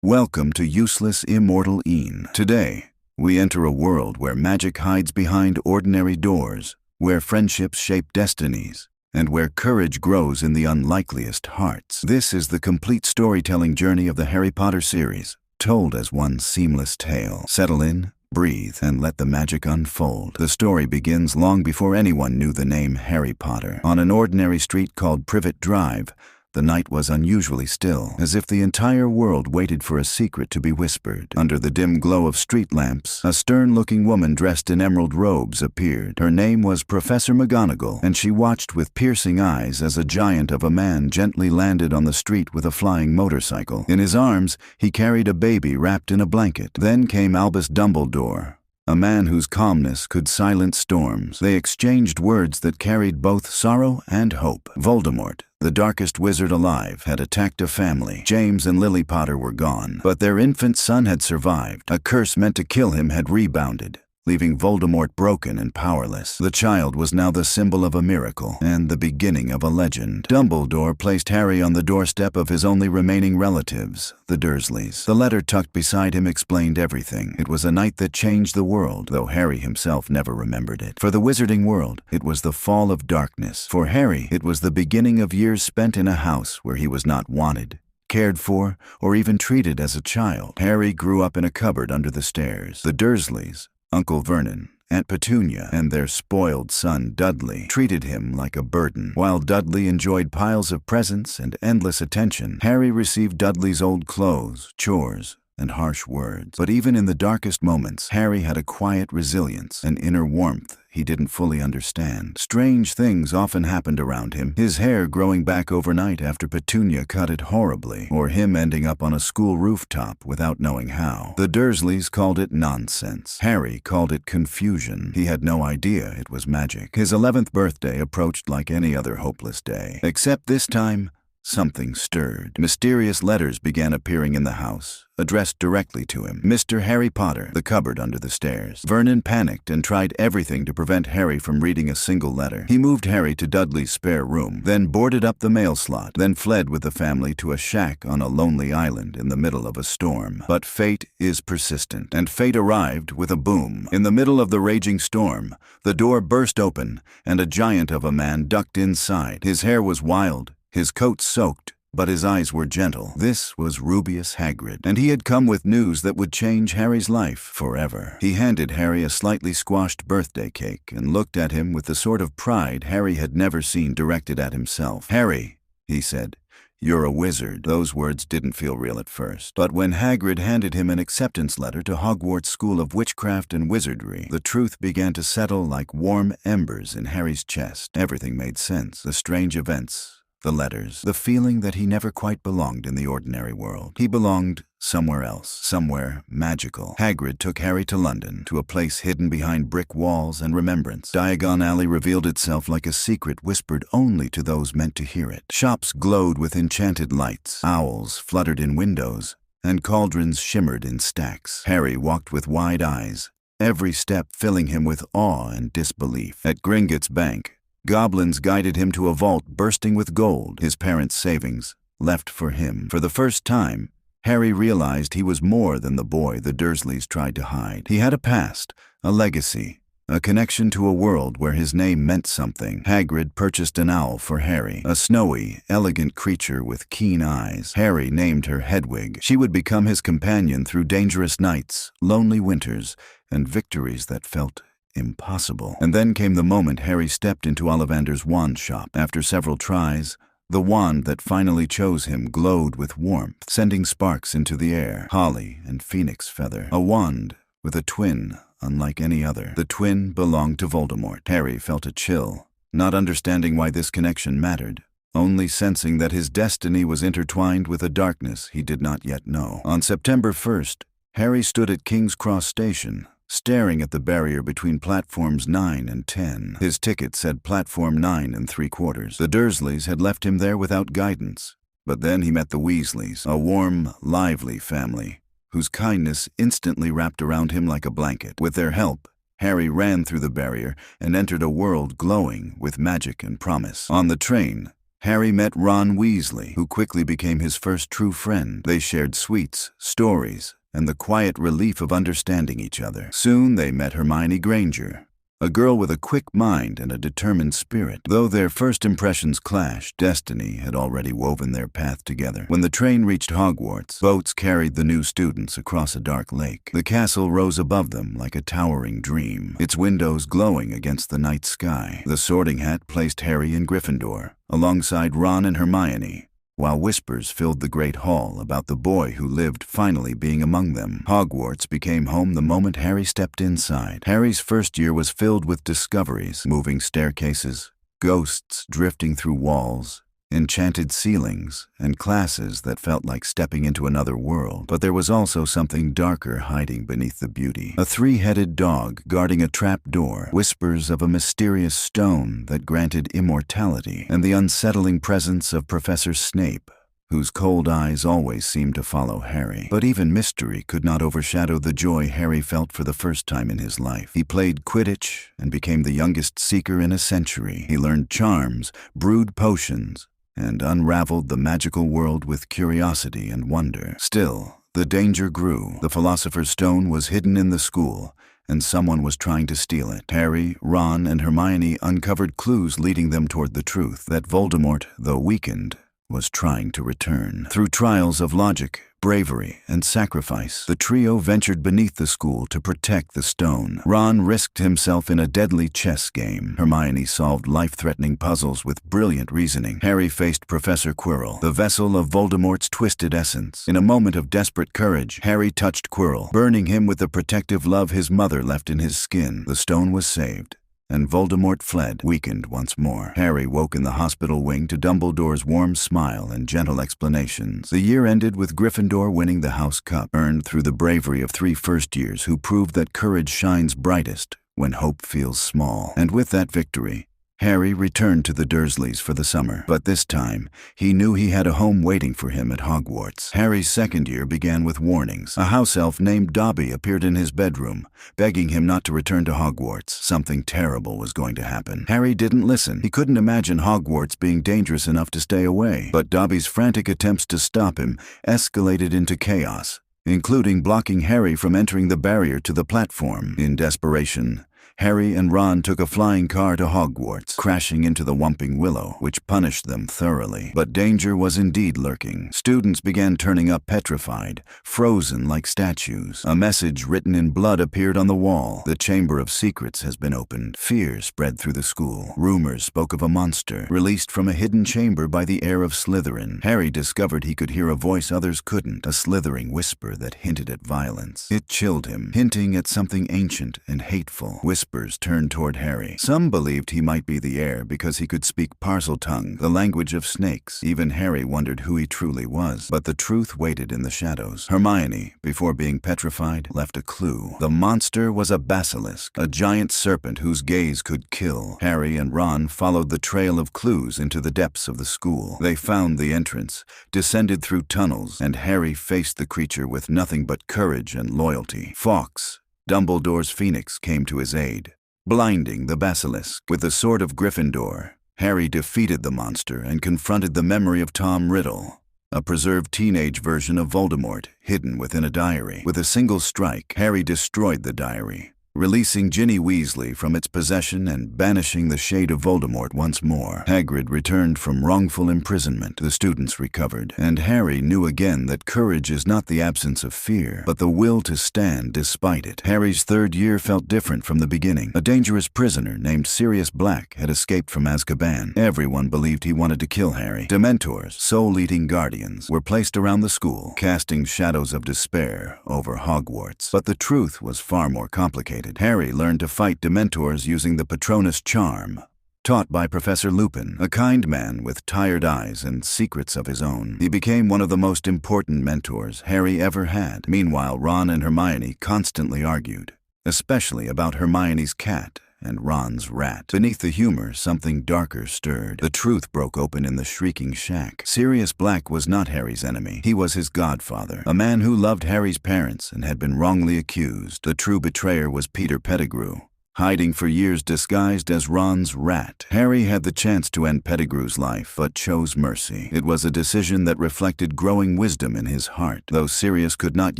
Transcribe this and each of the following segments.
Welcome to Useless Immortal Een. Today, we enter a world where magic hides behind ordinary doors, where friendships shape destinies, and where courage grows in the unlikeliest hearts. This is the complete storytelling journey of the Harry Potter series, told as one seamless tale. Settle in, breathe, and let the magic unfold. The story begins long before anyone knew the name Harry Potter. On an ordinary street called Privet Drive, the night was unusually still, as if the entire world waited for a secret to be whispered. Under the dim glow of street lamps, a stern-looking woman dressed in emerald robes appeared. Her name was Professor McGonagall, and she watched with piercing eyes as a giant of a man gently landed on the street with a flying motorcycle. In his arms, he carried a baby wrapped in a blanket. Then came Albus Dumbledore, a man whose calmness could silence storms. They exchanged words that carried both sorrow and hope. Voldemort, the darkest wizard alive, had attacked a family. James and Lily Potter were gone, but their infant son had survived. A curse meant to kill him had rebounded, leaving Voldemort broken and powerless. The child was now the symbol of a miracle and the beginning of a legend. Dumbledore placed Harry on the doorstep of his only remaining relatives, the Dursleys. The letter tucked beside him explained everything. It was a night that changed the world, though Harry himself never remembered it. For the wizarding world, it was the fall of darkness. For Harry, it was the beginning of years spent in a house where he was not wanted, cared for, or even treated as a child. Harry grew up in a cupboard under the stairs. The Dursleys, Uncle Vernon, Aunt Petunia, and their spoiled son Dudley treated him like a burden. While Dudley enjoyed piles of presents and endless attention, Harry received Dudley's old clothes, chores, and harsh words. But even in the darkest moments, Harry had a quiet resilience, an inner warmth he didn't fully understand. Strange things often happened around him, his hair growing back overnight after Petunia cut it horribly, or him ending up on a school rooftop without knowing how. The Dursleys called it nonsense. Harry called it confusion. He had no idea it was magic. His 11th birthday approached like any other hopeless day. Except this time, something stirred. Mysterious letters began appearing in the house, addressed directly to him. Mr. Harry Potter, the cupboard under the stairs. Vernon panicked and tried everything to prevent Harry from reading a single letter. He moved Harry to Dudley's spare room, then boarded up the mail slot, then fled with the family to a shack on a lonely island in the middle of a storm. But fate is persistent, and fate arrived with a boom. In the middle of the raging storm, the door burst open, and a giant of a man ducked inside. His hair was wild, his coat soaked, but his eyes were gentle. This was Rubeus Hagrid, and he had come with news that would change Harry's life forever. He handed Harry a slightly squashed birthday cake and looked at him with the sort of pride Harry had never seen directed at himself. "Harry," he said, "you're a wizard." Those words didn't feel real at first. But when Hagrid handed him an acceptance letter to Hogwarts School of Witchcraft and Wizardry, the truth began to settle like warm embers in Harry's chest. Everything made sense. The strange events, the letters, the feeling that he never quite belonged in the ordinary world. He belonged somewhere else, somewhere magical. Hagrid took Harry to London, to a place hidden behind brick walls and remembrance. Diagon Alley revealed itself like a secret whispered only to those meant to hear it. Shops glowed with enchanted lights, owls fluttered in windows, and cauldrons shimmered in stacks. Harry walked with wide eyes, every step filling him with awe and disbelief. At Gringotts Bank, goblins guided him to a vault bursting with gold, his parents' savings, left for him. For the first time, Harry realized he was more than the boy the Dursleys tried to hide. He had a past, a legacy, a connection to a world where his name meant something. Hagrid purchased an owl for Harry, a snowy, elegant creature with keen eyes. Harry named her Hedwig. She would become his companion through dangerous nights, lonely winters, and victories that felt impossible. And then came the moment Harry stepped into Ollivander's wand shop. After several tries, the wand that finally chose him glowed with warmth, sending sparks into the air. Holly and phoenix feather. A wand with a twin unlike any other. The twin belonged to Voldemort. Harry felt a chill, not understanding why this connection mattered, only sensing that his destiny was intertwined with a darkness he did not yet know. On September 1st, Harry stood at King's Cross Station, staring at the barrier between platforms 9 and 10. His ticket said platform 9 3/4. The Dursleys had left him there without guidance. But then he met the Weasleys, a warm, lively family, whose kindness instantly wrapped around him like a blanket. With their help, Harry ran through the barrier and entered a world glowing with magic and promise. On the train, Harry met Ron Weasley, who quickly became his first true friend. They shared sweets, stories, and the quiet relief of understanding each other. Soon they met Hermione Granger, a girl with a quick mind and a determined spirit. Though their first impressions clashed, destiny had already woven their path together. When the train reached Hogwarts, boats carried the new students across a dark lake. The castle rose above them like a towering dream, its windows glowing against the night sky. The Sorting Hat placed Harry in Gryffindor, alongside Ron and Hermione, while whispers filled the great hall about the boy who lived finally being among them. Hogwarts became home the moment Harry stepped inside. Harry's first year was filled with discoveries: moving staircases, ghosts drifting through walls, enchanted ceilings, and classes that felt like stepping into another world. But there was also something darker hiding beneath the beauty. A three-headed dog guarding a trap door, whispers of a mysterious stone that granted immortality, and the unsettling presence of Professor Snape, whose cold eyes always seemed to follow Harry. But even mystery could not overshadow the joy Harry felt for the first time in his life. He played Quidditch and became the youngest Seeker in a century. He learned charms, brewed potions, and unraveled the magical world with curiosity and wonder. Still, the danger grew. The Philosopher's Stone was hidden in the school, and someone was trying to steal it. Harry, Ron, and Hermione uncovered clues leading them toward the truth that Voldemort, though weakened, was trying to return. Through trials of logic, bravery, and sacrifice, the trio ventured beneath the school to protect the stone. Ron risked himself in a deadly chess game. Hermione solved life-threatening puzzles with brilliant reasoning. Harry faced Professor Quirrell, the vessel of Voldemort's twisted essence. In a moment of desperate courage, Harry touched Quirrell, burning him with the protective love his mother left in his skin. The stone was saved, and Voldemort fled, weakened once more. Harry woke in the hospital wing to Dumbledore's warm smile and gentle explanations. The year ended with Gryffindor winning the House Cup, earned through the bravery of 3 first-years who proved that courage shines brightest when hope feels small. And with that victory, Harry returned to the Dursleys for the summer, but this time, he knew he had a home waiting for him at Hogwarts. Harry's second year began with warnings. A house elf named Dobby appeared in his bedroom, begging him not to return to Hogwarts. Something terrible was going to happen. Harry didn't listen. He couldn't imagine Hogwarts being dangerous enough to stay away. But Dobby's frantic attempts to stop him escalated into chaos, including blocking Harry from entering the barrier to the platform. In desperation, Harry and Ron took a flying car to Hogwarts, crashing into the Whomping Willow, which punished them thoroughly. But danger was indeed lurking. Students began turning up petrified, frozen like statues. A message written in blood appeared on the wall. The Chamber of Secrets has been opened. Fear spread through the school. Rumors spoke of a monster, released from a hidden chamber by the heir of Slytherin. Harry discovered he could hear a voice others couldn't, a slithering whisper that hinted at violence. It chilled him, hinting at something ancient and hateful. Whispers turned toward Harry. Some believed he might be the heir because he could speak Parseltongue, the language of snakes. Even Harry wondered who he truly was, but the truth waited in the shadows. Hermione, before being petrified, left a clue. The monster was a basilisk, a giant serpent whose gaze could kill. Harry and Ron followed the trail of clues into the depths of the school. They found the entrance, descended through tunnels, and Harry faced the creature with nothing but courage and loyalty. Fawkes, Dumbledore's phoenix, came to his aid, blinding the basilisk. With the sword of Gryffindor, Harry defeated the monster and confronted the memory of Tom Riddle, a preserved teenage version of Voldemort hidden within a diary. With a single strike, Harry destroyed the diary, releasing Ginny Weasley from its possession and banishing the shade of Voldemort once more. Hagrid returned from wrongful imprisonment. The students recovered, and Harry knew again that courage is not the absence of fear, but the will to stand despite it. Harry's third year felt different from the beginning. A dangerous prisoner named Sirius Black had escaped from Azkaban. Everyone believed he wanted to kill Harry. Dementors, soul-eating guardians, were placed around the school, casting shadows of despair over Hogwarts. But the truth was far more complicated. Harry learned to fight Dementors using the Patronus charm, taught by Professor Lupin, a kind man with tired eyes and secrets of his own. He became one of the most important mentors Harry ever had. Meanwhile, Ron and Hermione constantly argued, especially about Hermione's cat and Ron's rat. Beneath the humor, something darker stirred. The truth broke open in the shrieking shack. Sirius Black was not Harry's enemy. He was his godfather, a man who loved Harry's parents and had been wrongly accused. The true betrayer was Peter Pettigrew, hiding for years disguised as Ron's rat. Harry had the chance to end Pettigrew's life, but chose mercy. It was a decision that reflected growing wisdom in his heart. Though Sirius could not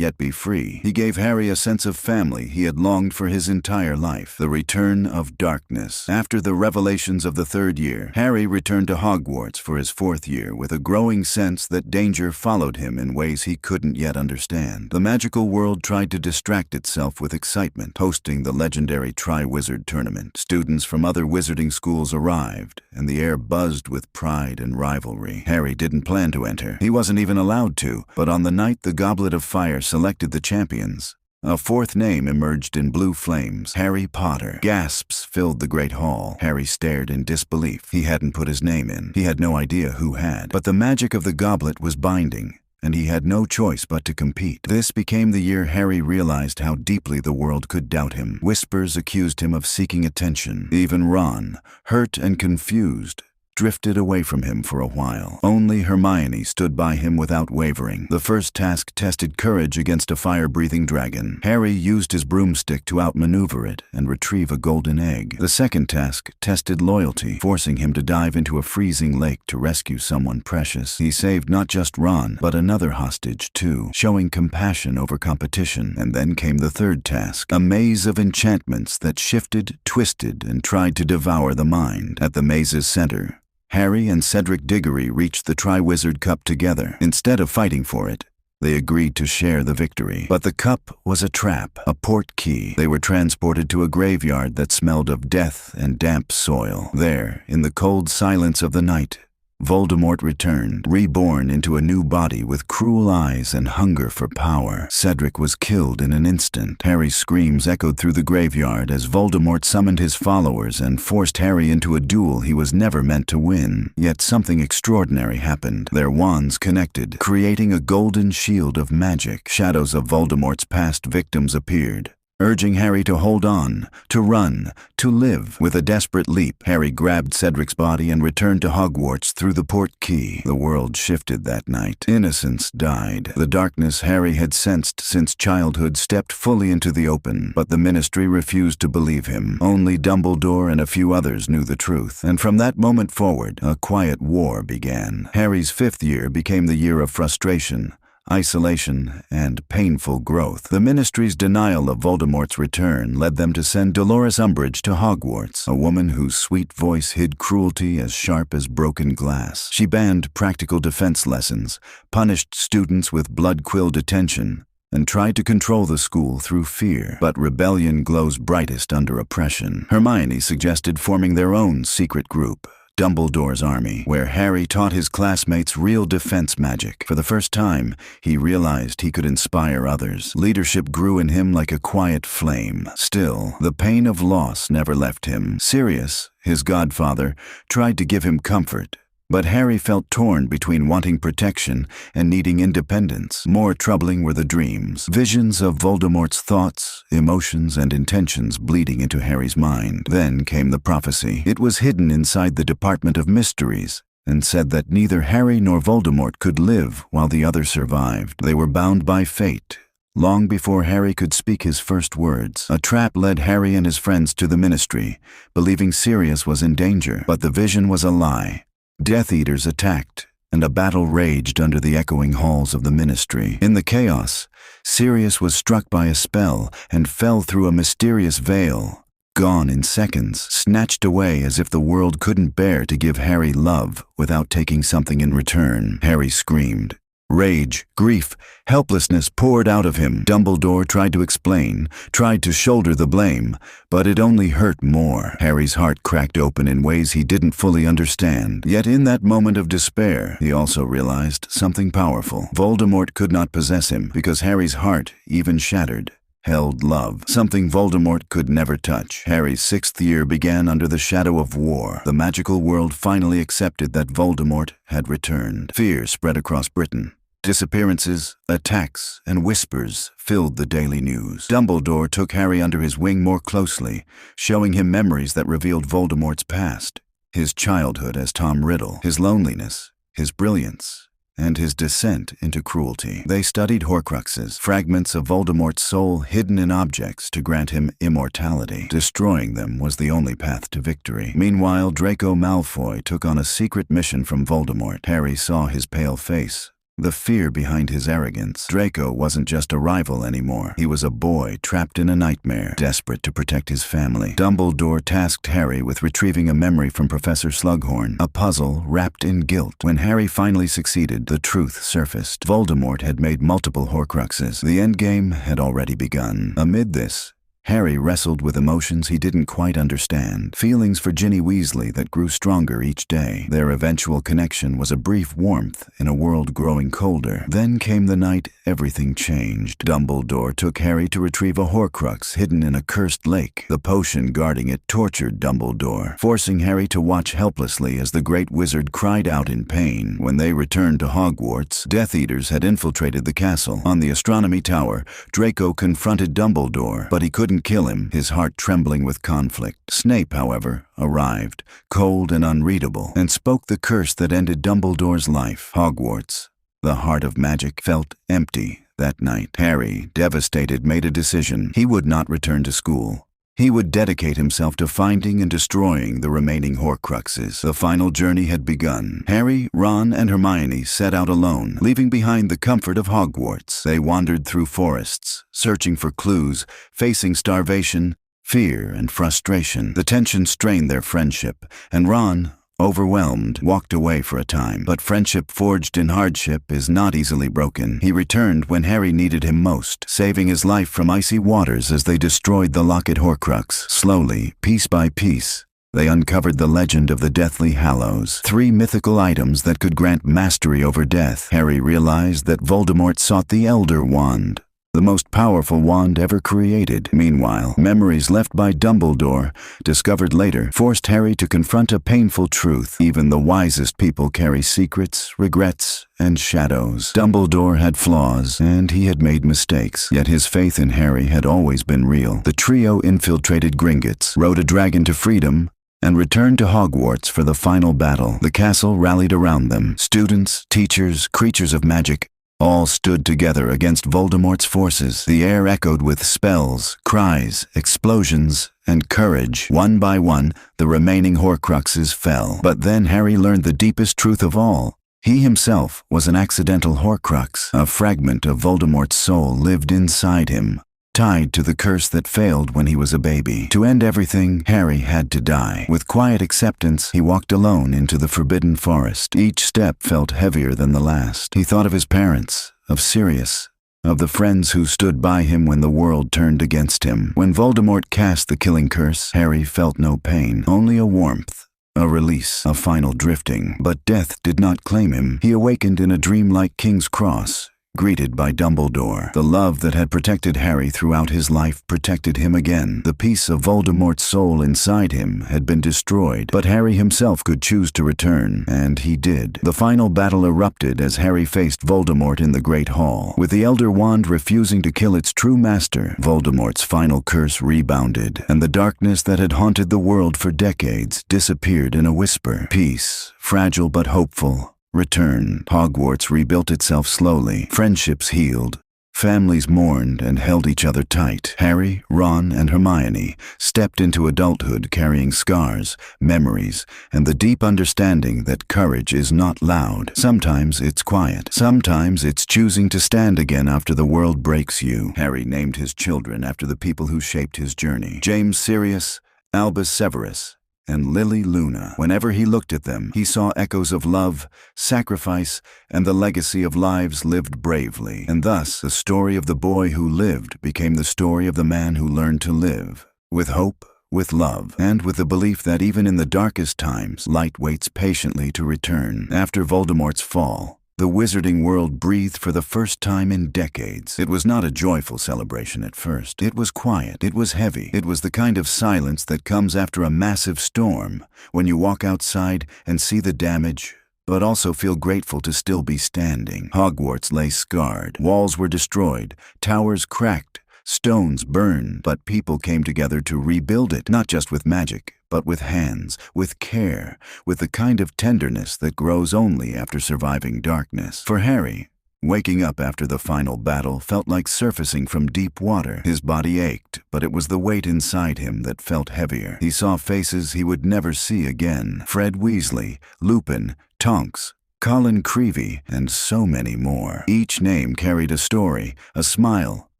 yet be free, he gave Harry a sense of family he had longed for his entire life. The return of darkness. After the revelations of the third year, Harry returned to Hogwarts for his fourth year with a growing sense that danger followed him in ways he couldn't yet understand. The magical world tried to distract itself with excitement, hosting the legendary Triwizard Tournament. Students from other wizarding schools arrived, and the air buzzed with pride and rivalry. Harry didn't plan to enter. He wasn't even allowed to, but on the night the Goblet of Fire selected the champions, a fourth name emerged in blue flames. Harry Potter. Gasps filled the great hall. Harry stared in disbelief. He hadn't put his name in. He had no idea who had. But the magic of the goblet was binding, and he had no choice but to compete. This became the year Harry realized how deeply the world could doubt him. Whispers accused him of seeking attention. Even Ron, hurt and confused, drifted away from him for a while. Only Hermione stood by him without wavering. The first task tested courage against a fire-breathing dragon. Harry used his broomstick to outmaneuver it and retrieve a golden egg. The second task tested loyalty, forcing him to dive into a freezing lake to rescue someone precious. He saved not just Ron, but another hostage too, showing compassion over competition. And then came the third task, a maze of enchantments that shifted, twisted, and tried to devour the mind. At the maze's center, Harry and Cedric Diggory reached the Triwizard Cup together. Instead of fighting for it, they agreed to share the victory. But the cup was a trap, a port key. They were transported to a graveyard that smelled of death and damp soil. There, in the cold silence of the night, Voldemort returned, reborn into a new body with cruel eyes and hunger for power. Cedric was killed in an instant. Harry's screams echoed through the graveyard as Voldemort summoned his followers and forced Harry into a duel he was never meant to win. Yet something extraordinary happened. Their wands connected, creating a golden shield of magic. Shadows of Voldemort's past victims appeared, urging Harry to hold on, to run, to live. With a desperate leap, Harry grabbed Cedric's body and returned to Hogwarts through the port key. The world shifted that night. Innocence died. The darkness Harry had sensed since childhood stepped fully into the open, but the Ministry refused to believe him. Only Dumbledore and a few others knew the truth, and from that moment forward, a quiet war began. Harry's fifth year became the year of frustration, isolation, and painful growth. The Ministry's denial of Voldemort's return led them to send Dolores Umbridge to Hogwarts, a woman whose sweet voice hid cruelty as sharp as broken glass. She banned practical defense lessons, punished students with blood-quill detention, and tried to control the school through fear. But rebellion glows brightest under oppression. Hermione suggested forming their own secret group, Dumbledore's Army, where Harry taught his classmates real defense magic. For the first time, he realized he could inspire others. Leadership grew in him like a quiet flame. Still, the pain of loss never left him. Sirius, his godfather, tried to give him comfort, but Harry felt torn between wanting protection and needing independence. More troubling were the dreams, visions of Voldemort's thoughts, emotions, and intentions bleeding into Harry's mind. Then came the prophecy. It was hidden inside the Department of Mysteries, and said that neither Harry nor Voldemort could live while the other survived. They were bound by fate. Long before Harry could speak his first words, a trap led Harry and his friends to the Ministry, believing Sirius was in danger. But the vision was a lie. Death Eaters attacked, and a battle raged under the echoing halls of the Ministry. In the chaos, Sirius was struck by a spell and fell through a mysterious veil, gone in seconds, snatched away as if the world couldn't bear to give Harry love without taking something in return. Harry screamed. Rage, grief, helplessness poured out of him. Dumbledore tried to explain, tried to shoulder the blame, but it only hurt more. Harry's heart cracked open in ways he didn't fully understand. Yet in that moment of despair, he also realized something powerful. Voldemort could not possess him because Harry's heart, even shattered, held love, something Voldemort could never touch. Harry's sixth year began under the shadow of war. The magical world finally accepted that Voldemort had returned. Fear spread across Britain. Disappearances, attacks, and whispers filled the daily news. Dumbledore took Harry under his wing more closely, showing him memories that revealed Voldemort's past, his childhood as Tom Riddle, his loneliness, his brilliance, and his descent into cruelty. They studied Horcruxes, fragments of Voldemort's soul hidden in objects to grant him immortality. Destroying them was the only path to victory. Meanwhile, Draco Malfoy took on a secret mission from Voldemort. Harry saw his pale face, the fear behind his arrogance. Draco wasn't just a rival anymore. He was a boy trapped in a nightmare, desperate to protect his family. Dumbledore tasked Harry with retrieving a memory from Professor Slughorn, a puzzle wrapped in guilt. When Harry finally succeeded, the truth surfaced. Voldemort had made multiple Horcruxes. The endgame had already begun. Amid this, Harry wrestled with emotions he didn't quite understand, feelings for Ginny Weasley that grew stronger each day. Their eventual connection was a brief warmth in a world growing colder. Then came the night everything changed. Dumbledore took Harry to retrieve a Horcrux hidden in a cursed lake. The potion guarding it tortured Dumbledore, forcing Harry to watch helplessly as the great wizard cried out in pain. When they returned to Hogwarts, Death Eaters had infiltrated the castle. On the astronomy tower, Draco confronted Dumbledore, but he couldn't kill him, his heart trembling with conflict. Snape, however, arrived, cold and unreadable, and spoke the curse that ended Dumbledore's life. Hogwarts, the heart of magic, felt empty that night. Harry, devastated, made a decision. He would not return to school. He would dedicate himself to finding and destroying the remaining Horcruxes. The final journey had begun. Harry, Ron, and Hermione set out alone, leaving behind the comfort of Hogwarts. They wandered through forests, searching for clues, facing starvation, fear, and frustration. The tension strained their friendship, and Ron, overwhelmed, walked away for a time. But friendship forged in hardship is not easily broken. He returned when Harry needed him most, saving his life from icy waters as they destroyed the Locket Horcrux. Slowly, piece by piece, they uncovered the legend of the Deathly Hallows, 3 mythical items that could grant mastery over death. Harry realized that Voldemort sought the Elder Wand, the most powerful wand ever created. Meanwhile, memories left by Dumbledore, discovered later, forced Harry to confront a painful truth. Even the wisest people carry secrets, regrets, and shadows. Dumbledore had flaws, and he had made mistakes, yet his faith in Harry had always been real. The trio infiltrated Gringotts, rode a dragon to freedom, and returned to Hogwarts for the final battle. The castle rallied around them. Students, teachers, creatures of magic, all stood together against Voldemort's forces. The air echoed with spells, cries, explosions, and courage. One by one, the remaining Horcruxes fell. But then Harry learned the deepest truth of all. He himself was an accidental Horcrux. A fragment of Voldemort's soul lived inside him, tied to the curse that failed when he was a baby. To end everything, Harry had to die. With quiet acceptance, he walked alone into the Forbidden Forest. Each step felt heavier than the last. He thought of his parents, of Sirius, of the friends who stood by him when the world turned against him. When Voldemort cast the killing curse, Harry felt no pain, only a warmth, a release, a final drifting. But death did not claim him. He awakened in a dream-like King's Cross, greeted by Dumbledore. The love that had protected Harry throughout his life protected him again. The piece of Voldemort's soul inside him had been destroyed, but Harry himself could choose to return, and he did. The final battle erupted as Harry faced Voldemort in the Great Hall. With the Elder Wand refusing to kill its true master, Voldemort's final curse rebounded, and the darkness that had haunted the world for decades disappeared in a whisper. Peace, fragile but hopeful, returned. Hogwarts rebuilt itself slowly. Friendships healed. Families mourned and held each other tight. Harry, Ron, and Hermione stepped into adulthood carrying scars, memories, and the deep understanding that courage is not loud. Sometimes it's quiet. Sometimes it's choosing to stand again after the world breaks you. Harry named his children after the people who shaped his journey: James Sirius, Albus Severus, and Lily Luna. Whenever he looked at them, he saw echoes of love, sacrifice, and the legacy of lives lived bravely. And thus, the story of the boy who lived became the story of the man who learned to live, with hope, with love, and with the belief that even in the darkest times, light waits patiently to return. After Voldemort's fall, the wizarding world breathed for the first time in decades. It was not a joyful celebration at first. It was quiet. It was heavy. It was the kind of silence that comes after a massive storm, when you walk outside and see the damage, but also feel grateful to still be standing. Hogwarts lay scarred. Walls were destroyed. Towers cracked. Stones burned. But people came together to rebuild it, not just with magic, but with hands, with care, with the kind of tenderness that grows only after surviving darkness. For Harry, waking up after the final battle felt like surfacing from deep water. His body ached, but it was the weight inside him that felt heavier. He saw faces he would never see again. Fred Weasley, Lupin, Tonks, Colin Creevey, and so many more. Each name carried a story, a smile,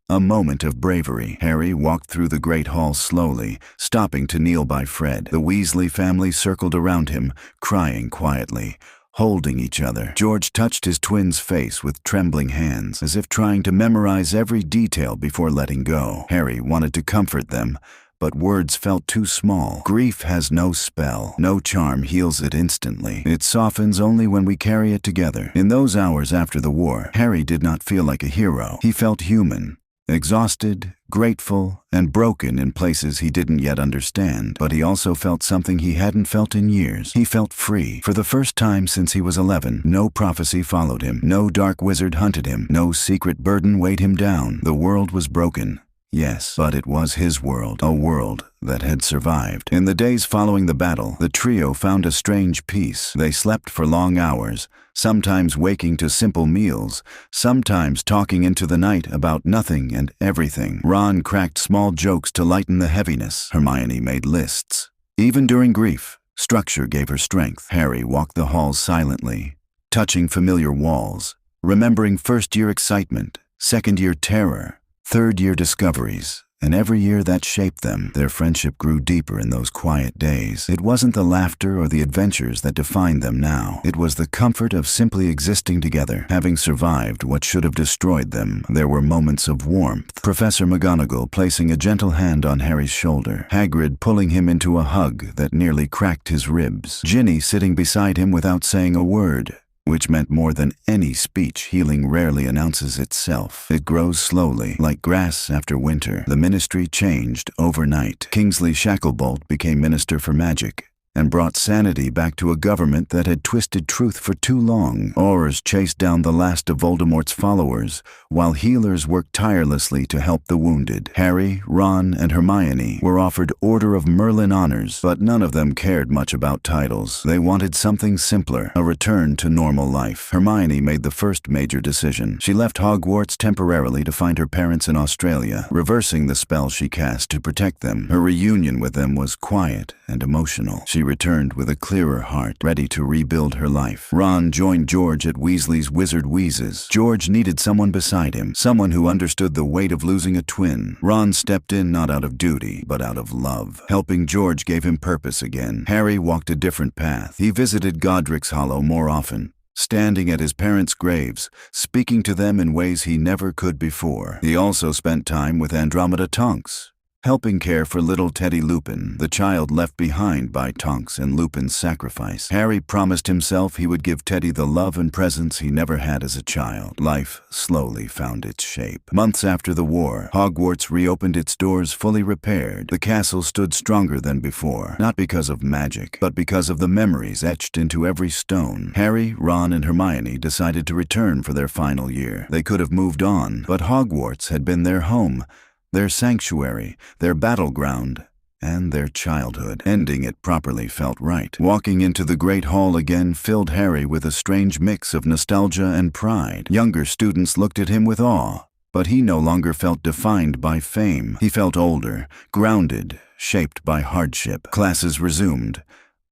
a moment of bravery. Harry walked through the great hall slowly, stopping to kneel by Fred. The Weasley family circled around him, crying quietly, holding each other. George touched his twin's face with trembling hands, as if trying to memorize every detail before letting go. Harry wanted to comfort them, but words felt too small. Grief has no spell. No charm heals it instantly. It softens only when we carry it together. In those hours after the war, Harry did not feel like a hero. He felt human. Exhausted, grateful, and broken in places he didn't yet understand. But he also felt something he hadn't felt in years. He felt free. For the first time since he was 11, no prophecy followed him. No dark wizard hunted him. No secret burden weighed him down. The world was broken. Yes, but it was his world, a world that had survived. In the days following the battle, the trio found a strange peace. They slept for long hours, sometimes waking to simple meals, sometimes talking into the night about nothing and everything. Ron cracked small jokes to lighten the heaviness. Hermione made lists. Even during grief, structure gave her strength. Harry walked the halls silently, touching familiar walls, remembering first-year excitement, second-year terror, third-year discoveries, and every year that shaped them. Their friendship grew deeper in those quiet days. It wasn't the laughter or the adventures that defined them now. It was the comfort of simply existing together, having survived what should have destroyed them. There were moments of warmth. Professor McGonagall placing a gentle hand on Harry's shoulder. Hagrid pulling him into a hug that nearly cracked his ribs. Ginny sitting beside him without saying a word, which meant more than any speech. Healing rarely announces itself. It grows slowly, like grass after winter. The ministry changed overnight. Kingsley Shacklebolt became Minister for Magic, and brought sanity back to a government that had twisted truth for too long. Aurors chased down the last of Voldemort's followers, while healers worked tirelessly to help the wounded. Harry, Ron, and Hermione were offered Order of Merlin honors, but none of them cared much about titles. They wanted something simpler, a return to normal life. Hermione made the first major decision. She left Hogwarts temporarily to find her parents in Australia, reversing the spell she cast to protect them. Her reunion with them was quiet and emotional. She returned with a clearer heart, ready to rebuild her life. Ron joined George at Weasley's Wizard Wheezes. George needed someone beside him, someone who understood the weight of losing a twin. Ron stepped in not out of duty, but out of love. Helping George gave him purpose again. Harry walked a different path. He visited Godric's Hollow more often, standing at his parents' graves, speaking to them in ways he never could before. He also spent time with Andromeda Tonks, helping care for little Teddy Lupin, the child left behind by Tonks and Lupin's sacrifice. Harry promised himself he would give Teddy the love and presence he never had as a child. Life slowly found its shape. Months after the war, Hogwarts reopened its doors fully repaired. The castle stood stronger than before, not because of magic, but because of the memories etched into every stone. Harry, Ron, and Hermione decided to return for their final year. They could have moved on, but Hogwarts had been their home, their sanctuary, their battleground, and their childhood. Ending it properly felt right. Walking into the Great Hall again filled Harry with a strange mix of nostalgia and pride. Younger students looked at him with awe, but he no longer felt defined by fame. He felt older, grounded, shaped by hardship. Classes resumed.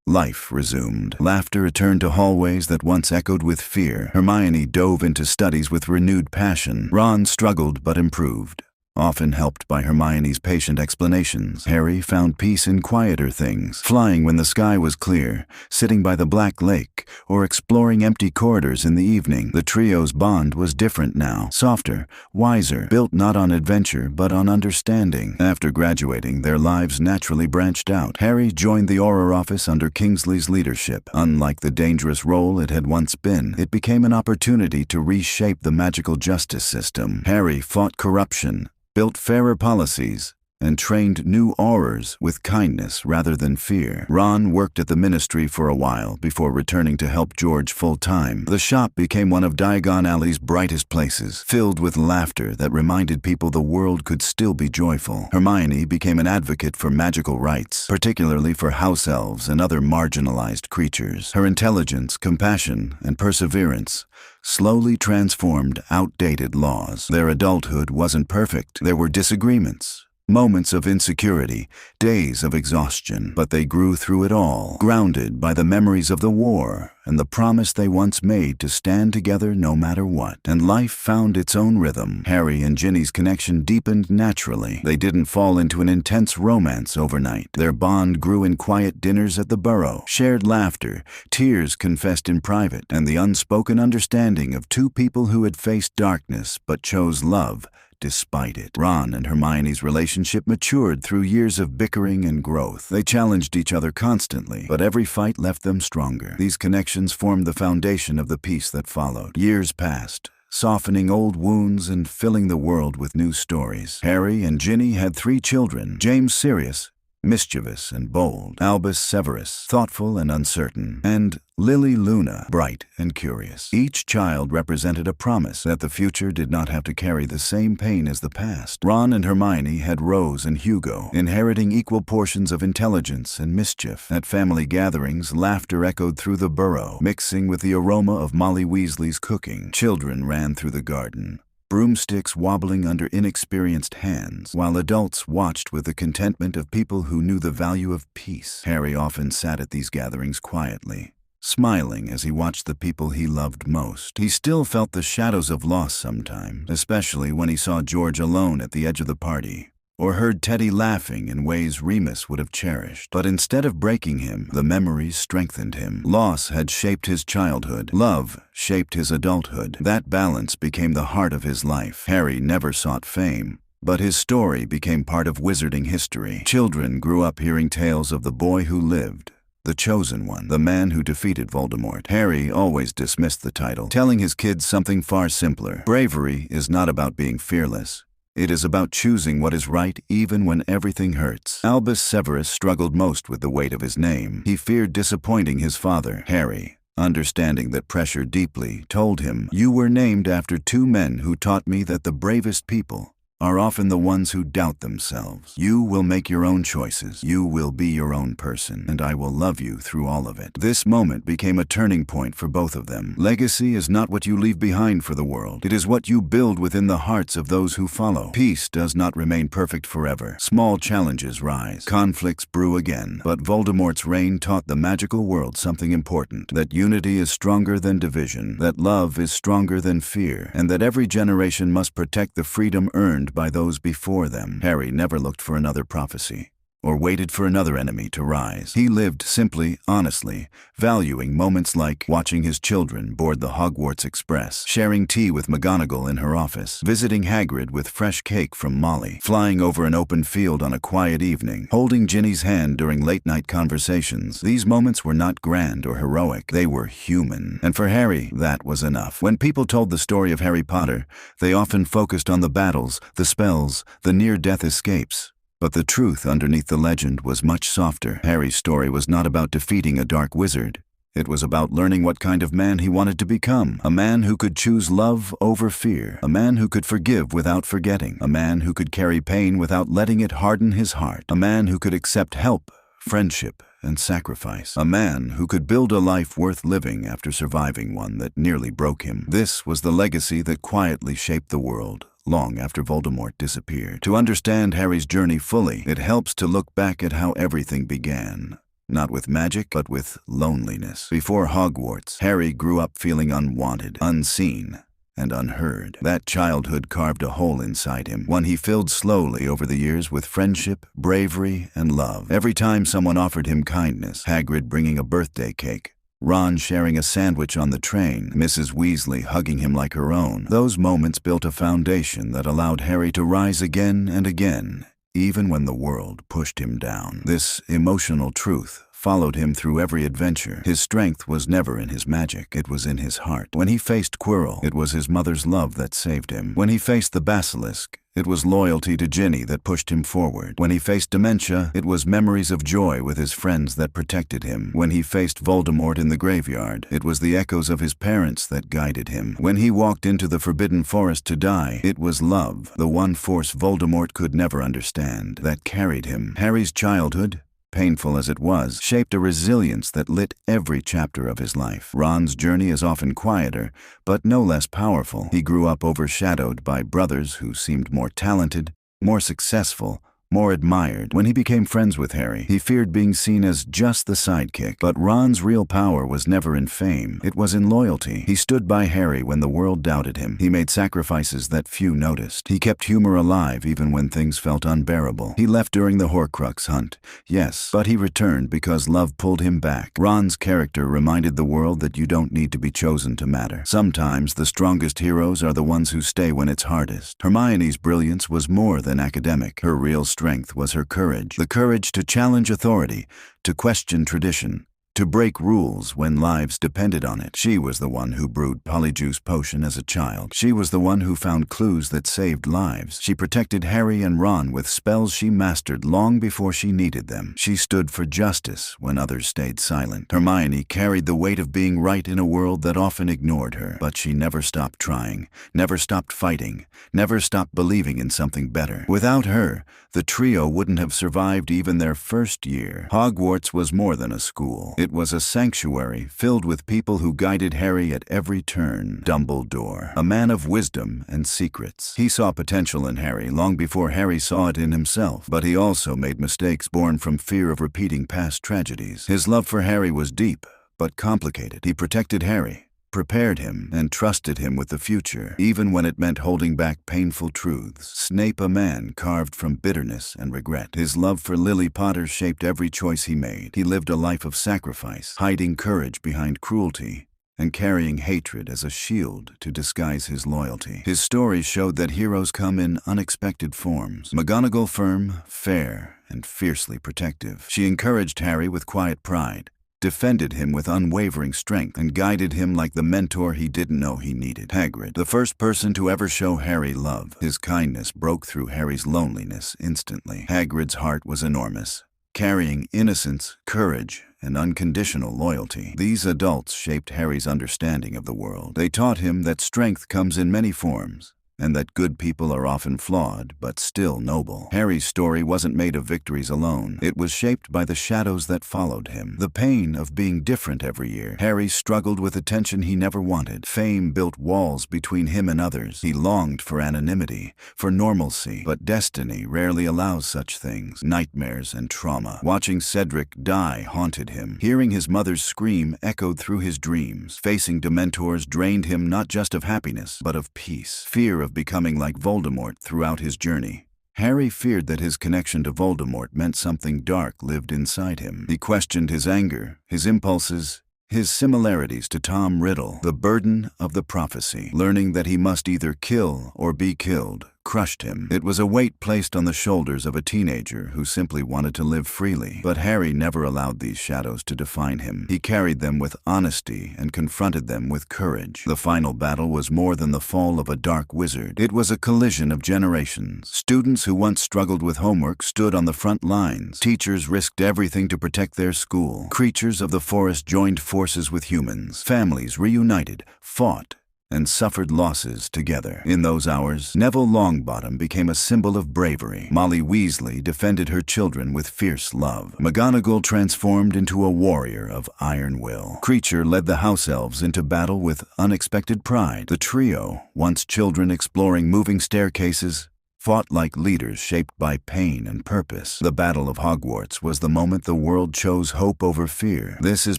Life resumed. Laughter returned to hallways that once echoed with fear. Hermione dove into studies with renewed passion. Ron struggled but improved, often helped by Hermione's patient explanations. Harry found peace in quieter things, flying when the sky was clear, sitting by the Black Lake, or exploring empty corridors in the evening. The trio's bond was different now, softer, wiser, built not on adventure but on understanding. After graduating, their lives naturally branched out. Harry joined the Auror office under Kingsley's leadership. Unlike the dangerous role it had once been, it became an opportunity to reshape the magical justice system. Harry fought corruption, built fairer policies, and trained new Aurors with kindness rather than fear. Ron worked at the ministry for a while before returning to help George full-time. The shop became one of Diagon Alley's brightest places, filled with laughter that reminded people the world could still be joyful. Hermione became an advocate for magical rights, particularly for house elves and other marginalized creatures. Her intelligence, compassion, and perseverance slowly transformed outdated laws. Their adulthood wasn't perfect. There were disagreements, moments of insecurity, days of exhaustion, but they grew through it all, grounded by the memories of the war and the promise they once made to stand together no matter what. And life found its own rhythm. Harry and Ginny's connection deepened naturally. They didn't fall into an intense romance overnight. Their bond grew in quiet dinners at the Burrow, shared laughter, tears confessed in private, and the unspoken understanding of two people who had faced darkness but chose love despite it. Ron and Hermione's relationship matured through years of bickering and growth. They challenged each other constantly, but every fight left them stronger. These connections formed the foundation of the peace that followed. Years passed, softening old wounds and filling the world with new stories. Harry and Ginny had 3 children: James Sirius, mischievous and bold; Albus Severus, thoughtful and uncertain; and Lily Luna, bright and curious. Each child represented a promise that the future did not have to carry the same pain as the past. Ron and Hermione had Rose and Hugo, inheriting equal portions of intelligence and mischief. At family gatherings, laughter echoed through the Burrow, mixing with the aroma of Molly Weasley's cooking. Children ran through the garden, broomsticks wobbling under inexperienced hands, while adults watched with the contentment of people who knew the value of peace. Harry often sat at these gatherings quietly, smiling as he watched the people he loved most. He still felt the shadows of loss sometimes, especially when he saw George alone at the edge of the party, or heard Teddy laughing in ways Remus would have cherished. But instead of breaking him, the memories strengthened him. Loss had shaped his childhood. Love shaped his adulthood. That balance became the heart of his life. Harry never sought fame, but his story became part of wizarding history. Children grew up hearing tales of the boy who lived, the chosen one, the man who defeated Voldemort. Harry always dismissed the title, telling his kids something far simpler. Bravery is not about being fearless. It is about choosing what is right even when everything hurts. Albus Severus struggled most with the weight of his name. He feared disappointing his father. Harry, understanding that pressure deeply, told him, "You were named after 2 men who taught me that the bravest people are often the ones who doubt themselves. You will make your own choices. You will be your own person, and I will love you through all of it." This moment became a turning point for both of them. Legacy is not what you leave behind for the world. It is what you build within the hearts of those who follow. Peace does not remain perfect forever. Small challenges rise. Conflicts brew again. But Voldemort's reign taught the magical world something important: that unity is stronger than division, that love is stronger than fear, and that every generation must protect the freedom earned by those before them. Harry never looked for another prophecy, or waited for another enemy to rise. He lived simply, honestly, valuing moments like watching his children board the Hogwarts Express, sharing tea with McGonagall in her office, visiting Hagrid with fresh cake from Molly, flying over an open field on a quiet evening, holding Ginny's hand during late-night conversations. These moments were not grand or heroic. They were human. And for Harry, that was enough. When people told the story of Harry Potter, they often focused on the battles, the spells, the near-death escapes. But the truth underneath the legend was much softer. Harry's story was not about defeating a dark wizard. It was about learning what kind of man he wanted to become. A man who could choose love over fear. A man who could forgive without forgetting. A man who could carry pain without letting it harden his heart. A man who could accept help, friendship, and sacrifice. A man who could build a life worth living after surviving one that nearly broke him. This was the legacy that quietly shaped the world long after Voldemort disappeared. To understand Harry's journey fully, it helps to look back at how everything began. Not with magic, but with loneliness. Before Hogwarts, Harry grew up feeling unwanted, unseen, and unheard. That childhood carved a hole inside him, one he filled slowly over the years with friendship, bravery, and love. Every time someone offered him kindness, Hagrid bringing a birthday cake, Ron sharing a sandwich on the train, Mrs. Weasley hugging him like her own. Those moments built a foundation that allowed Harry to rise again and again, even when the world pushed him down. This emotional truth followed him through every adventure. His strength was never in his magic, it was in his heart. When he faced Quirrell, it was his mother's love that saved him. When he faced the basilisk, it was loyalty to Ginny that pushed him forward. When he faced dementia, it was memories of joy with his friends that protected him. When he faced Voldemort in the graveyard, it was the echoes of his parents that guided him. When he walked into the Forbidden Forest to die, it was love, the one force Voldemort could never understand, that carried him. Harry's childhood, painful as it was, shaped a resilience that lit every chapter of his life. Ron's journey is often quieter, but no less powerful. He grew up overshadowed by brothers who seemed more talented, more successful, more admired. When he became friends with Harry, he feared being seen as just the sidekick. But Ron's real power was never in fame. It was in loyalty. He stood by Harry when the world doubted him. He made sacrifices that few noticed. He kept humor alive even when things felt unbearable. He left during the Horcrux hunt, yes, but he returned because love pulled him back. Ron's character reminded the world that you don't need to be chosen to matter. Sometimes the strongest heroes are the ones who stay when it's hardest. Hermione's brilliance was more than academic. Her real strength was her courage. The courage to challenge authority, to question tradition, to break rules when lives depended on it. She was the one who brewed Polyjuice Potion as a child. She was the one who found clues that saved lives. She protected Harry and Ron with spells she mastered long before she needed them. She stood for justice when others stayed silent. Hermione carried the weight of being right in a world that often ignored her. But she never stopped trying, never stopped fighting, never stopped believing in something better. Without her, the trio wouldn't have survived even their first year. Hogwarts was more than a school. It was a sanctuary filled with people who guided Harry at every turn. Dumbledore, a man of wisdom and secrets. He saw potential in Harry long before Harry saw it in himself, but he also made mistakes born from fear of repeating past tragedies. His love for Harry was deep, but complicated. He protected Harry, prepared him, and trusted him with the future, even when it meant holding back painful truths. Snape, a man carved from bitterness and regret. His love for Lily Potter shaped every choice he made. He lived a life of sacrifice, hiding courage behind cruelty, and carrying hatred as a shield to disguise his loyalty. His story showed that heroes come in unexpected forms. McGonagall, firm, fair, and fiercely protective. She encouraged Harry with quiet pride, defended him with unwavering strength, and guided him like the mentor he didn't know he needed. Hagrid, the first person to ever show Harry love. His kindness broke through Harry's loneliness instantly. Hagrid's heart was enormous, carrying innocence, courage, and unconditional loyalty. These adults shaped Harry's understanding of the world. They taught him that strength comes in many forms, and that good people are often flawed, but still noble. Harry's story wasn't made of victories alone. It was shaped by the shadows that followed him. The pain of being different every year. Harry struggled with attention he never wanted. Fame built walls between him and others. He longed for anonymity, for normalcy, but destiny rarely allows such things. Nightmares and trauma. Watching Cedric die haunted him. Hearing his mother's scream echoed through his dreams. Facing Dementors drained him not just of happiness, but of peace. Fear of becoming like Voldemort throughout his journey. Harry feared that his connection to Voldemort meant something dark lived inside him. He questioned his anger, his impulses, his similarities to Tom Riddle. The burden of the prophecy, learning that he must either kill or be killed, crushed him. It was a weight placed on the shoulders of a teenager who simply wanted to live freely. But Harry never allowed these shadows to define him. He carried them with honesty and confronted them with courage. The final battle was more than the fall of a dark wizard. It was a collision of generations. Students who once struggled with homework stood on the front lines. Teachers risked everything to protect their school. Creatures of the forest joined forces with humans. Families reunited, fought, and suffered losses together. In those hours, Neville Longbottom became a symbol of bravery. Molly Weasley defended her children with fierce love. McGonagall transformed into a warrior of iron will. Kreacher led the house elves into battle with unexpected pride. The trio, once children exploring moving staircases, fought like leaders shaped by pain and purpose. The Battle of Hogwarts was the moment the world chose hope over fear. This is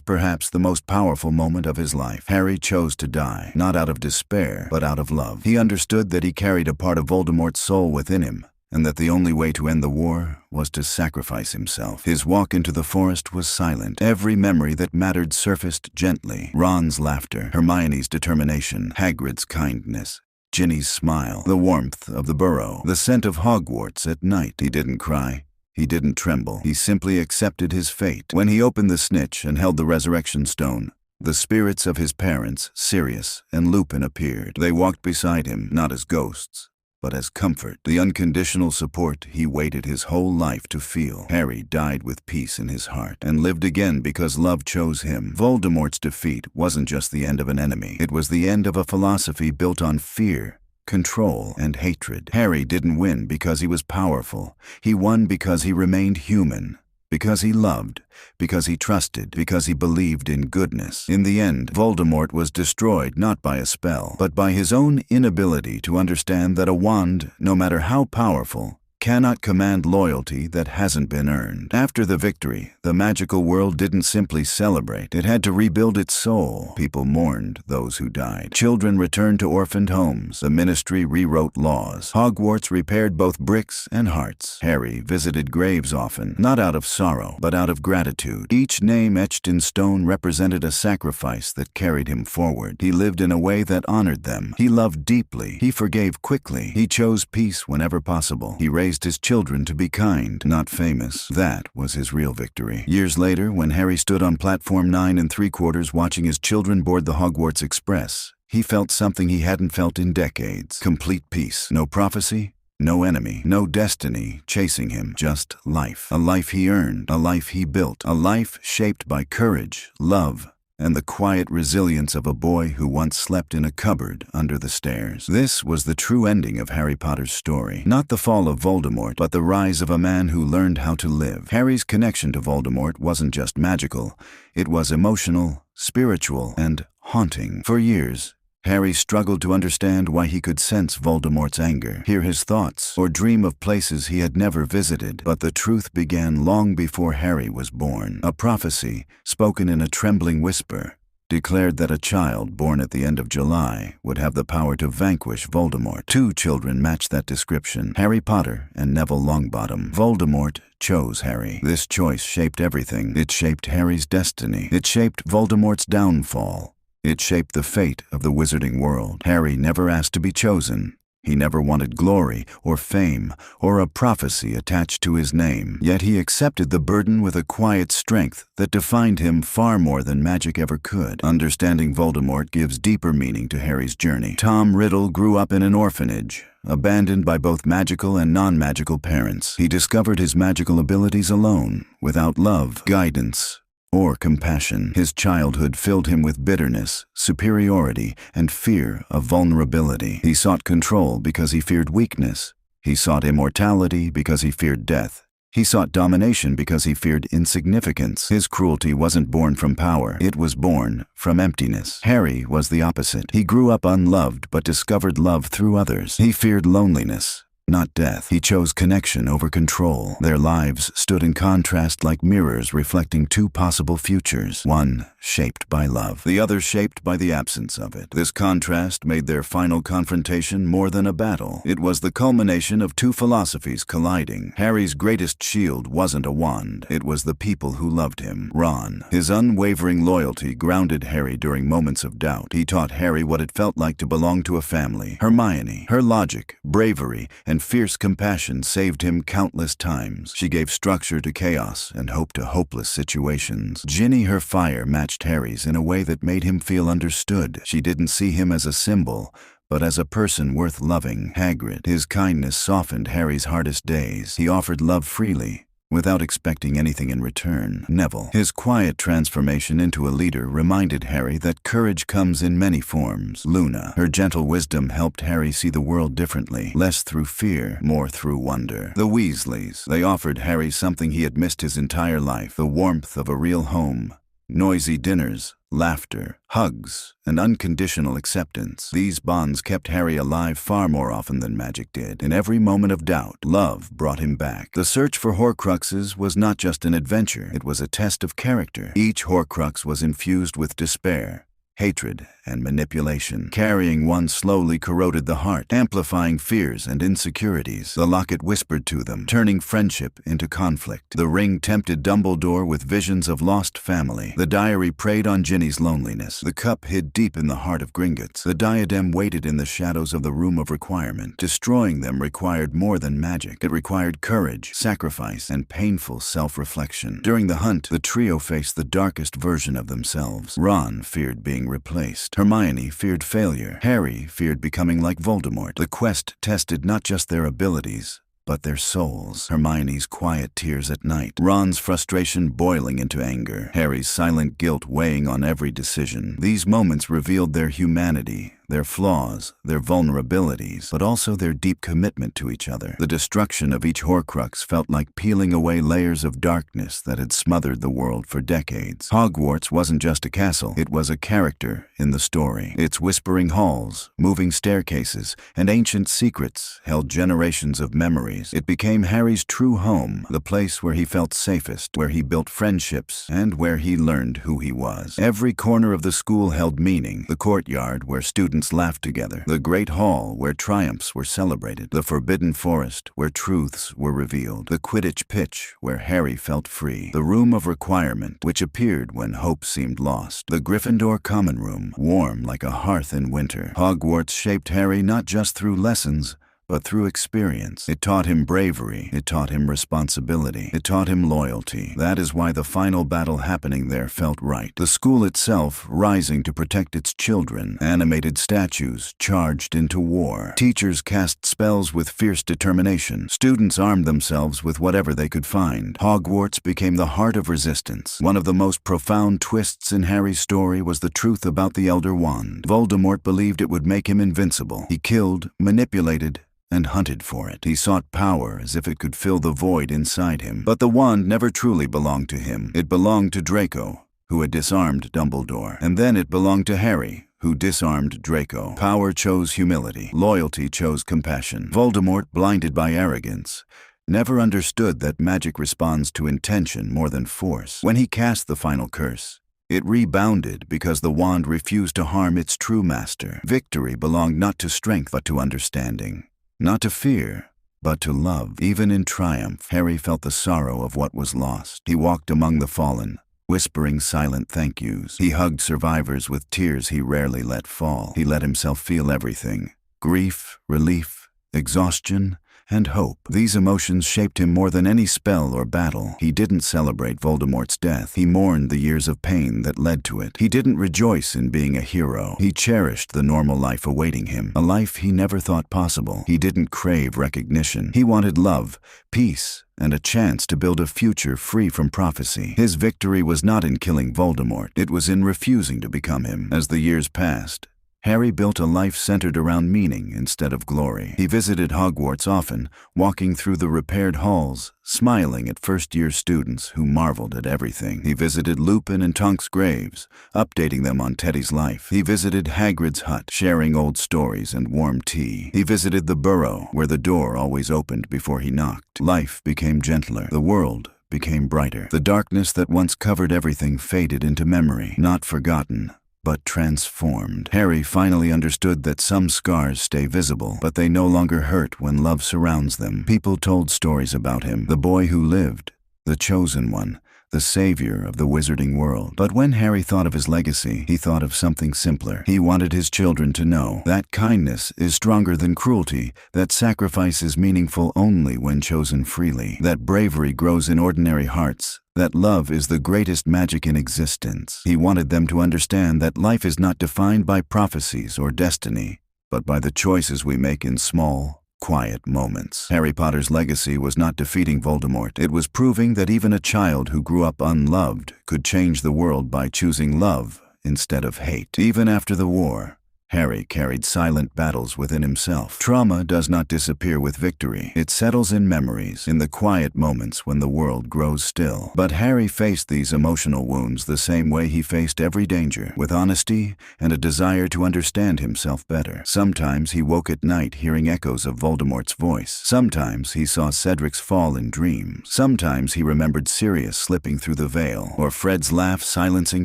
perhaps the most powerful moment of his life. Harry chose to die, not out of despair, but out of love. He understood that he carried a part of Voldemort's soul within him, and that the only way to end the war was to sacrifice himself. His walk into the forest was silent. Every memory that mattered surfaced gently. Ron's laughter, Hermione's determination, Hagrid's kindness, Ginny's smile, the warmth of the burrow, the scent of Hogwarts at night. He didn't cry. He didn't tremble. He simply accepted his fate. When he opened the snitch and held the resurrection stone, the spirits of his parents, Sirius and Lupin, appeared. They walked beside him, not as ghosts, but as comfort, the unconditional support he waited his whole life to feel. Harry died with peace in his heart and lived again because love chose him. Voldemort's defeat wasn't just the end of an enemy. It was the end of a philosophy built on fear, control, and hatred. Harry didn't win because he was powerful. He won because he remained human. Because he loved, because he trusted, because he believed in goodness. In the end, Voldemort was destroyed not by a spell, but by his own inability to understand that a wand, no matter how powerful, cannot command loyalty that hasn't been earned. After the victory, the magical world didn't simply celebrate. It had to rebuild its soul. People mourned those who died. Children returned to orphaned homes. The ministry rewrote laws. Hogwarts repaired both bricks and hearts. Harry visited graves often, not out of sorrow, but out of gratitude. Each name etched in stone represented a sacrifice that carried him forward. He lived in a way that honored them. He loved deeply. He forgave quickly. He chose peace whenever possible. He raised his children to be kind, not famous. That was his real victory. Years later, when Harry stood on platform 9 3/4 watching his children board the Hogwarts Express, he felt something he hadn't felt in decades. Complete peace. No prophecy, no enemy, no destiny chasing him. Just life. A life he earned, a life he built, a life shaped by courage, love, and the quiet resilience of a boy who once slept in a cupboard under the stairs. This was the true ending of Harry Potter's story. Not the fall of Voldemort, but the rise of a man who learned how to live. Harry's connection to Voldemort wasn't just magical. It was emotional, spiritual, and haunting. For years, Harry struggled to understand why he could sense Voldemort's anger, hear his thoughts, or dream of places he had never visited. But the truth began long before Harry was born. A prophecy, spoken in a trembling whisper, declared that a child born at the end of July would have the power to vanquish Voldemort. 2 children matched that description, Harry Potter and Neville Longbottom. Voldemort chose Harry. This choice shaped everything. It shaped Harry's destiny. It shaped Voldemort's downfall. It shaped the fate of the wizarding world. Harry never asked to be chosen. He never wanted glory or fame or a prophecy attached to his name. Yet he accepted the burden with a quiet strength that defined him far more than magic ever could. Understanding Voldemort gives deeper meaning to Harry's journey. Tom Riddle grew up in an orphanage, abandoned by both magical and non-magical parents. He discovered his magical abilities alone, without love, guidance, or compassion. His childhood filled him with bitterness, superiority, and fear of vulnerability. He sought control because he feared weakness. He sought immortality because he feared death. He sought domination because he feared insignificance. His cruelty wasn't born from power. It was born from emptiness. Harry was the opposite. He grew up unloved but discovered love through others. He feared loneliness, not death. He chose connection over control. Their lives stood in contrast like mirrors reflecting 2 possible futures, one shaped by love, the other shaped by the absence of it. This contrast made their final confrontation more than a battle. It was the culmination of 2 philosophies colliding. Harry's greatest shield wasn't a wand. It was the people who loved him. Ron. His unwavering loyalty grounded Harry during moments of doubt. He taught Harry what it felt like to belong to a family. Hermione. Her logic, bravery, and fierce compassion saved him countless times. She gave structure to chaos and hope to hopeless situations. Ginny, her fire, matched Harry's in a way that made him feel understood. She didn't see him as a symbol, but as a person worth loving. Hagrid. His kindness softened Harry's hardest days. He offered love freely, without expecting anything in return. Neville. His quiet transformation into a leader reminded Harry that courage comes in many forms. Luna. Her gentle wisdom helped Harry see the world differently, less through fear, more through wonder. The Weasleys. They offered Harry something he had missed his entire life, the warmth of a real home. Noisy dinners, laughter, hugs, and unconditional acceptance. These bonds kept Harry alive far more often than magic did. In every moment of doubt, love brought him back. The search for Horcruxes was not just an adventure, it was a test of character. Each Horcrux was infused with despair, hatred, and manipulation. Carrying one slowly corroded the heart, amplifying fears and insecurities. The locket whispered to them, turning friendship into conflict. The ring tempted Dumbledore with visions of lost family. The diary preyed on Ginny's loneliness. The cup hid deep in the heart of Gringotts. The diadem waited in the shadows of the Room of Requirement. Destroying them required more than magic. It required courage, sacrifice, and painful self-reflection. During the hunt, the trio faced the darkest version of themselves. Ron feared being replaced. Hermione feared failure. Harry feared becoming like Voldemort. The quest tested not just their abilities, but their souls. Hermione's quiet tears at night. Ron's frustration boiling into anger. Harry's silent guilt weighing on every decision. These moments revealed their humanity, their flaws, their vulnerabilities, but also their deep commitment to each other. The destruction of each Horcrux felt like peeling away layers of darkness that had smothered the world for decades. Hogwarts wasn't just a castle, it was a character in the story. Its whispering halls, moving staircases, and ancient secrets held generations of memories. It became Harry's true home, the place where he felt safest, where he built friendships, and where he learned who he was. Every corner of the school held meaning. The courtyard where students laughed together, the great hall where triumphs were celebrated, the forbidden forest where truths were revealed, the Quidditch pitch where Harry felt free, the Room of Requirement which appeared when hope seemed lost, the Gryffindor common room, warm like a hearth in winter. Hogwarts shaped Harry not just through lessons, but through experience. It taught him bravery, it taught him responsibility, it taught him loyalty. That is why the final battle happening there felt right. The school itself rising to protect its children, animated statues charged into war. Teachers cast spells with fierce determination. Students armed themselves with whatever they could find. Hogwarts became the heart of resistance. One of the most profound twists in Harry's story was the truth about the Elder Wand. Voldemort believed it would make him invincible. He killed, manipulated, and hunted for it. He sought power as if it could fill the void inside him. But the wand never truly belonged to him. It belonged to Draco, who had disarmed Dumbledore. And then it belonged to Harry, who disarmed Draco. Power chose humility. Loyalty chose compassion. Voldemort, blinded by arrogance, never understood that magic responds to intention more than force. When he cast the final curse, it rebounded because the wand refused to harm its true master. Victory belonged not to strength but to understanding. Not to fear, but to love. Even in triumph, Harry felt the sorrow of what was lost. He walked among the fallen, whispering silent thank yous. He hugged survivors with tears he rarely let fall. He let himself feel everything: grief, relief, exhaustion, and hope. These emotions shaped him more than any spell or battle. He didn't celebrate Voldemort's death. He mourned the years of pain that led to it. He didn't rejoice in being a hero. He cherished the normal life awaiting him, a life he never thought possible. He didn't crave recognition. He wanted love, peace, and a chance to build a future free from prophecy. His victory was not in killing Voldemort. It was in refusing to become him. As the years passed, Harry built a life centered around meaning instead of glory. He visited Hogwarts often, walking through the repaired halls, smiling at first-year students who marveled at everything. He visited Lupin and Tonk's graves, updating them on Teddy's life. He visited Hagrid's hut, sharing old stories and warm tea. He visited the burrow, where the door always opened before he knocked. Life became gentler. The world became brighter. The darkness that once covered everything faded into memory, not forgotten, but transformed. Harry finally understood that some scars stay visible, but they no longer hurt when love surrounds them. People told stories about him, the boy who lived, the chosen one, the savior of the wizarding world. But when Harry thought of his legacy, he thought of something simpler. He wanted his children to know that kindness is stronger than cruelty, that sacrifice is meaningful only when chosen freely, that bravery grows in ordinary hearts, that love is the greatest magic in existence. He wanted them to understand that life is not defined by prophecies or destiny, but by the choices we make in small, quiet moments. Harry Potter's legacy was not defeating Voldemort. It was proving that even a child who grew up unloved could change the world by choosing love instead of hate. Even after the war, Harry carried silent battles within himself. Trauma does not disappear with victory. It settles in memories, in the quiet moments when the world grows still. But Harry faced these emotional wounds the same way he faced every danger, with honesty and a desire to understand himself better. Sometimes he woke at night hearing echoes of Voldemort's voice. Sometimes he saw Cedric's fall in dreams. Sometimes he remembered Sirius slipping through the veil, or Fred's laugh silencing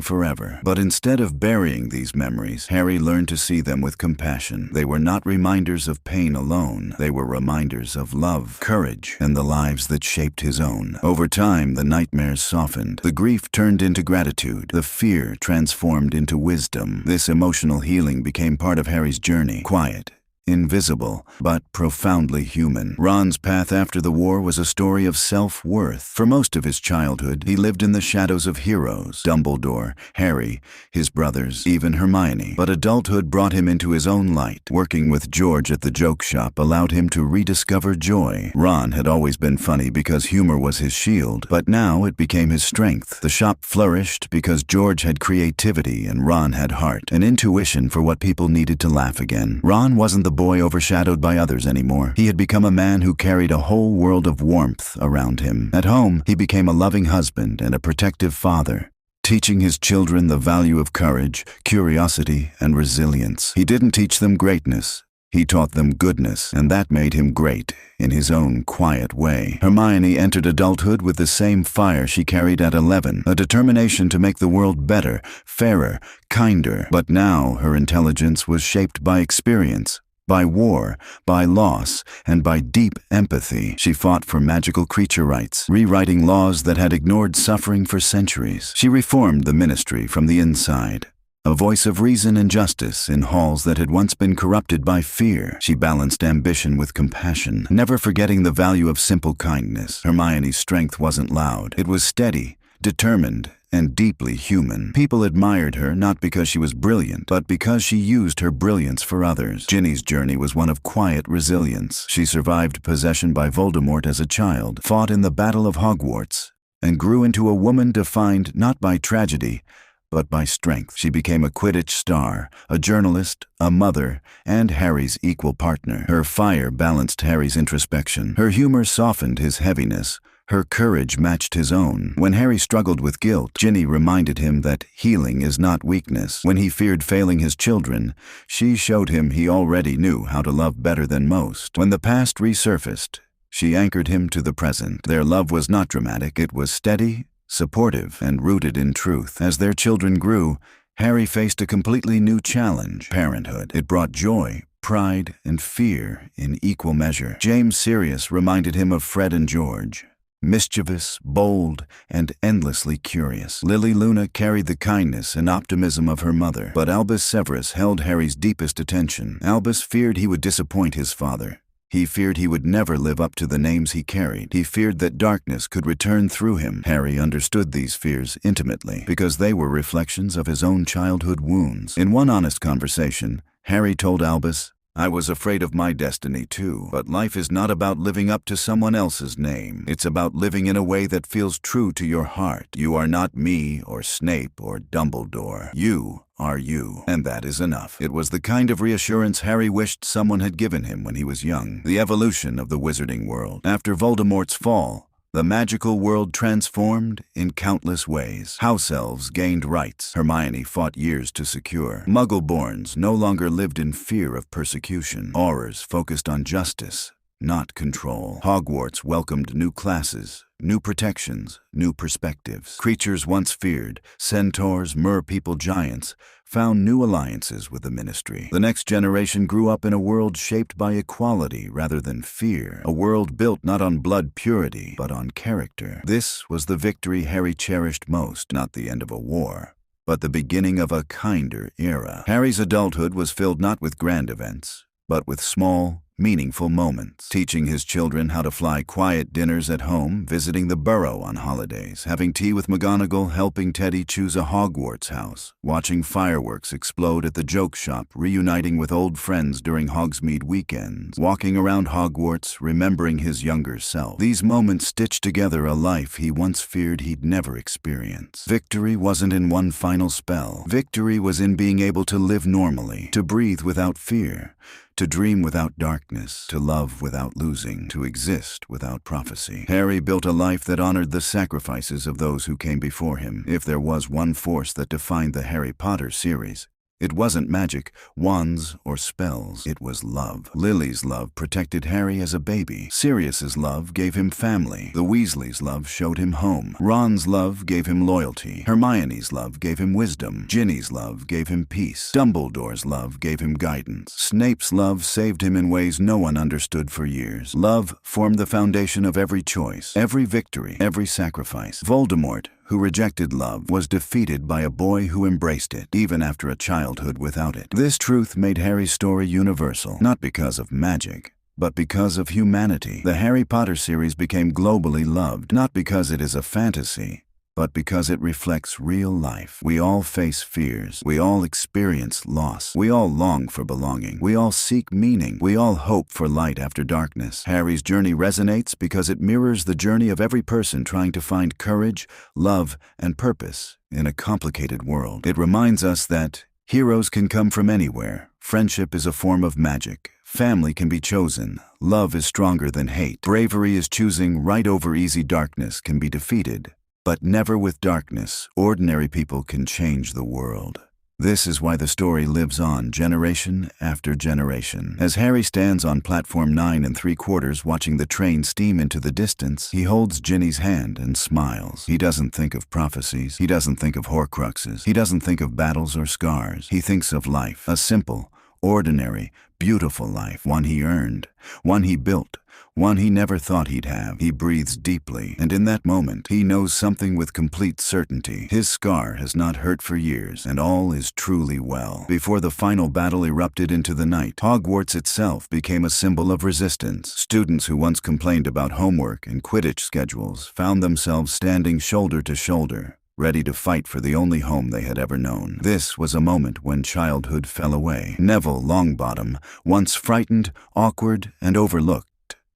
forever. But instead of burying these memories, Harry learned to see them with compassion. They were not reminders of pain alone. They were reminders of love, courage, and the lives that shaped his own. Over time, the nightmares softened. The grief turned into gratitude. The fear transformed into wisdom. This emotional healing became part of Harry's journey. Quiet, invisible, but profoundly human. Ron's path after the war was a story of self-worth. For most of his childhood, he lived in the shadows of heroes: Dumbledore, Harry, his brothers, even Hermione. But adulthood brought him into his own light. Working with George at the joke shop allowed him to rediscover joy. Ron had always been funny because humor was his shield, but now it became his strength. The shop flourished because George had creativity and Ron had heart, an intuition for what people needed to laugh again. Ron wasn't the boy overshadowed by others anymore. He had become a man who carried a whole world of warmth around him. At home, he became a loving husband and a protective father, teaching his children the value of courage, curiosity, and resilience. He didn't teach them greatness. He taught them goodness, and that made him great in his own quiet way. Hermione entered adulthood with the same fire she carried at 11, a determination to make the world better, fairer, kinder. But now her intelligence was shaped by experience, by war, by loss, and by deep empathy. She fought for magical creature rights, rewriting laws that had ignored suffering for centuries. She reformed the ministry from the inside, a voice of reason and justice in halls that had once been corrupted by fear. She balanced ambition with compassion, never forgetting the value of simple kindness. Hermione's strength wasn't loud. It was steady, determined, and deeply human. People admired her not because she was brilliant, but because she used her brilliance for others. Ginny's journey was one of quiet resilience. She survived possession by Voldemort as a child, fought in the Battle of Hogwarts, and grew into a woman defined not by tragedy, but by strength. She became a Quidditch star, a journalist, a mother, and Harry's equal partner. Her fire balanced Harry's introspection. Her humor softened his heaviness. Her courage matched his own. When Harry struggled with guilt, Ginny reminded him that healing is not weakness. When he feared failing his children, she showed him he already knew how to love better than most. When the past resurfaced, she anchored him to the present. Their love was not dramatic. It was steady, supportive, and rooted in truth. As their children grew, Harry faced a completely new challenge: parenthood. It brought joy, pride, and fear in equal measure. James Sirius reminded him of Fred and George, mischievous, bold, and endlessly curious. Lily Luna carried the kindness and optimism of her mother, but Albus Severus held Harry's deepest attention. Albus feared he would disappoint his father. He feared he would never live up to the names he carried. He feared that darkness could return through him. Harry understood these fears intimately, because they were reflections of his own childhood wounds. In one honest conversation, Harry told Albus, "I was afraid of my destiny too, but life is not about living up to someone else's name. It's about living in a way that feels true to your heart. You are not me or Snape or Dumbledore. You are you, and that is enough." It was the kind of reassurance Harry wished someone had given him when he was young. The evolution of the wizarding world. After Voldemort's fall, the magical world transformed in countless ways. House elves gained rights Hermione fought years to secure. Muggle-borns no longer lived in fear of persecution. Aurors focused on justice, not control. Hogwarts welcomed new classes, new protections, new perspectives. Creatures once feared, centaurs, merpeople, giants, found new alliances with the Ministry. The next generation grew up in a world shaped by equality rather than fear, a world built not on blood purity, but on character. This was the victory Harry cherished most, not the end of a war, but the beginning of a kinder era. Harry's adulthood was filled not with grand events, but with small, meaningful moments. Teaching his children how to fly quiet dinners at home, visiting the Burrow on holidays, having tea with McGonagall, helping Teddy choose a Hogwarts house, watching fireworks explode at the joke shop, reuniting with old friends during Hogsmeade weekends, walking around Hogwarts, remembering his younger self. These moments stitched together a life he once feared he'd never experience. Victory wasn't in one final spell. Victory was in being able to live normally, to breathe without fear, to dream without darkness, to love without losing, to exist without prophecy. Harry built a life that honored the sacrifices of those who came before him. If there was one force that defined the Harry Potter series, it wasn't magic, wands, or spells. It was love. Lily's love protected Harry as a baby. Sirius's love gave him family. The Weasleys' love showed him home. Ron's love gave him loyalty. Hermione's love gave him wisdom. Ginny's love gave him peace. Dumbledore's love gave him guidance. Snape's love saved him in ways no one understood for years. Love formed the foundation of every choice, every victory, every sacrifice. Voldemort, who rejected love, was defeated by a boy who embraced it, even after a childhood without it. This truth made Harry's story universal, not because of magic, but because of humanity. The Harry Potter series became globally loved, not because it is a fantasy, but because it reflects real life. We all face fears. We all experience loss. We all long for belonging. We all seek meaning. We all hope for light after darkness. Harry's journey resonates because it mirrors the journey of every person trying to find courage, love, and purpose in a complicated world. It reminds us that heroes can come from anywhere. Friendship is a form of magic. Family can be chosen. Love is stronger than hate. Bravery is choosing right over easy. Darkness can be defeated, but never with darkness. Ordinary people can change the world. This is why the story lives on generation after generation. As Harry stands on platform 9 3/4 watching the train steam into the distance, he holds Ginny's hand and smiles. He doesn't think of prophecies. He doesn't think of Horcruxes. He doesn't think of battles or scars. He thinks of life, a simple, ordinary, beautiful life, one he earned, one he built, one he never thought he'd have. He breathes deeply, and in that moment, he knows something with complete certainty. His scar has not hurt for years, and all is truly well. Before the final battle erupted into the night, Hogwarts itself became a symbol of resistance. Students who once complained about homework and Quidditch schedules found themselves standing shoulder to shoulder, ready to fight for the only home they had ever known. This was a moment when childhood fell away. Neville Longbottom, once frightened, awkward, and overlooked,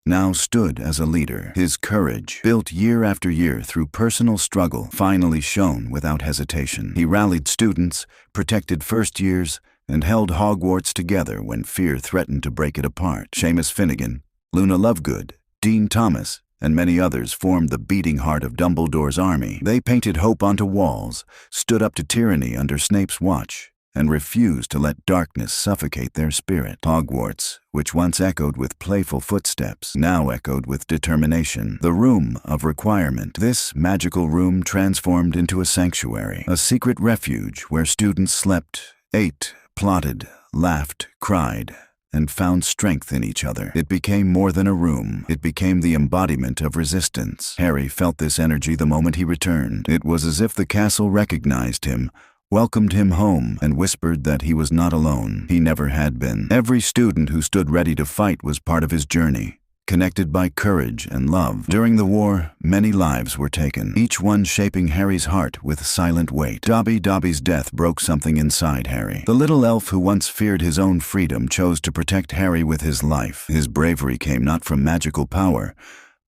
now stood as a leader. His courage, built year after year through personal struggle, finally shone without hesitation. He rallied students, protected first years, and held Hogwarts together when fear threatened to break it apart. Seamus Finnegan, Luna Lovegood, Dean Thomas, and many others formed the beating heart of Dumbledore's army. They painted hope onto walls, stood up to tyranny under Snape's watch, and refused to let darkness suffocate their spirit. Hogwarts, which once echoed with playful footsteps, now echoed with determination. The Room of Requirement. This magical room transformed into a sanctuary, a secret refuge where students slept, ate, plotted, laughed, cried, and found strength in each other. It became more than a room. It became the embodiment of resistance. Harry felt this energy the moment he returned. It was as if the castle recognized him, welcomed him home, and whispered that he was not alone. He never had been. Every student who stood ready to fight was part of his journey, connected by courage and love. During the war, many lives were taken, each one shaping Harry's heart with silent weight. Dobby's death broke something inside Harry. The little elf who once feared his own freedom chose to protect Harry with his life. His bravery came not from magical power,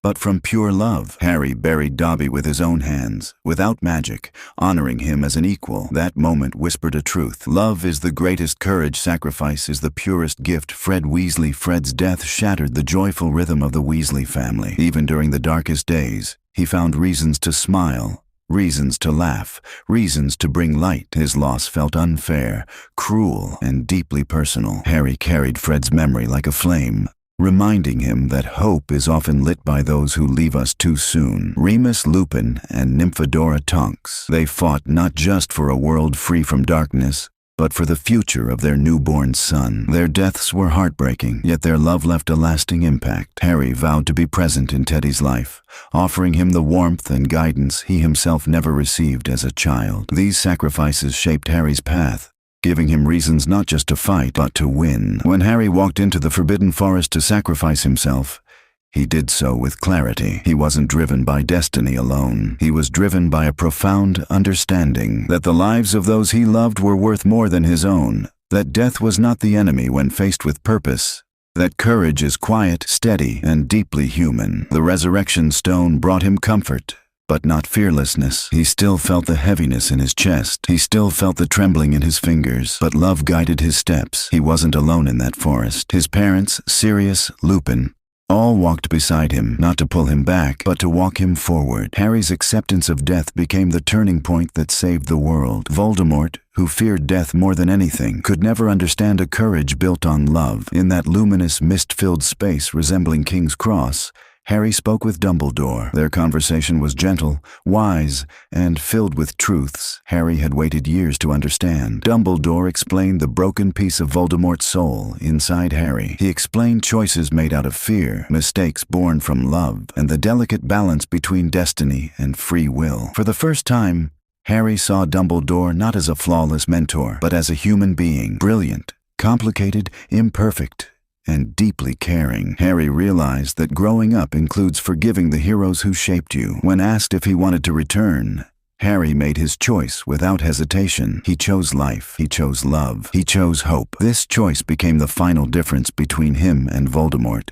but from pure love. Harry buried Dobby with his own hands, without magic, honoring him as an equal. That moment whispered a truth. Love is the greatest courage. Sacrifice is the purest gift. Fred Weasley. Fred's death shattered the joyful rhythm of the Weasley family. Even during the darkest days, he found reasons to smile, reasons to laugh, reasons to bring light. His loss felt unfair, cruel, and deeply personal. Harry carried Fred's memory like a flame, reminding him that hope is often lit by those who leave us too soon. Remus Lupin and Nymphadora Tonks. They fought not just for a world free from darkness, but for the future of their newborn son. Their deaths were heartbreaking, yet their love left a lasting impact. Harry vowed to be present in Teddy's life, offering him the warmth and guidance he himself never received as a child. These sacrifices shaped Harry's path, giving him reasons not just to fight, but to win. When Harry walked into the Forbidden Forest to sacrifice himself, he did so with clarity. He wasn't driven by destiny alone. He was driven by a profound understanding that the lives of those he loved were worth more than his own, that death was not the enemy when faced with purpose, that courage is quiet, steady, and deeply human. The resurrection stone brought him comfort, but not fearlessness. He still felt the heaviness in his chest. He still felt the trembling in his fingers, but love guided his steps. He wasn't alone in that forest. His parents, Sirius, Lupin, all walked beside him, not to pull him back, but to walk him forward. Harry's acceptance of death became the turning point that saved the world. Voldemort, who feared death more than anything, could never understand a courage built on love. In that luminous, mist-filled space resembling King's Cross, Harry spoke with Dumbledore. Their conversation was gentle, wise, and filled with truths Harry had waited years to understand. Dumbledore explained the broken piece of Voldemort's soul inside Harry. He explained choices made out of fear, mistakes born from love, and the delicate balance between destiny and free will. For the first time, Harry saw Dumbledore not as a flawless mentor, but as a human being, brilliant, complicated, imperfect, and deeply caring. Harry realized that growing up includes forgiving the heroes who shaped you. When asked if he wanted to return, Harry made his choice without hesitation. He chose life. He chose love. He chose hope. This choice became the final difference between him and Voldemort.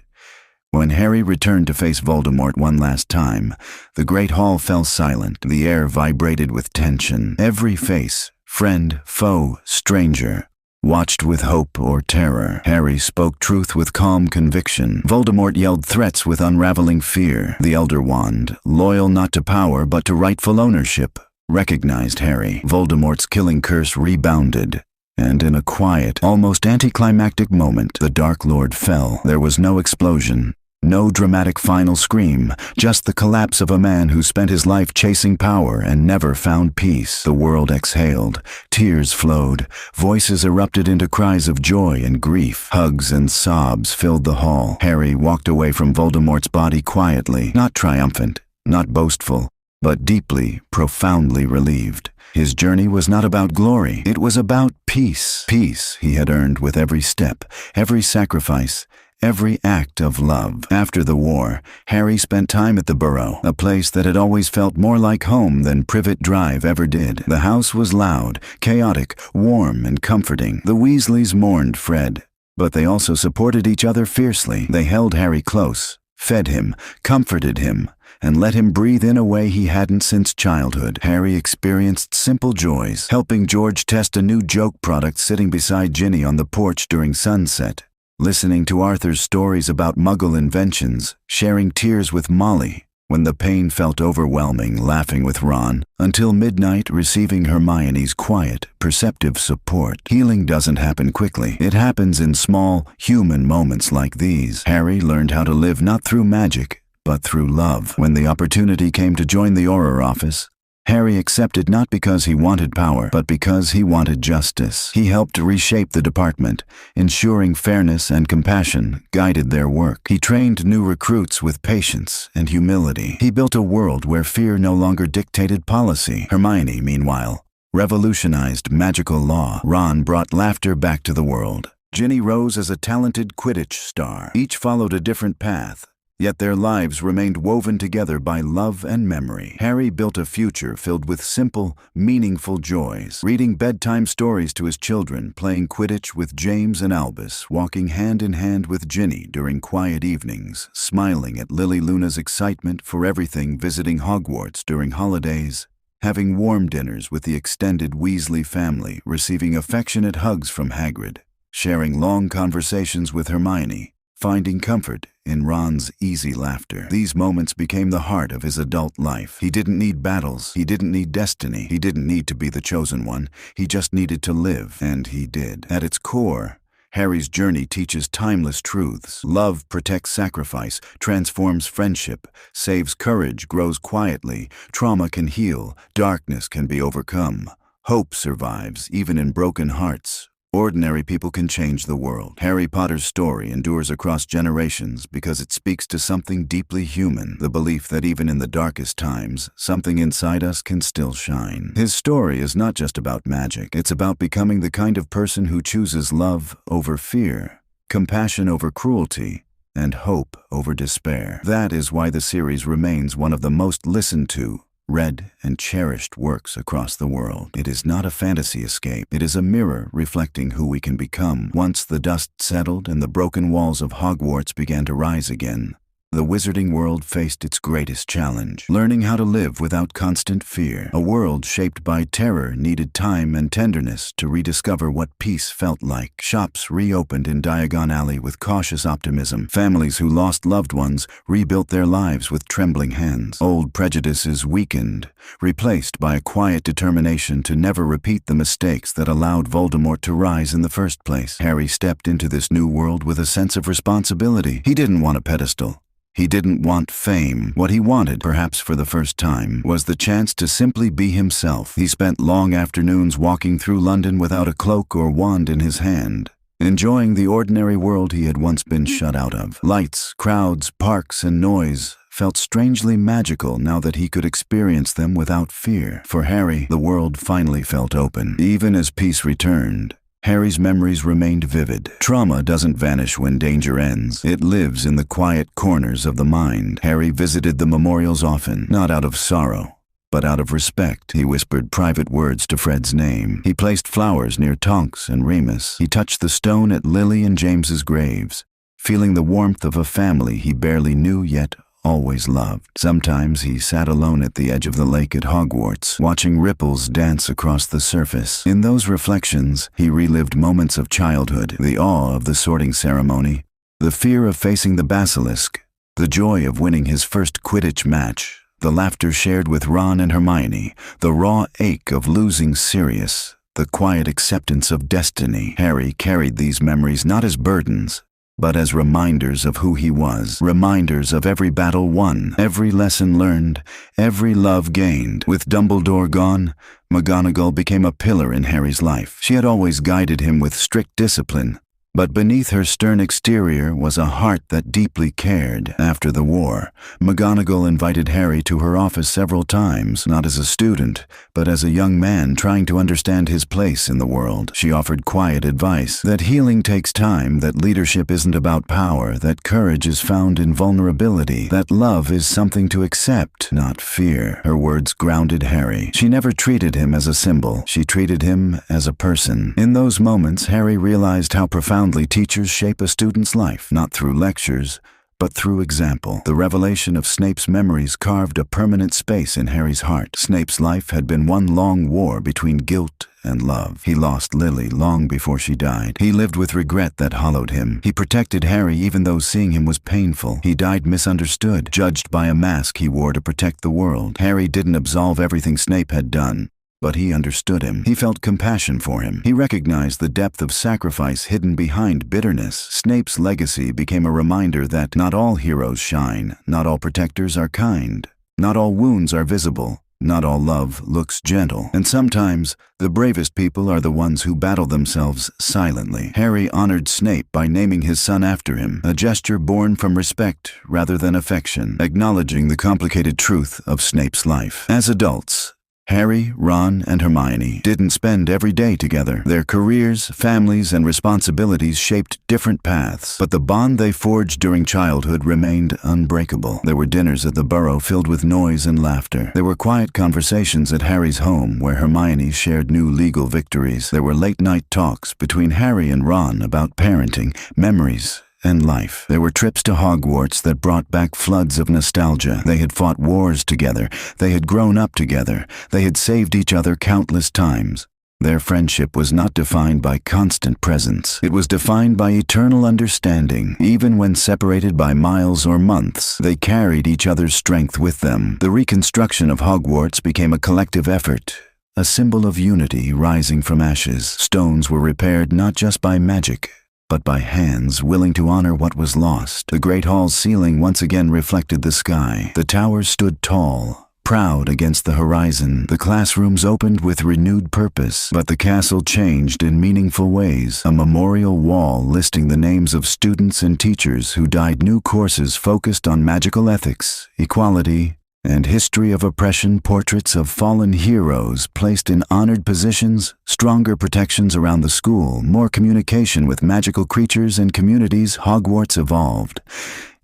When Harry returned to face Voldemort one last time, the Great Hall fell silent. The air vibrated with tension. Every face, friend, foe, stranger, watched with hope or terror. Harry spoke truth with calm conviction. Voldemort yelled threats with unraveling fear. The Elder Wand, loyal not to power but to rightful ownership, recognized Harry. Voldemort's killing curse rebounded, and in a quiet, almost anticlimactic moment, the Dark Lord fell. There was no explosion, no dramatic final scream, just the collapse of a man who spent his life chasing power and never found peace. The world exhaled, tears flowed, voices erupted into cries of joy and grief. Hugs and sobs filled the hall. Harry walked away from Voldemort's body quietly, not triumphant, not boastful, but deeply, profoundly relieved. His journey was not about glory, it was about peace. Peace he had earned with every step, every sacrifice, every act of love. After the war, Harry spent time at the Burrow, a place that had always felt more like home than Privet Drive ever did. The house was loud, chaotic, warm, and comforting. The Weasleys mourned Fred, but they also supported each other fiercely. They held Harry close, fed him, comforted him, and let him breathe in a way he hadn't since childhood. Harry experienced simple joys, helping George test a new joke product sitting beside Ginny on the porch during sunset, listening to Arthur's stories about Muggle inventions, sharing tears with Molly when the pain felt overwhelming, laughing with Ron, until midnight receiving Hermione's quiet, perceptive support. Healing doesn't happen quickly. It happens in small, human moments like these. Harry learned how to live not through magic, but through love. When the opportunity came to join the Auror office, Harry accepted not because he wanted power, but because he wanted justice. He helped reshape the department, ensuring fairness and compassion guided their work. He trained new recruits with patience and humility. He built a world where fear no longer dictated policy. Hermione, meanwhile, revolutionized magical law. Ron brought laughter back to the world. Ginny rose as a talented Quidditch star. Each followed a different path, yet their lives remained woven together by love and memory. Harry built a future filled with simple, meaningful joys, reading bedtime stories to his children, playing Quidditch with James and Albus, walking hand in hand with Ginny during quiet evenings, smiling at Lily Luna's excitement for everything, visiting Hogwarts during holidays, having warm dinners with the extended Weasley family, receiving affectionate hugs from Hagrid, sharing long conversations with Hermione, finding comfort in Ron's easy laughter. These moments became the heart of his adult life. He didn't need battles. He didn't need destiny. He didn't need to be the chosen one. He just needed to live, and he did. At its core, Harry's journey teaches timeless truths. Love protects sacrifice, transforms friendship, saves courage, grows quietly. Trauma can heal. Darkness can be overcome. Hope survives, even in broken hearts. Ordinary people can change the world. Harry Potter's story endures across generations because it speaks to something deeply human, the belief that even in the darkest times, something inside us can still shine. His story is not just about magic. It's about becoming the kind of person who chooses love over fear, compassion over cruelty, and hope over despair. That is why the series remains one of the most listened to, read, and cherished works across the world. It is not a fantasy escape. It is a mirror reflecting who we can become. Once the dust settled and the broken walls of Hogwarts began to rise again, the wizarding world faced its greatest challenge, learning how to live without constant fear. A world shaped by terror needed time and tenderness to rediscover what peace felt like. Shops reopened in Diagon Alley with cautious optimism. Families who lost loved ones rebuilt their lives with trembling hands. Old prejudices weakened, replaced by a quiet determination to never repeat the mistakes that allowed Voldemort to rise in the first place. Harry stepped into this new world with a sense of responsibility. He didn't want a pedestal. He didn't want fame. What he wanted, perhaps for the first time, was the chance to simply be himself. He spent long afternoons walking through London without a cloak or wand in his hand, enjoying the ordinary world he had once been shut out of. Lights, crowds, parks, and noise felt strangely magical now that he could experience them without fear. For Harry, the world finally felt open. Even as peace returned, Harry's memories remained vivid. Trauma doesn't vanish when danger ends. It lives in the quiet corners of the mind. Harry visited the memorials often, not out of sorrow, but out of respect. He whispered private words to Fred's name. He placed flowers near Tonks and Remus. He touched the stone at Lily and James's graves, feeling the warmth of a family he barely knew yet always loved. Sometimes he sat alone at the edge of the lake at Hogwarts, watching ripples dance across the surface. In those reflections, he relived moments of childhood, the awe of the sorting ceremony, the fear of facing the basilisk, the joy of winning his first Quidditch match, the laughter shared with Ron and Hermione, the raw ache of losing Sirius, the quiet acceptance of destiny. Harry carried these memories not as burdens, but as reminders of who he was, reminders of every battle won, every lesson learned, every love gained. With Dumbledore gone, McGonagall became a pillar in Harry's life. She had always guided him with strict discipline, but beneath her stern exterior was a heart that deeply cared. After the war, McGonagall invited Harry to her office several times, not as a student, but as a young man trying to understand his place in the world. She offered quiet advice, that healing takes time, that leadership isn't about power, that courage is found in vulnerability, that love is something to accept, not fear. Her words grounded Harry. She never treated him as a symbol. She treated him as a person. In those moments, Harry realized how profoundly teachers shape a student's life, not through lectures, but through example. The revelation of Snape's memories carved a permanent space in Harry's heart. Snape's life had been one long war between guilt and love. He lost Lily long before she died. He lived with regret that hollowed him. He protected Harry even though seeing him was painful. He died misunderstood, judged by a mask he wore to protect the world. Harry didn't absolve everything Snape had done, but he understood him. He felt compassion for him. He recognized the depth of sacrifice hidden behind bitterness. Snape's legacy became a reminder that not all heroes shine, not all protectors are kind, not all wounds are visible, not all love looks gentle. And sometimes, the bravest people are the ones who battle themselves silently. Harry honored Snape by naming his son after him, a gesture born from respect rather than affection, acknowledging the complicated truth of Snape's life. As adults, Harry, Ron, and Hermione didn't spend every day together. Their careers, families, and responsibilities shaped different paths, but the bond they forged during childhood remained unbreakable. There were dinners at the Burrow filled with noise and laughter. There were quiet conversations at Harry's home where Hermione shared new legal victories. There were late-night talks between Harry and Ron about parenting, memories, and life. There were trips to Hogwarts that brought back floods of nostalgia. They had fought wars together. They had grown up together. They had saved each other countless times. Their friendship was not defined by constant presence. It was defined by eternal understanding. Even when separated by miles or months, they carried each other's strength with them. The reconstruction of Hogwarts became a collective effort, a symbol of unity rising from ashes. Stones were repaired not just by magic, but by hands willing to honor what was lost. The Great Hall's ceiling once again reflected the sky. The towers stood tall, proud against the horizon. The classrooms opened with renewed purpose, but the castle changed in meaningful ways. A memorial wall listing the names of students and teachers who died. New courses focused on magical ethics, equality, and history of oppression. Portraits of fallen heroes placed in honored positions. Stronger protections around the school. More communication with magical creatures and communities. Hogwarts evolved.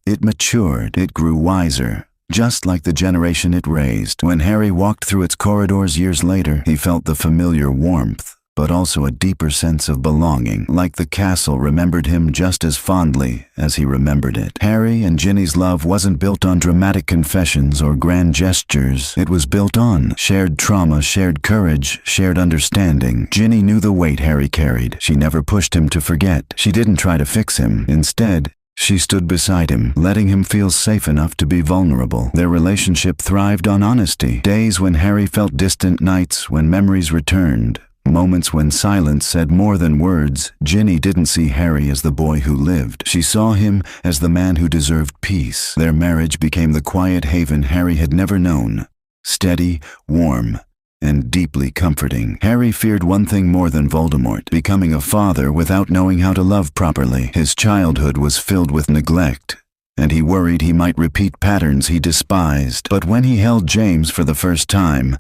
It matured. It grew wiser, just like the generation it raised. When Harry walked through its corridors years later, he felt the familiar warmth, but also a deeper sense of belonging, like the castle remembered him just as fondly as he remembered it. Harry and Ginny's love wasn't built on dramatic confessions or grand gestures. It was built on shared trauma, shared courage, shared understanding. Ginny knew the weight Harry carried. She never pushed him to forget. She didn't try to fix him. Instead, she stood beside him, letting him feel safe enough to be vulnerable. Their relationship thrived on honesty. Days when Harry felt distant, nights when memories returned, moments when silence said more than words. Ginny didn't see Harry as the boy who lived. She saw him as the man who deserved peace. Their marriage became the quiet haven Harry had never known. Steady, warm, and deeply comforting. Harry feared one thing more than Voldemort: becoming a father without knowing how to love properly. His childhood was filled with neglect, and he worried he might repeat patterns he despised. But when he held James for the first time,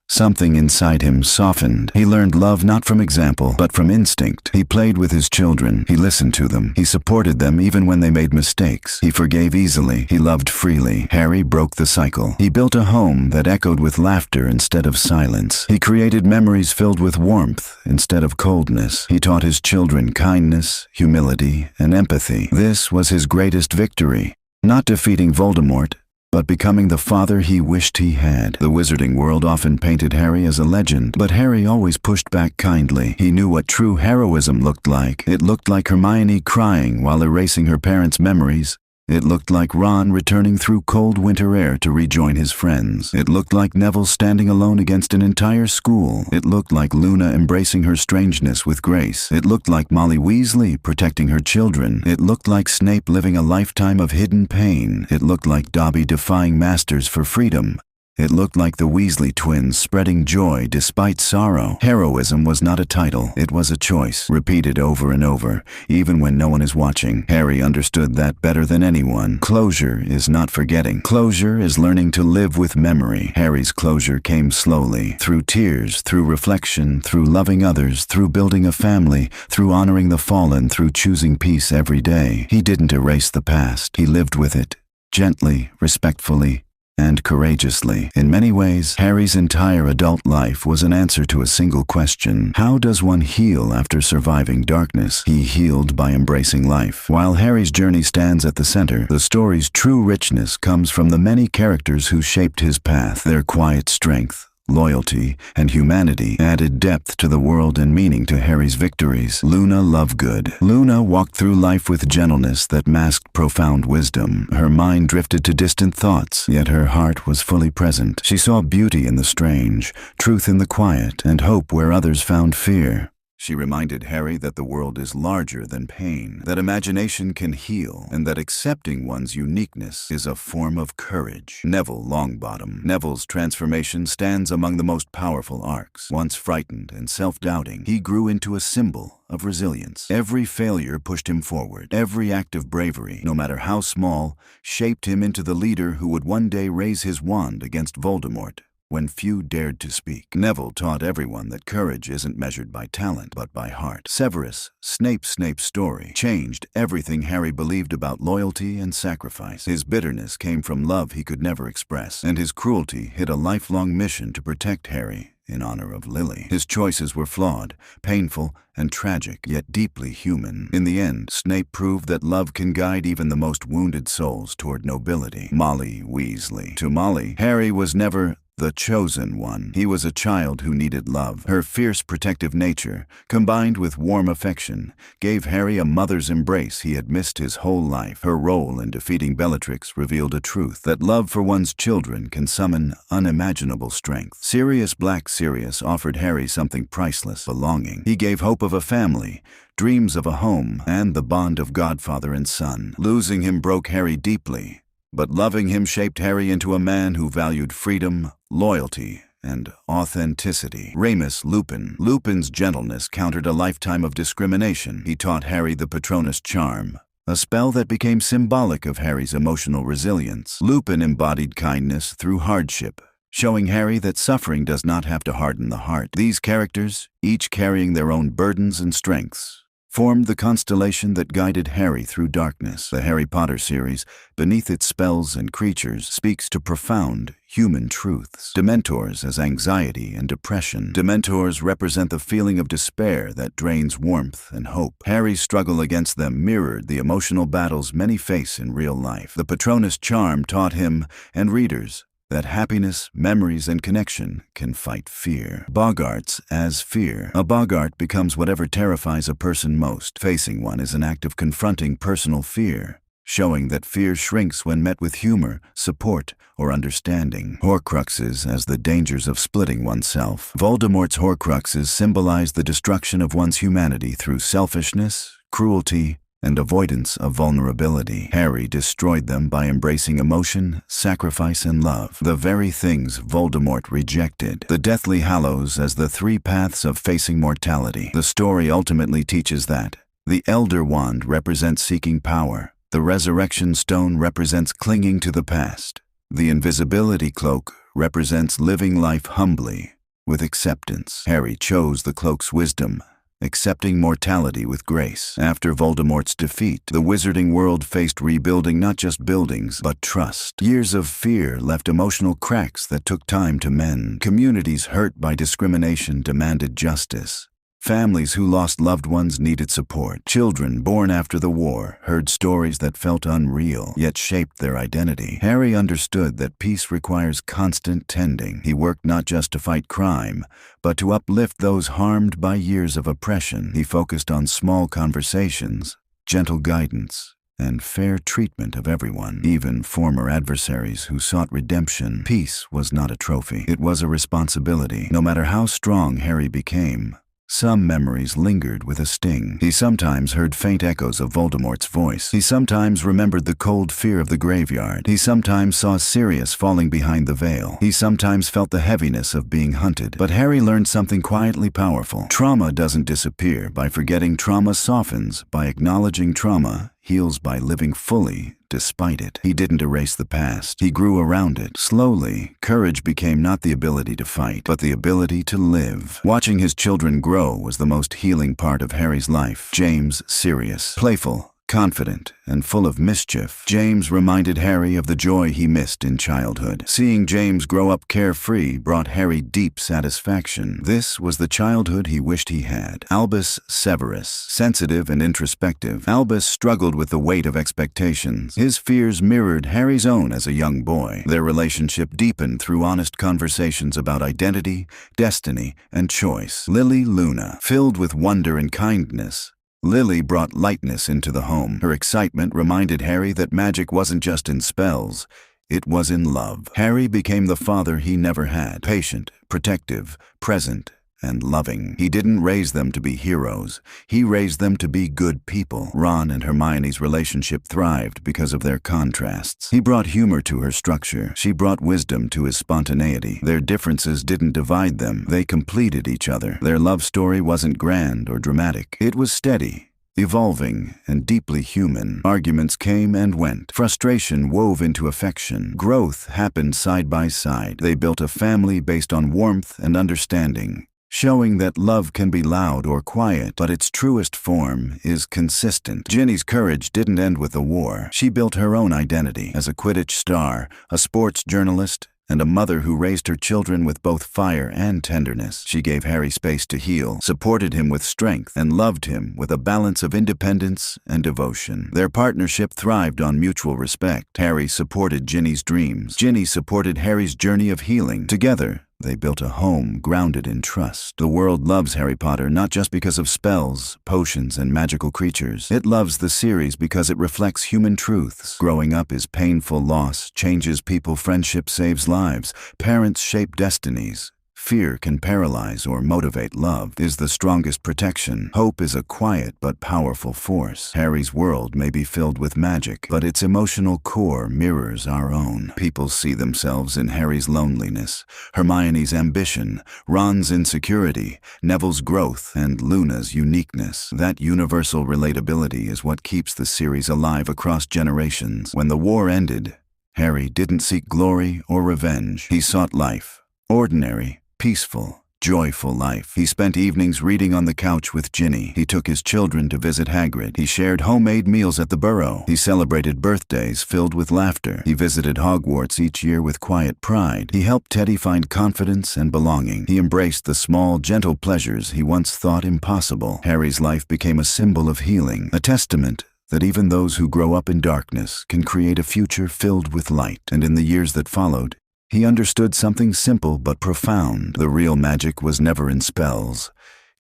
something inside him softened. He learned love not from example, but from instinct. He played with his children. He listened to them. He supported them even when they made mistakes. He forgave easily. He loved freely. Harry broke the cycle. He built a home that echoed with laughter instead of silence. He created memories filled with warmth instead of coldness. He taught his children kindness, humility, and empathy. This was his greatest victory. Not defeating Voldemort, but becoming the father he wished he had. The wizarding world often painted Harry as a legend, but Harry always pushed back kindly. He knew what true heroism looked like. It looked like Hermione crying while erasing her parents' memories. It looked like Ron returning through cold winter air to rejoin his friends. It looked like Neville standing alone against an entire school. It looked like Luna embracing her strangeness with grace. It looked like Molly Weasley protecting her children. It looked like Snape living a lifetime of hidden pain. It looked like Dobby defying masters for freedom. It looked like the Weasley twins spreading joy despite sorrow. Heroism was not a title, it was a choice, repeated over and over, even when no one is watching. Harry understood that better than anyone. Closure is not forgetting. Closure is learning to live with memory. Harry's closure came slowly, through tears, through reflection, through loving others, through building a family, through honoring the fallen, through choosing peace every day. He didn't erase the past, he lived with it, gently, respectfully, and courageously. In many ways, Harry's entire adult life was an answer to a single question: how does one heal after surviving darkness? He healed by embracing life. While Harry's journey stands at the center, the story's true richness comes from the many characters who shaped his path. Their quiet strength, loyalty, and humanity added depth to the world and meaning to Harry's victories. Luna Lovegood. Luna walked through life with gentleness that masked profound wisdom. Her mind drifted to distant thoughts, yet her heart was fully present. She saw beauty in the strange, truth in the quiet, and hope where others found fear. She reminded Harry that the world is larger than pain, that imagination can heal, and that accepting one's uniqueness is a form of courage. Neville Longbottom. Neville's transformation stands among the most powerful arcs. Once frightened and self-doubting, he grew into a symbol of resilience. Every failure pushed him forward. Every act of bravery, no matter how small, shaped him into the leader who would one day raise his wand against Voldemort when few dared to speak. Neville taught everyone that courage isn't measured by talent, but by heart. Severus, Snape's story, changed everything Harry believed about loyalty and sacrifice. His bitterness came from love he could never express, and his cruelty hid a lifelong mission to protect Harry in honor of Lily. His choices were flawed, painful, and tragic, yet deeply human. In the end, Snape proved that love can guide even the most wounded souls toward nobility. Molly Weasley. To Molly, Harry was never the chosen one. He was a child who needed love. Her fierce protective nature, combined with warm affection, gave Harry a mother's embrace he had missed his whole life. Her role in defeating Bellatrix revealed a truth: that love for one's children can summon unimaginable strength. Sirius Black Sirius offered Harry something priceless: belonging. He gave hope of a family, dreams of a home, and the bond of godfather and son. Losing him broke Harry deeply, But loving him shaped Harry into a man who valued freedom, loyalty, and authenticity. Remus Lupin. Lupin's gentleness countered a lifetime of discrimination. He taught Harry the Patronus charm, a spell that became symbolic of Harry's emotional resilience. Lupin embodied kindness through hardship, showing Harry that suffering does not have to harden the heart. These characters, each carrying their own burdens and strengths, formed the constellation that guided Harry through darkness. The Harry Potter series, beneath its spells and creatures, speaks to profound human truths. Dementors as anxiety and depression. Dementors represent the feeling of despair that drains warmth and hope. Harry's struggle against them mirrored the emotional battles many face in real life. The Patronus charm taught him, and readers, that happiness, memories, and connection can fight fear. Boggarts as fear. A boggart becomes whatever terrifies a person most. Facing one is an act of confronting personal fear, showing that fear shrinks when met with humor, support, or understanding. Horcruxes as the dangers of splitting oneself. Voldemort's Horcruxes symbolize the destruction of one's humanity through selfishness, cruelty, and avoidance of vulnerability. Harry destroyed them by embracing emotion, sacrifice, and love, the very things Voldemort rejected. The Deathly Hallows as the three paths of facing mortality. The story ultimately teaches that the Elder Wand represents seeking power, the Resurrection Stone represents clinging to the past, the Invisibility Cloak represents living life humbly, with acceptance. Harry chose the cloak's wisdom, accepting mortality with grace. After Voldemort's defeat, the wizarding world faced rebuilding not just buildings, but trust. Years of fear left emotional cracks that took time to mend. Communities hurt by discrimination demanded justice. Families who lost loved ones needed support. Children born after the war heard stories that felt unreal, yet shaped their identity. Harry understood that peace requires constant tending. He worked not just to fight crime, but to uplift those harmed by years of oppression. He focused on small conversations, gentle guidance, and fair treatment of everyone, even former adversaries who sought redemption. Peace was not a trophy. It was a responsibility. No matter how strong Harry became, some memories lingered with a sting. He sometimes heard faint echoes of Voldemort's voice. He sometimes remembered the cold fear of the graveyard. He sometimes saw Sirius falling behind the veil. He sometimes felt the heaviness of being hunted. But Harry learned something quietly powerful. Trauma doesn't disappear by forgetting. Trauma softens by acknowledging. Trauma heals by living fully despite it. He didn't erase the past. He grew around it. Slowly, courage became not the ability to fight, but the ability to live. Watching his children grow was the most healing part of Harry's life. James Sirius. Playful, confident, and full of mischief, James reminded Harry of the joy he missed in childhood. Seeing James grow up carefree brought Harry deep satisfaction. This was the childhood he wished he had. Albus Severus. Sensitive and introspective, Albus struggled with the weight of expectations. His fears mirrored Harry's own as a young boy. Their relationship deepened through honest conversations about identity, destiny, and choice. Lily Luna. Filled with wonder and kindness, Lily brought lightness into the home. Her excitement reminded Harry that magic wasn't just in spells, it was in love. Harry became the father he never had. Patient, protective, present, and loving. He didn't raise them to be heroes. He raised them to be good people. Ron and Hermione's relationship thrived because of their contrasts. He brought humor to her structure. She brought wisdom to his spontaneity. Their differences didn't divide them. They completed each other. Their love story wasn't grand or dramatic. It was steady, evolving, and deeply human. Arguments came and went. Frustration wove into affection. Growth happened side by side. They built a family based on warmth and understanding, showing that love can be loud or quiet, but its truest form is consistent. Ginny's courage didn't end with the war. She built her own identity as a Quidditch star, a sports journalist, and a mother who raised her children with both fire and tenderness. She gave Harry space to heal, supported him with strength, and loved him with a balance of independence and devotion. Their partnership thrived on mutual respect. Harry supported Ginny's dreams. Ginny supported Harry's journey of healing. Together, they built a home grounded in trust. The world loves Harry Potter not just because of spells, potions, and magical creatures. It loves the series because it reflects human truths. Growing up is painful. Loss changes people. Friendship saves lives. Parents shape destinies. Fear can paralyze or motivate. Love is the strongest protection. Hope is a quiet but powerful force. Harry's world may be filled with magic, but its emotional core mirrors our own. People see themselves in Harry's loneliness, Hermione's ambition, Ron's insecurity, Neville's growth, and Luna's uniqueness. That universal relatability is what keeps the series alive across generations. When the war ended, Harry didn't seek glory or revenge. He sought life. Ordinary, peaceful, joyful life. He spent evenings reading on the couch with Ginny. He took his children to visit Hagrid. He shared homemade meals at the Burrow. He celebrated birthdays filled with laughter. He visited Hogwarts each year with quiet pride. He helped Teddy find confidence and belonging. He embraced the small, gentle pleasures he once thought impossible. Harry's life became a symbol of healing, a testament that even those who grow up in darkness can create a future filled with light. And in the years that followed, he understood something simple but profound. The real magic was never in spells.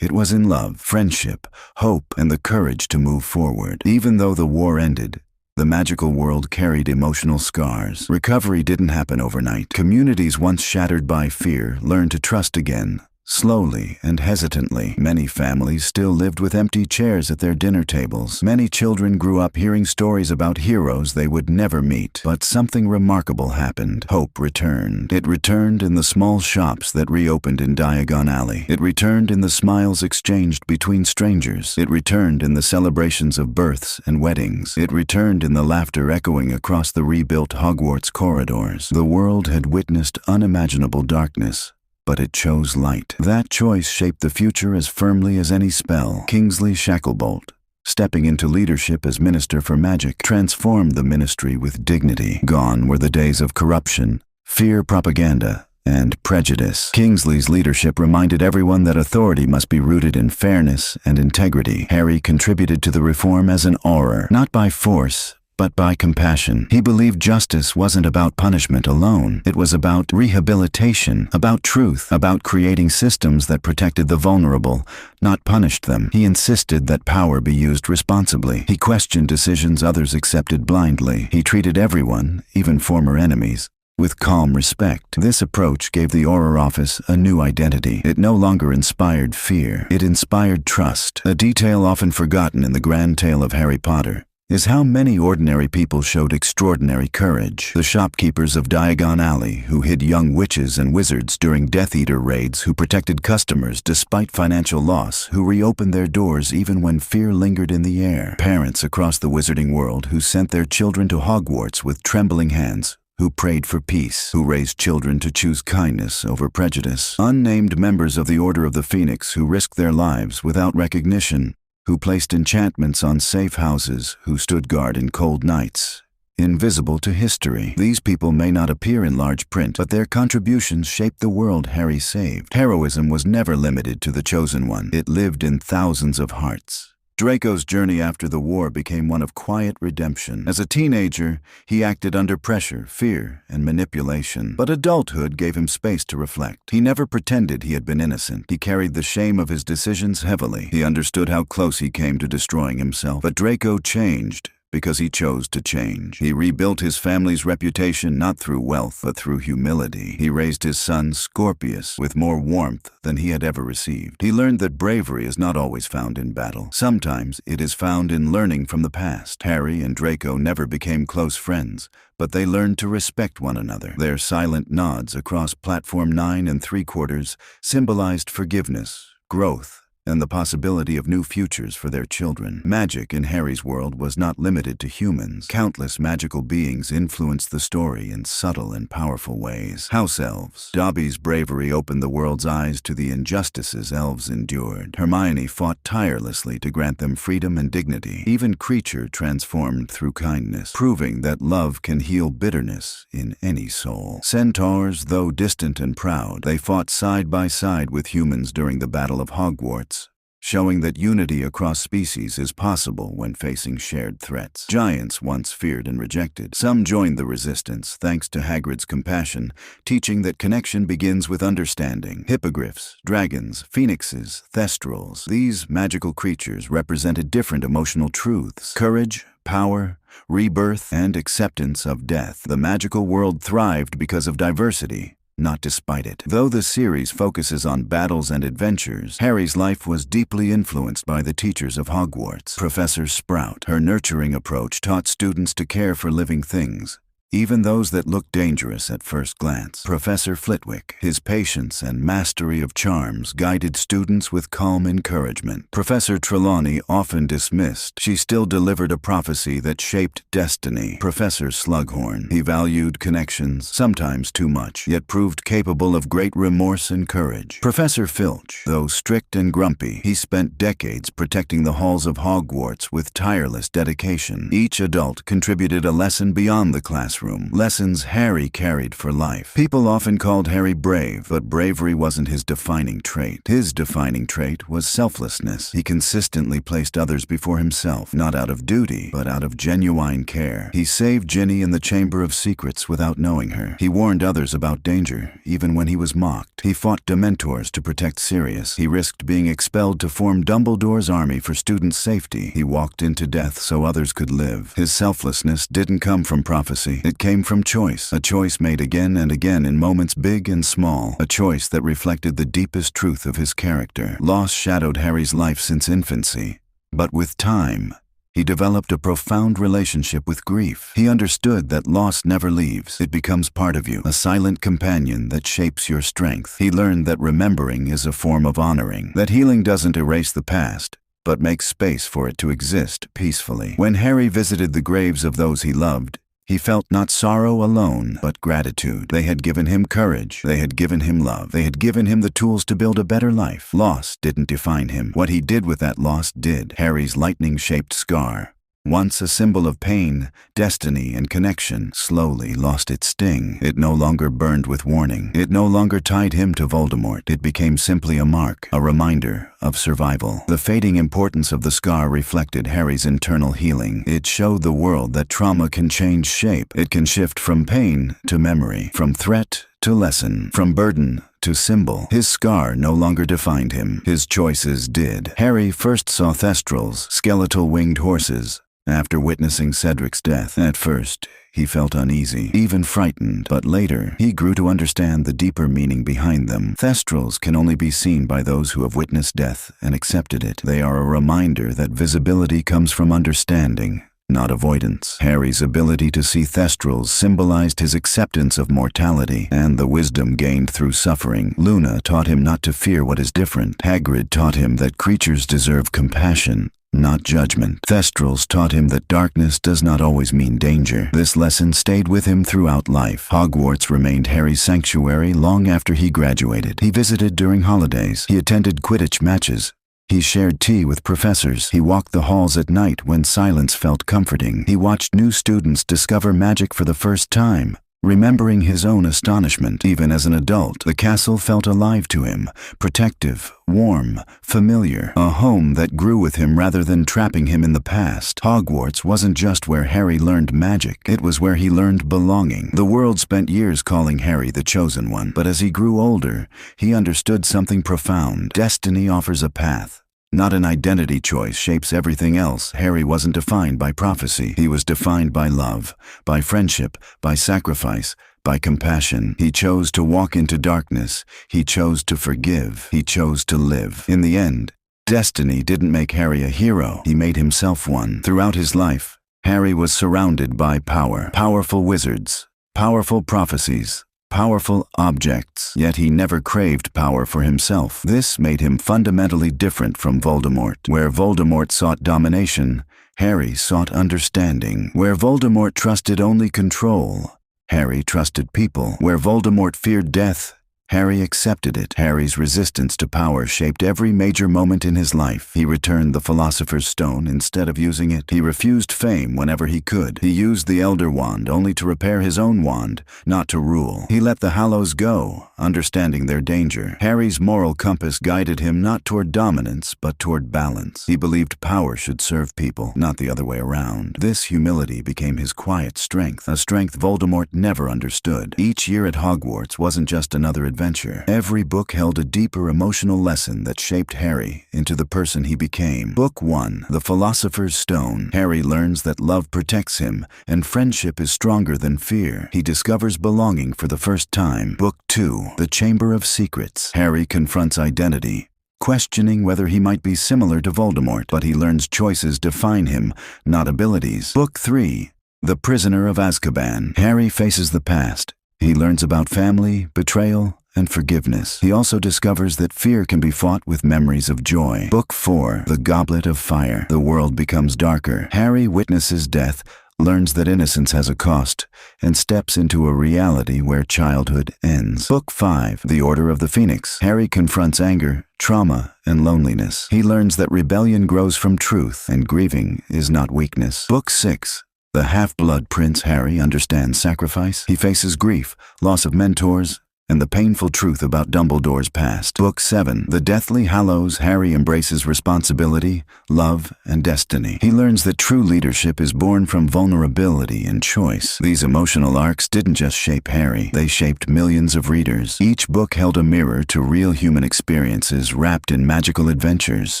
It was in love, friendship, hope, and the courage to move forward. Even though the war ended, the magical world carried emotional scars. Recovery didn't happen overnight. Communities once shattered by fear learned to trust again. Slowly and hesitantly, many families still lived with empty chairs at their dinner tables. Many children grew up hearing stories about heroes they would never meet. But something remarkable happened. Hope returned. It returned in the small shops that reopened in Diagon Alley. It returned in the smiles exchanged between strangers. It returned in the celebrations of births and weddings. It returned in the laughter echoing across the rebuilt Hogwarts corridors. The world had witnessed unimaginable darkness, but it chose light. That choice shaped the future as firmly as any spell. Kingsley Shacklebolt, stepping into leadership as Minister for Magic, transformed the ministry with dignity. Gone were the days of corruption, fear propaganda, and prejudice. Kingsley's leadership reminded everyone that authority must be rooted in fairness and integrity. Harry contributed to the reform as an Auror, not by force, but by compassion. He believed justice wasn't about punishment alone. It was about rehabilitation, about truth, about creating systems that protected the vulnerable, not punished them. He insisted that power be used responsibly. He questioned decisions others accepted blindly. He treated everyone, even former enemies, with calm respect. This approach gave the Auror office a new identity. It no longer inspired fear. It inspired trust. A detail often forgotten in the grand tale of Harry Potter is how many ordinary people showed extraordinary courage. The shopkeepers of Diagon Alley, who hid young witches and wizards during Death Eater raids, who protected customers despite financial loss, who reopened their doors even when fear lingered in the air. Parents across the wizarding world who sent their children to Hogwarts with trembling hands, who prayed for peace, who raised children to choose kindness over prejudice. Unnamed members of the Order of the Phoenix who risked their lives without recognition, who placed enchantments on safe houses, who stood guard in cold nights. Invisible to history, these people may not appear in large print, but their contributions shaped the world Harry saved. Heroism was never limited to the chosen one. It lived in thousands of hearts. Draco's journey after the war became one of quiet redemption. As a teenager, he acted under pressure, fear, and manipulation. But adulthood gave him space to reflect. He never pretended he had been innocent. He carried the shame of his decisions heavily. He understood how close he came to destroying himself. But Draco changed because he chose to change. He rebuilt his family's reputation not through wealth, but through humility. He raised his son, Scorpius, with more warmth than he had ever received. He learned that bravery is not always found in battle. Sometimes it is found in learning from the past. Harry and Draco never became close friends, but they learned to respect one another. Their silent nods across platform 9 3/4 symbolized forgiveness, growth, and the possibility of new futures for their children. Magic in Harry's world was not limited to humans. Countless magical beings influenced the story in subtle and powerful ways. House elves. Dobby's bravery opened the world's eyes to the injustices elves endured. Hermione fought tirelessly to grant them freedom and dignity. Even Creature transformed through kindness, proving that love can heal bitterness in any soul. Centaurs, though distant and proud, they fought side by side with humans during the Battle of Hogwarts, showing that unity across species is possible when facing shared threats. Giants, once feared and rejected, some joined the resistance thanks to Hagrid's compassion, teaching that connection begins with understanding. Hippogriffs, dragons, phoenixes, thestrals, these magical creatures represented different emotional truths: courage, power, rebirth, and acceptance of death. The magical world thrived because of diversity, not despite it. Though the series focuses on battles and adventures, Harry's life was deeply influenced by the teachers of Hogwarts. Professor Sprout, her nurturing approach taught students to care for living things, even those that looked dangerous at first glance. Professor Flitwick, his patience and mastery of charms guided students with calm encouragement. Professor Trelawney, often dismissed, she still delivered a prophecy that shaped destiny. Professor Slughorn, he valued connections, sometimes too much, yet proved capable of great remorse and courage. Professor Filch, though strict and grumpy, he spent decades protecting the halls of Hogwarts with tireless dedication. Each adult contributed a lesson beyond the classroom. Lessons Harry carried for life. People often called Harry brave, but bravery wasn't his defining trait. His defining trait was selflessness. He consistently placed others before himself, not out of duty, but out of genuine care. He saved Ginny in the Chamber of Secrets without knowing her. He warned others about danger, even when he was mocked. He fought Dementors to protect Sirius. He risked being expelled to form Dumbledore's army for students' safety. He walked into death so others could live. His selflessness didn't come from prophecy. It came from choice, a choice made again and again in moments big and small, a choice that reflected the deepest truth of his character. Loss shadowed Harry's life since infancy, but with time, he developed a profound relationship with grief. He understood that loss never leaves. It becomes part of you, a silent companion that shapes your strength. He learned that remembering is a form of honoring, that healing doesn't erase the past, but makes space for it to exist peacefully. When Harry visited the graves of those he loved, he felt not sorrow alone, but gratitude. They had given him courage. They had given him love. They had given him the tools to build a better life. Loss didn't define him. What he did with that loss did. Harry's lightning-shaped scar, once a symbol of pain, destiny, and connection, slowly lost its sting. It no longer burned with warning. It no longer tied him to Voldemort. It became simply a mark, a reminder of survival. The fading importance of the scar reflected Harry's internal healing. It showed the world that trauma can change shape. It can shift from pain to memory, from threat to lesson, from burden to symbol. His scar no longer defined him. His choices did. Harry first saw Thestrals, skeletal winged horses, after witnessing Cedric's death. At first, he felt uneasy, even frightened, but later, he grew to understand the deeper meaning behind them. Thestrals can only be seen by those who have witnessed death and accepted it. They are a reminder that visibility comes from understanding, not avoidance. Harry's ability to see Thestrals symbolized his acceptance of mortality and the wisdom gained through suffering. Luna taught him not to fear what is different. Hagrid taught him that creatures deserve compassion, not judgment. Thestrals taught him that darkness does not always mean danger. This lesson stayed with him throughout life. Hogwarts remained Harry's sanctuary long after he graduated. He visited during holidays. He attended Quidditch matches. He shared tea with professors. He walked the halls at night when silence felt comforting. He watched new students discover magic for the first time, remembering his own astonishment. Even as an adult, the castle felt alive to him, protective, warm, familiar, a home that grew with him rather than trapping him in the past. Hogwarts wasn't just where Harry learned magic, it was where he learned belonging. The world spent years calling Harry the Chosen One, but as he grew older, he understood something profound. Destiny offers a path. Not an identity choice shapes everything else. Harry wasn't defined by prophecy. He was defined by love, by friendship, by sacrifice, by compassion. He chose to walk into darkness. He chose to forgive. He chose to live. In the end, destiny didn't make Harry a hero. He made himself one. Throughout his life, Harry was surrounded by power. Powerful wizards, powerful prophecies, powerful objects, yet he never craved power for himself. This made him fundamentally different from Voldemort. Where Voldemort sought domination, Harry sought understanding. Where Voldemort trusted only control, Harry trusted people. Where Voldemort feared death, Harry accepted it. Harry's resistance to power shaped every major moment in his life. He returned the Philosopher's Stone instead of using it. He refused fame whenever he could. He used the Elder Wand only to repair his own wand, not to rule. He let the Hallows go, understanding their danger. Harry's moral compass guided him not toward dominance, but toward balance. He believed power should serve people, not the other way around. This humility became his quiet strength, a strength Voldemort never understood. Each year at Hogwarts wasn't just another adventure. adventure. Every book held a deeper emotional lesson that shaped Harry into the person he became. Book 1, The Philosopher's Stone. Harry learns that love protects him, and friendship is stronger than fear. He discovers belonging for the first time. Book 2, The Chamber of Secrets. Harry confronts identity, questioning whether he might be similar to Voldemort, but he learns choices define him, not abilities. Book 3, The Prisoner of Azkaban. Harry faces the past. He learns about family, betrayal, and forgiveness. He also discovers that fear can be fought with memories of joy. Book 4, The Goblet of Fire. The world becomes darker. Harry witnesses death, learns that innocence has a cost, and steps into a reality where childhood ends. Book 5, The Order of the Phoenix. Harry confronts anger, trauma, and loneliness. He learns that rebellion grows from truth, and grieving is not weakness. Book 6, The Half-Blood Prince. Harry understands sacrifice. He faces grief, loss of mentors, and the painful truth about Dumbledore's past. Book 7, The Deathly Hallows. Harry embraces responsibility, love, and destiny. He learns that true leadership is born from vulnerability and choice. These emotional arcs didn't just shape Harry, they shaped millions of readers. Each book held a mirror to real human experiences wrapped in magical adventures.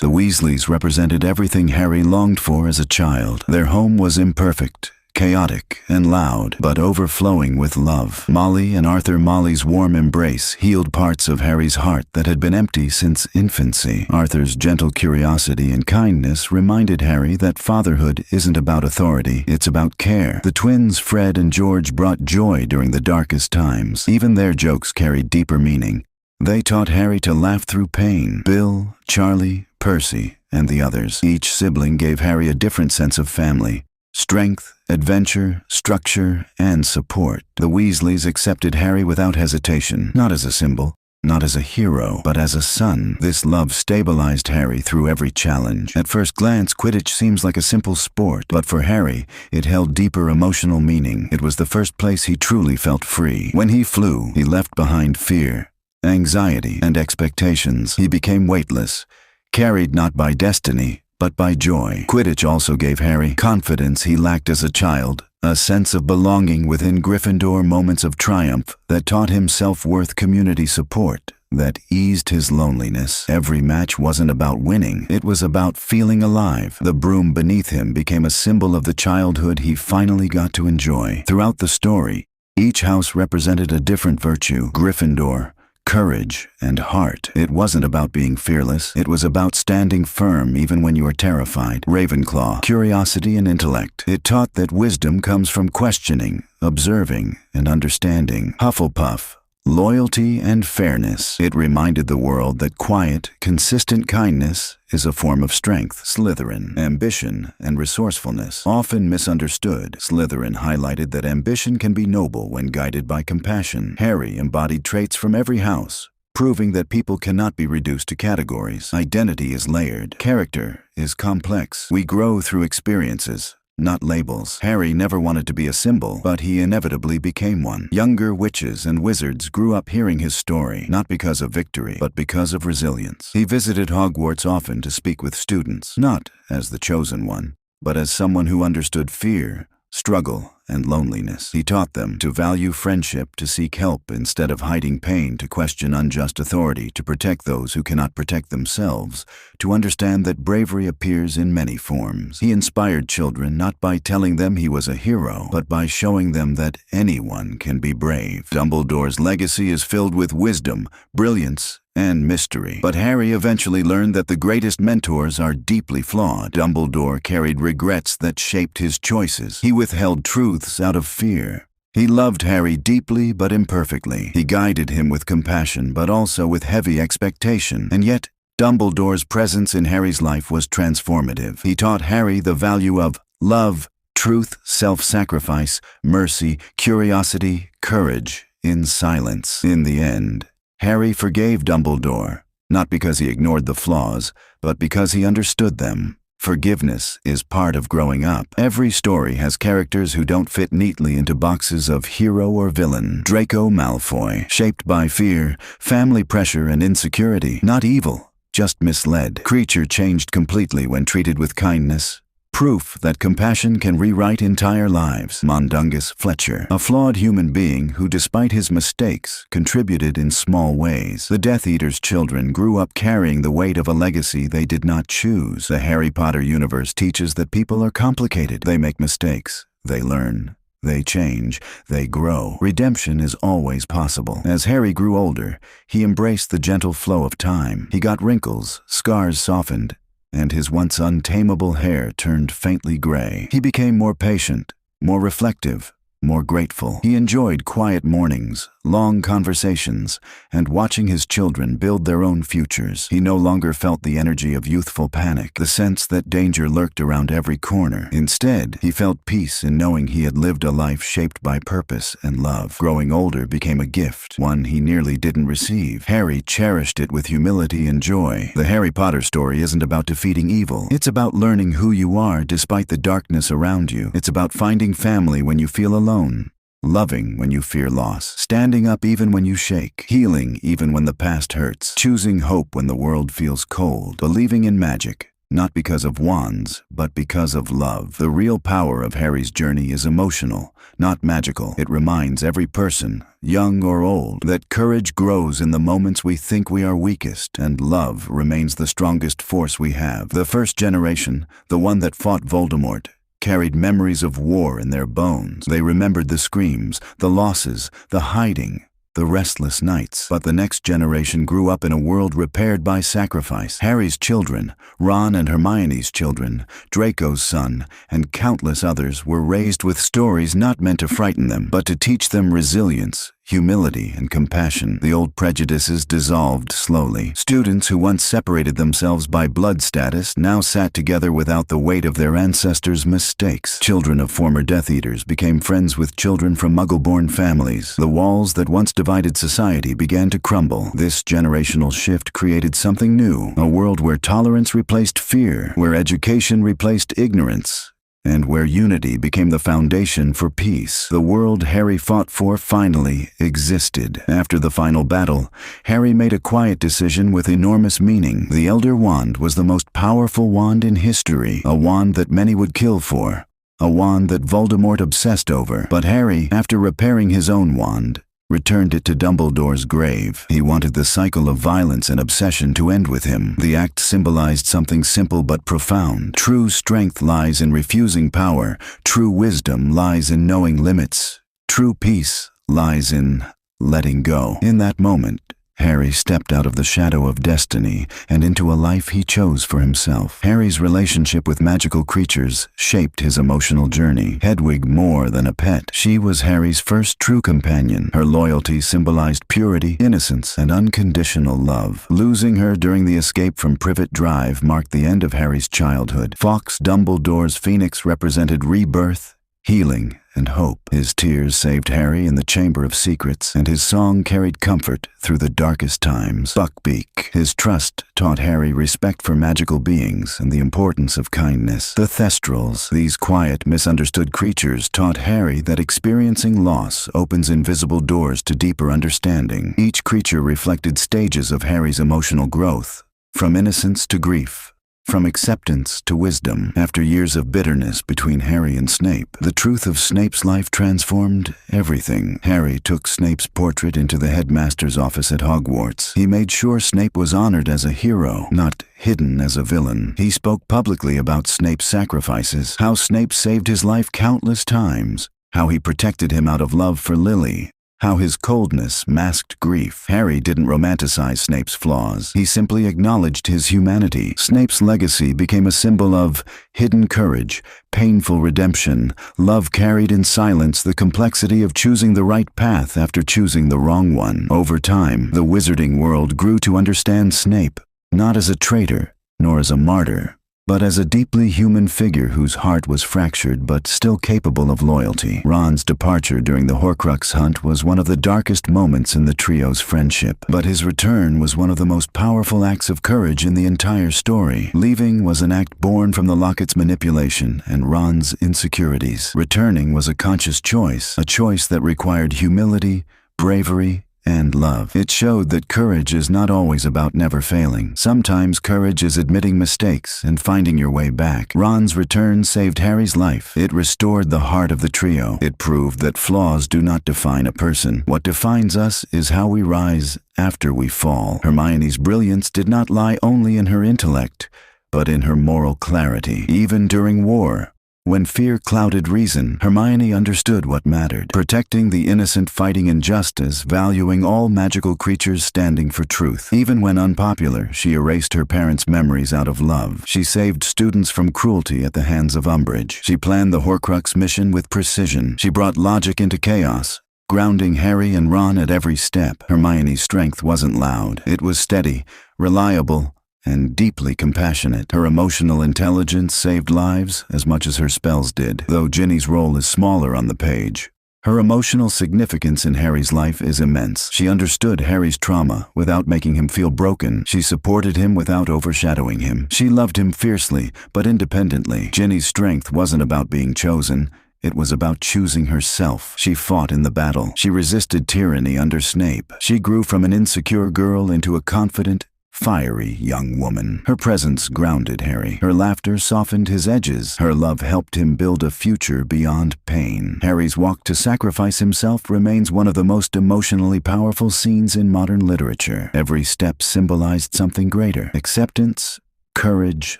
The Weasleys represented everything Harry longed for as a child. Their home was imperfect, chaotic and loud, but overflowing with love. Molly and Arthur. Molly's warm embrace healed parts of Harry's heart that had been empty since infancy. Arthur's gentle curiosity and kindness reminded Harry that fatherhood isn't about authority, it's about care. The twins, Fred and George, brought joy during the darkest times. Even their jokes carried deeper meaning. They taught Harry to laugh through pain. Bill, Charlie, Percy, and the others. Each sibling gave Harry a different sense of family. Strength, adventure, structure, and support. The Weasleys accepted Harry without hesitation, not as a symbol, not as a hero, but as a son. This love stabilized Harry through every challenge. At first glance, Quidditch seems like a simple sport, but for Harry, it held deeper emotional meaning. It was the first place he truly felt free. When he flew, he left behind fear, anxiety, and expectations. He became weightless, carried not by destiny, but by joy. Quidditch also gave Harry confidence he lacked as a child, a sense of belonging within Gryffindor, moments of triumph that taught him self-worth, community support that eased his loneliness. Every match wasn't about winning, it was about feeling alive. The broom beneath him became a symbol of the childhood he finally got to enjoy. Throughout the story, each house represented a different virtue. Gryffindor, courage, and heart. It wasn't about being fearless, it was about standing firm even when you were terrified. Ravenclaw, curiosity and intellect. It taught that wisdom comes from questioning, observing, and understanding. Hufflepuff, loyalty and fairness. It reminded the world that quiet, consistent kindness is a form of strength. Slytherin, ambition and resourcefulness. Often misunderstood, Slytherin highlighted that ambition can be noble when guided by compassion. Harry embodied traits from every house, proving that people cannot be reduced to categories. Identity is layered. Character is complex. We grow through experiences, not labels. Harry never wanted to be a symbol, but he inevitably became one. Younger witches and wizards grew up hearing his story, not because of victory, but because of resilience. He visited Hogwarts often to speak with students, not as the chosen one, but as someone who understood fear, struggle, and loneliness. He taught them to value friendship, to seek help instead of hiding pain, to question unjust authority, to protect those who cannot protect themselves, to understand that bravery appears in many forms. He inspired children not by telling them he was a hero, but by showing them that anyone can be brave. Dumbledore's legacy is filled with wisdom, brilliance, and mystery. But Harry eventually learned that the greatest mentors are deeply flawed. Dumbledore carried regrets that shaped his choices. He withheld truths out of fear. He loved Harry deeply but imperfectly. He guided him with compassion but also with heavy expectation. And yet, Dumbledore's presence in Harry's life was transformative. He taught Harry the value of love, truth, self-sacrifice, mercy, curiosity, courage, in silence. In the end, Harry forgave Dumbledore, not because he ignored the flaws, but because he understood them. Forgiveness is part of growing up. Every story has characters who don't fit neatly into boxes of hero or villain. Draco Malfoy, shaped by fear, family pressure, and insecurity. Not evil, just misled. Creature changed completely when treated with kindness. Proof that compassion can rewrite entire lives. Mundungus Fletcher, a flawed human being who, despite his mistakes, contributed in small ways. The Death Eater's children grew up carrying the weight of a legacy they did not choose. The Harry Potter universe teaches that people are complicated. They make mistakes. They learn. They change, they grow. Redemption is always possible. As Harry grew older, he embraced the gentle flow of time. He got wrinkles, scars softened, and his once untamable hair turned faintly gray. He became more patient, more reflective, more grateful. He enjoyed quiet mornings, long conversations, and watching his children build their own futures. He no longer felt the energy of youthful panic, the sense that danger lurked around every corner. Instead, he felt peace in knowing he had lived a life shaped by purpose and love. Growing older became a gift, one he nearly didn't receive. Harry cherished it with humility and joy. The Harry Potter story isn't about defeating evil. It's about learning who you are despite the darkness around you. It's about finding family when you feel alone, loving when you fear loss, standing up even when you shake, healing even when the past hurts, choosing hope when the world feels cold, believing in magic, not because of wands, but because of love. The real power of Harry's journey is emotional, not magical. It reminds every person, young or old, that courage grows in the moments we think we are weakest, and love remains the strongest force we have. The first generation, the one that fought Voldemort, carried memories of war in their bones. They remembered the screams, the losses, the hiding, the restless nights. But the next generation grew up in a world repaired by sacrifice. Harry's children, Ron and Hermione's children, Draco's son, and countless others were raised with stories not meant to frighten them, but to teach them resilience, humility, and compassion. The old prejudices dissolved slowly. Students who once separated themselves by blood status now sat together without the weight of their ancestors' mistakes. Children of former Death Eaters became friends with children from Muggle-born families. The walls that once divided society began to crumble. This generational shift created something new, a world where tolerance replaced fear, where education replaced ignorance, and where unity became the foundation for peace. The world Harry fought for finally existed. After the final battle, Harry made a quiet decision with enormous meaning. The Elder Wand was the most powerful wand in history, a wand that many would kill for, a wand that Voldemort obsessed over. But Harry, after repairing his own wand, returned it to Dumbledore's grave. He wanted the cycle of violence and obsession to end with him. The act symbolized something simple but profound. True strength lies in refusing power. True wisdom lies in knowing limits. True peace lies in letting go. In that moment, Harry stepped out of the shadow of destiny and into a life he chose for himself. Harry's relationship with magical creatures shaped his emotional journey. Hedwig more than a pet. She was Harry's first true companion. Her loyalty symbolized purity, innocence, and unconditional love. Losing her during the escape from Privet Drive marked the end of Harry's childhood. Fawkes Dumbledore's phoenix represented rebirth, healing, and hope. His tears saved Harry in the Chamber of Secrets, and his song carried comfort through the darkest times. Buckbeak, his trust taught Harry respect for magical beings and the importance of kindness. The Thestrals, these quiet, misunderstood creatures, taught Harry that experiencing loss opens invisible doors to deeper understanding. Each creature reflected stages of Harry's emotional growth, from innocence to grief, from acceptance to wisdom. After years of bitterness between Harry and Snape, the truth of Snape's life transformed everything. Harry took Snape's portrait into the headmaster's office at Hogwarts. He made sure Snape was honored as a hero, not hidden as a villain. He spoke publicly about Snape's sacrifices, how Snape saved his life countless times, how he protected him out of love for Lily, how his coldness masked grief. Harry didn't romanticize Snape's flaws. He simply acknowledged his humanity. Snape's legacy became a symbol of hidden courage, painful redemption, love carried in silence, the complexity of choosing the right path after choosing the wrong one. Over time, the wizarding world grew to understand Snape, not as a traitor, nor as a martyr, but as a deeply human figure whose heart was fractured but still capable of loyalty. Ron's departure during the Horcrux hunt was one of the darkest moments in the trio's friendship, but his return was one of the most powerful acts of courage in the entire story. Leaving was an act born from the Locket's manipulation and Ron's insecurities. Returning was a conscious choice, a choice that required humility, bravery, and love. It showed that courage is not always about never failing. Sometimes courage is admitting mistakes and finding your way back. Ron's return saved Harry's life. It restored the heart of the trio. It proved that flaws do not define a person. What defines us is how we rise after we fall. Hermione's brilliance did not lie only in her intellect, but in her moral clarity. Even during war, when fear clouded reason, Hermione understood what mattered: protecting the innocent, fighting injustice, valuing all magical creatures, standing for truth. Even when unpopular, she erased her parents' memories out of love. She saved students from cruelty at the hands of Umbridge. She planned the Horcrux mission with precision. She brought logic into chaos, grounding Harry and Ron at every step. Hermione's strength wasn't loud. It was steady, reliable, and deeply compassionate. Her emotional intelligence saved lives as much as her spells did. Though Ginny's role is smaller on the page, her emotional significance in Harry's life is immense. She understood Harry's trauma without making him feel broken. She supported him without overshadowing him. She loved him fiercely, but independently. Ginny's strength wasn't about being chosen. It was about choosing herself. She fought in the battle. She resisted tyranny under Snape. She grew from an insecure girl into a confident, fiery young woman. Her presence grounded Harry. Her laughter softened his edges. Her love helped him build a future beyond pain. Harry's walk to sacrifice himself remains one of the most emotionally powerful scenes in modern literature. Every step symbolized something greater: acceptance, courage,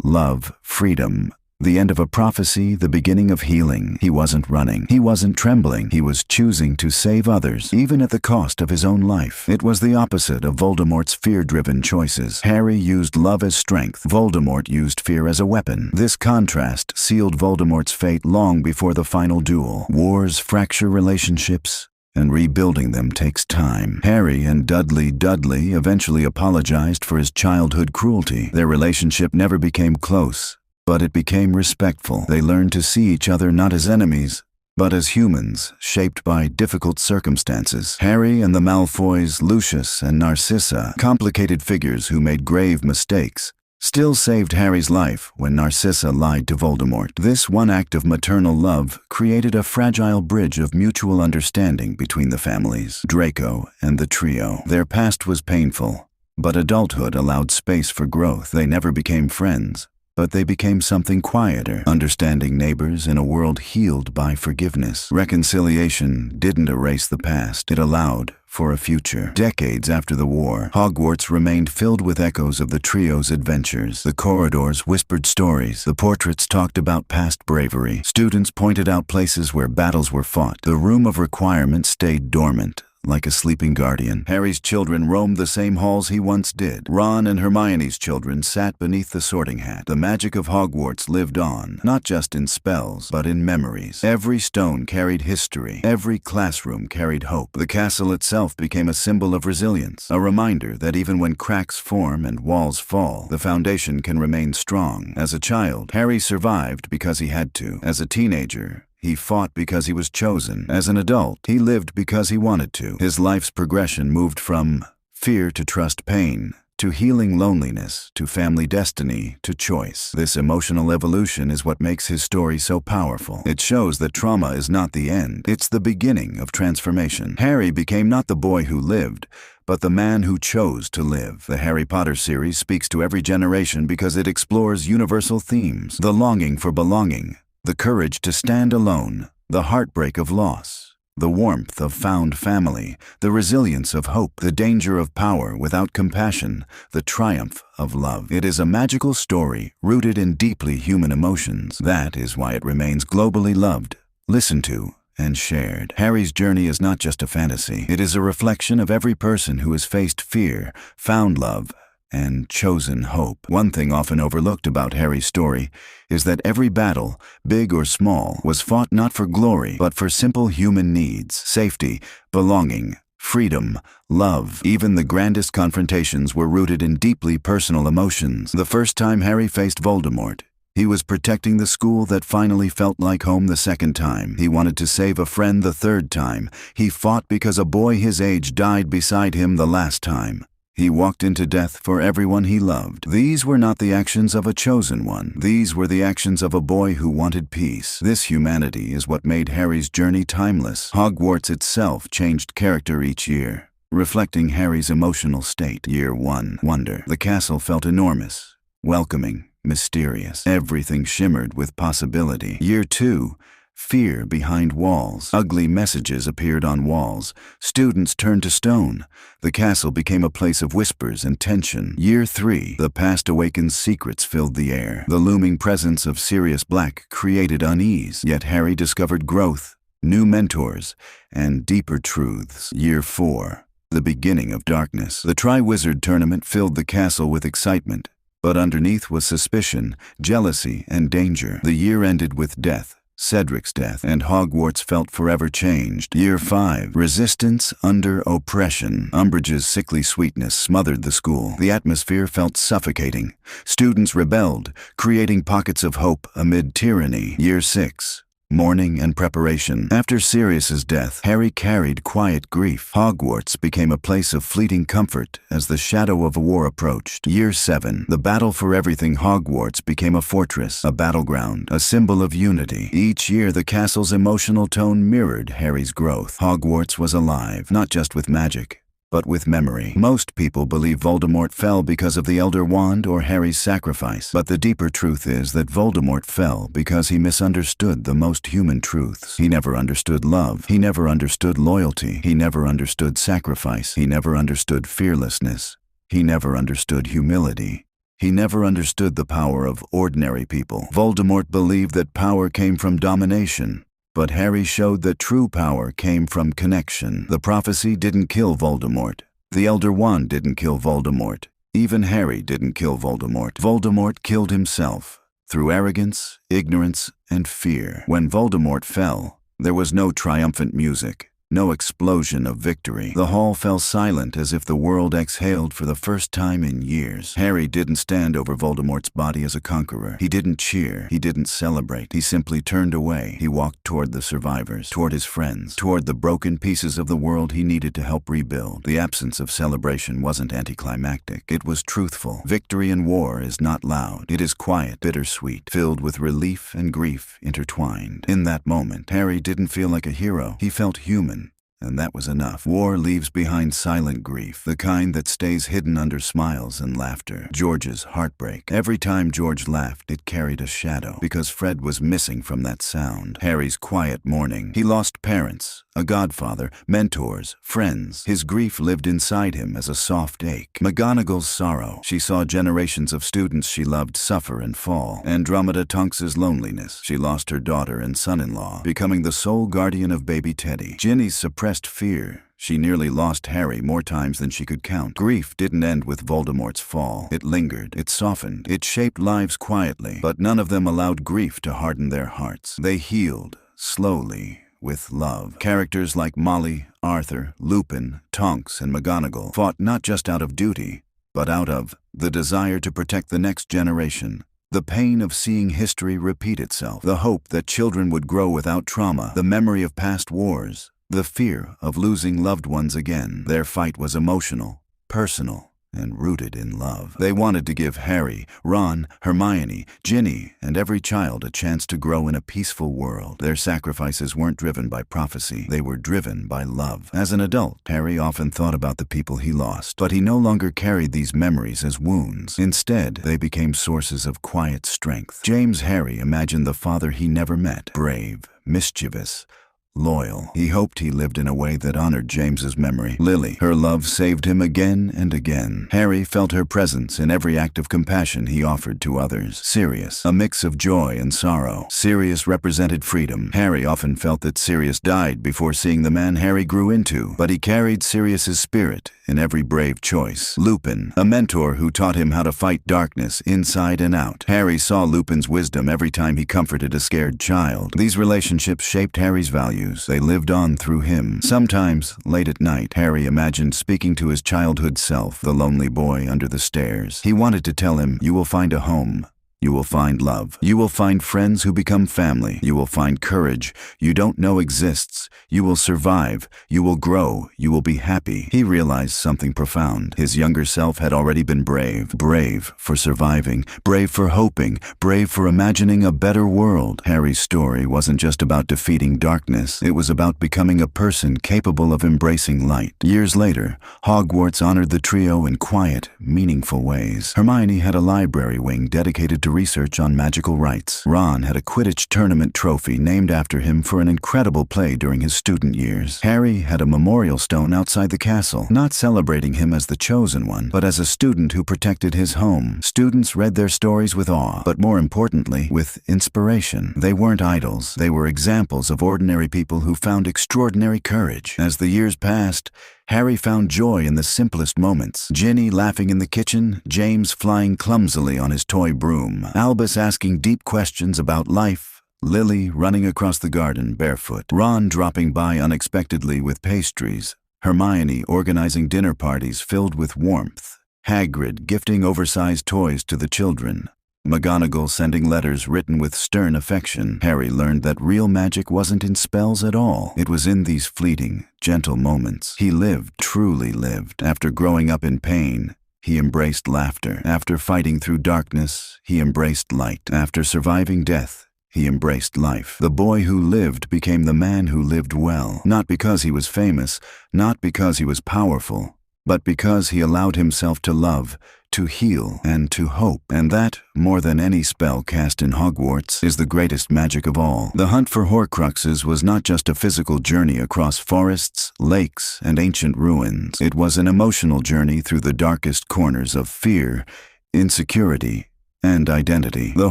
love, freedom. The end of a prophecy, the beginning of healing. He wasn't running. He wasn't trembling. He was choosing to save others, even at the cost of his own life. It was the opposite of Voldemort's fear-driven choices. Harry used love as strength. Voldemort used fear as a weapon. This contrast sealed Voldemort's fate long before the final duel. Wars fracture relationships, and rebuilding them takes time. Harry and Dudley eventually apologized for his childhood cruelty. Their relationship never became close, but it became respectful. They learned to see each other not as enemies, but as humans, shaped by difficult circumstances. Harry and the Malfoys, Lucius and Narcissa, complicated figures who made grave mistakes, still saved Harry's life when Narcissa lied to Voldemort. This one act of maternal love created a fragile bridge of mutual understanding between the families. Draco and the trio. Their past was painful, but adulthood allowed space for growth. They never became friends, but they became something quieter, understanding neighbors in a world healed by forgiveness. Reconciliation didn't erase the past. It allowed for a future. Decades after the war, Hogwarts remained filled with echoes of the trio's adventures. The corridors whispered stories. The portraits talked about past bravery. Students pointed out places where battles were fought. The room of requirement stayed dormant, like a sleeping guardian. Harry's children roamed the same halls he once did. Ron and Hermione's children sat beneath the sorting hat. The magic of Hogwarts lived on, not just in spells, but in memories. Every stone carried history. Every classroom carried hope. The castle itself became a symbol of resilience, a reminder that even when cracks form and walls fall, the foundation can remain strong. As a child, Harry survived because he had to. As a teenager, he fought because he was chosen. As an adult, he lived because he wanted to. His life's progression moved from fear to trust pain, to healing loneliness, to family destiny, to choice. This emotional evolution is what makes his story so powerful. It shows that trauma is not the end. It's the beginning of transformation. Harry became not the boy who lived, but the man who chose to live. The Harry Potter series speaks to every generation because it explores universal themes: the longing for belonging, the courage to stand alone, the heartbreak of loss, the warmth of found family, the resilience of hope, the danger of power without compassion, the triumph of love. It is a magical story rooted in deeply human emotions. That is why it remains globally loved, listened to, and shared. Harry's journey is not just a fantasy. It is a reflection of every person who has faced fear, found love, and chosen hope. One thing often overlooked about Harry's story is that every battle, big or small, was fought not for glory, but for simple human needs: safety, belonging, freedom, love. Even the grandest confrontations were rooted in deeply personal emotions. The first time Harry faced Voldemort, he was protecting the school that finally felt like home the second time. He wanted to save a friend the third time. He fought because a boy his age died beside him the last time. He walked into death for everyone he loved. These were not the actions of a chosen one. These were the actions of a boy who wanted peace. This humanity is what made Harry's journey timeless. Hogwarts itself changed character each year. reflecting Harry's emotional state. Year 1. Wonder. The castle felt enormous, welcoming, mysterious. Everything shimmered with possibility. Year 2. Fear behind walls. Ugly messages appeared on walls. Students turned to stone. The castle became a place of whispers and tension. Year 3. The past awakened, secrets filled the air. The looming presence of Sirius Black created unease. Yet Harry discovered growth, new mentors, and deeper truths. Year 4. The beginning of darkness. The Triwizard Tournament filled the castle with excitement, but underneath was suspicion, jealousy, and danger. The year ended with death. Cedric's death, and Hogwarts felt forever changed. Year 5. Resistance under oppression. Umbridge's sickly sweetness smothered the school. The atmosphere felt suffocating. Students rebelled, creating pockets of hope amid tyranny. Year 6. Mourning and preparation. After Sirius's death, Harry carried quiet grief. Hogwarts became a place of fleeting comfort as the shadow of a war approached. Year 7. The battle for everything. Hogwarts became a fortress, a battleground, a symbol of unity. Each year, the castle's emotional tone mirrored Harry's growth. Hogwarts was alive, not just with magic, but with memory. Most people believe Voldemort fell because of the Elder Wand or Harry's sacrifice. But the deeper truth is that Voldemort fell because he misunderstood the most human truths. He never understood love. He never understood loyalty. He never understood sacrifice. He never understood fearlessness. He never understood humility. He never understood the power of ordinary people. Voldemort believed that power came from domination, but Harry showed that true power came from connection. The prophecy didn't kill Voldemort. The Elder Wand didn't kill Voldemort. Even Harry didn't kill Voldemort. Voldemort killed himself through arrogance, ignorance, and fear. When Voldemort fell, there was no triumphant music, no explosion of victory. The hall fell silent as if the world exhaled for the first time in years. Harry didn't stand over Voldemort's body as a conqueror. He didn't cheer. He didn't celebrate. He simply turned away. He walked toward the survivors, toward his friends, toward the broken pieces of the world he needed to help rebuild. The absence of celebration wasn't anticlimactic. It was truthful. Victory in war is not loud. It is quiet, bittersweet, filled with relief and grief intertwined. In that moment, Harry didn't feel like a hero. He felt human. And that was enough. War leaves behind silent grief, the kind that stays hidden under smiles and laughter. George's heartbreak. Every time George laughed, it carried a shadow, because Fred was missing from that sound. Harry's quiet mourning. He lost parents, a godfather, mentors, friends. His grief lived inside him as a soft ache. McGonagall's sorrow. She saw generations of students she loved suffer and fall. Andromeda Tonks's loneliness. She lost her daughter and son-in-law, becoming the sole guardian of baby Teddy. Ginny's suppressed fear. She nearly lost Harry more times than she could count. Grief didn't end with Voldemort's fall. It lingered, it softened, it shaped lives quietly, but none of them allowed grief to harden their hearts. They healed, slowly, with love. Characters like Molly, Arthur, Lupin, Tonks, and McGonagall fought not just out of duty, but out of the desire to protect the next generation. The pain of seeing history repeat itself. The hope that children would grow without trauma. The memory of past wars. The fear of losing loved ones again. Their fight was emotional, personal, and rooted in love. They wanted to give Harry, Ron, Hermione, Ginny, and every child a chance to grow in a peaceful world. Their sacrifices weren't driven by prophecy. They were driven by love. As an adult, Harry often thought about the people he lost, but he no longer carried these memories as wounds. Instead, they became sources of quiet strength. James Harry imagined the father he never met. Brave, mischievous, loyal. He hoped he lived in a way that honored James's memory. Lily, her love saved him again and again. Harry felt her presence in every act of compassion he offered to others. Sirius, a mix of joy and sorrow. Sirius represented freedom. Harry often felt that Sirius died before seeing the man Harry grew into, but he carried Sirius's spirit in every brave choice. Lupin, a mentor who taught him how to fight darkness inside and out. Harry saw Lupin's wisdom every time he comforted a scared child. These relationships shaped Harry's values. They lived on through him. Sometimes, late at night, Harry imagined speaking to his childhood self, the lonely boy under the stairs. He wanted to tell him, "You will find a home. You will find love. You will find friends who become family. You will find courage you don't know exists. You will survive. You will grow. You will be happy. He realized something profound. His younger self had already been brave. Brave for surviving. Brave for hoping. Brave for imagining a better world. Harry's story wasn't just about defeating darkness. It was about becoming a person capable of embracing light. Years later, Hogwarts honored the trio in quiet, meaningful ways. Hermione had a library wing dedicated to research on magical rites. Ron had a Quidditch tournament trophy named after him for an incredible play during his student years. Harry had a memorial stone outside the castle, not celebrating him as the chosen one, but as a student who protected his home. Students read their stories with awe, but more importantly, with inspiration. They weren't idols. They were examples of ordinary people who found extraordinary courage. As the years passed, Harry found joy in the simplest moments. Ginny laughing in the kitchen, James flying clumsily on his toy broom, Albus asking deep questions about life, Lily running across the garden barefoot, Ron dropping by unexpectedly with pastries, Hermione organizing dinner parties filled with warmth, Hagrid gifting oversized toys to the children, McGonagall sending letters written with stern affection. Harry learned that real magic wasn't in spells at all. It was in these fleeting, gentle moments. He lived, truly lived. After growing up in pain, he embraced laughter. After fighting through darkness, he embraced light. After surviving death, he embraced life. The boy who lived became the man who lived well. Not because he was famous, not because he was powerful, but because he allowed himself to love, to heal, and to hope. And that, more than any spell cast in Hogwarts, is the greatest magic of all. The hunt for Horcruxes was not just a physical journey across forests, lakes, and ancient ruins. It was an emotional journey through the darkest corners of fear, insecurity, and identity. The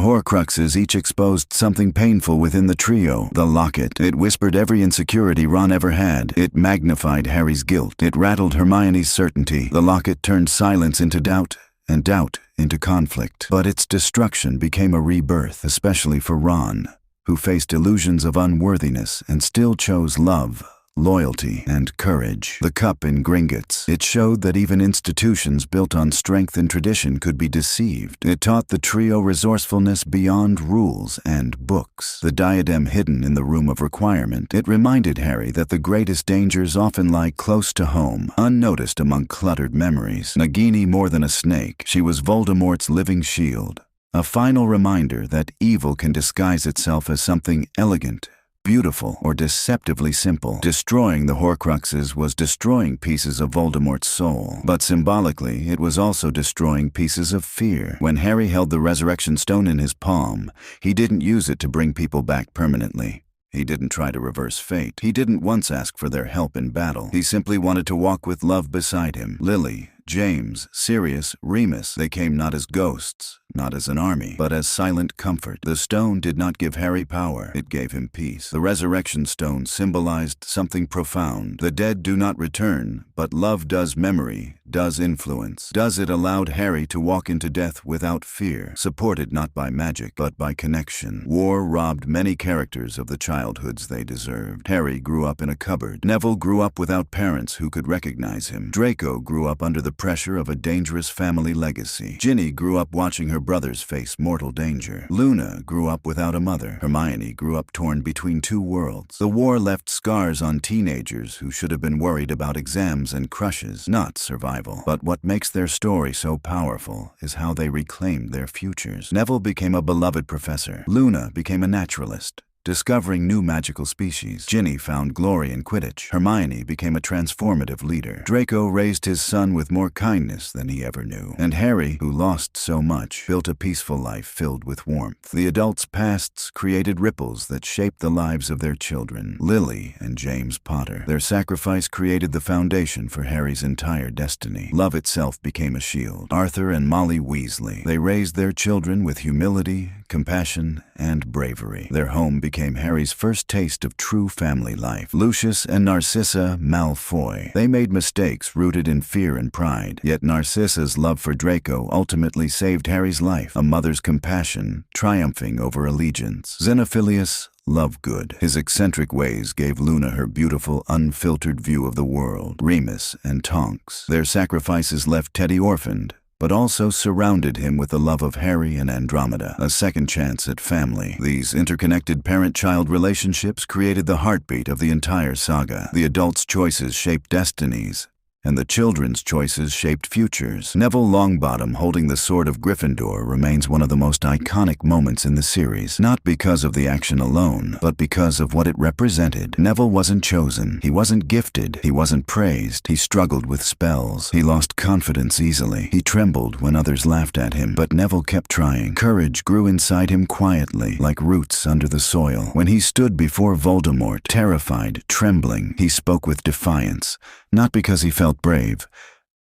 Horcruxes each exposed something painful within the trio. The locket. It whispered every insecurity Ron ever had. It magnified Harry's guilt. It rattled Hermione's certainty. The locket turned silence into doubt, and doubt into conflict. But its destruction became a rebirth, especially for Ron, who faced illusions of unworthiness and still chose love, loyalty, and courage. The cup in Gringotts. It showed that even institutions built on strength and tradition could be deceived. It taught the trio resourcefulness beyond rules and books. The diadem hidden in the room of requirement. It reminded Harry that the greatest dangers often lie close to home, unnoticed among cluttered memories. Nagini more than a snake. She was Voldemort's living shield. A final reminder that evil can disguise itself as something elegant, beautiful, or deceptively simple. Destroying the Horcruxes was destroying pieces of Voldemort's soul, but symbolically it was also destroying pieces of fear. When Harry held the Resurrection Stone in his palm, he didn't use it to bring people back permanently. He didn't try to reverse fate. He didn't once ask for their help in battle. He simply wanted to walk with love beside him. Lily, James, Sirius, Remus, they came not as ghosts, not as an army, but as silent comfort. The stone did not give Harry power, it gave him peace. The Resurrection Stone symbolized something profound. The dead do not return, but love does. Memory does influence. Does it allowed Harry to walk into death without fear, supported not by magic, but by connection. War robbed many characters of the childhoods they deserved. Harry grew up in a cupboard. Neville grew up without parents who could recognize him. Draco grew up under the pressure of a dangerous family legacy. Ginny grew up watching her brothers face mortal danger. Luna grew up without a mother. Hermione grew up torn between two worlds. The war left scars on teenagers who should have been worried about exams and crushes, not survival. But what makes their story so powerful is how they reclaimed their futures. Neville became a beloved professor. Luna became a naturalist, discovering new magical species. Ginny found glory in Quidditch. Hermione became a transformative leader. Draco raised his son with more kindness than he ever knew. And Harry, who lost so much, built a peaceful life filled with warmth. The adults' pasts created ripples that shaped the lives of their children. Lily and James Potter. Their sacrifice created the foundation for Harry's entire destiny. Love itself became a shield. Arthur and Molly Weasley. They raised their children with humility, compassion, and bravery. Their home became Harry's first taste of true family life. Lucius and Narcissa Malfoy. They made mistakes rooted in fear and pride, yet Narcissa's love for Draco ultimately saved Harry's life, a mother's compassion triumphing over allegiance. Xenophilius Lovegood. His eccentric ways gave Luna her beautiful, unfiltered view of the world. Remus and Tonks. Their sacrifices left Teddy orphaned, but also surrounded him with the love of Harry and Andromeda, a second chance at family. These interconnected parent-child relationships created the heartbeat of the entire saga. The adults' choices shaped destinies, and the children's choices shaped futures. Neville Longbottom holding the sword of Gryffindor remains one of the most iconic moments in the series, not because of the action alone, but because of what it represented. Neville wasn't chosen, he wasn't gifted, he wasn't praised, he struggled with spells, he lost confidence easily, he trembled when others laughed at him, but Neville kept trying. Courage grew inside him quietly, like roots under the soil. When he stood before Voldemort, terrified, trembling, he spoke with defiance, not because he felt brave,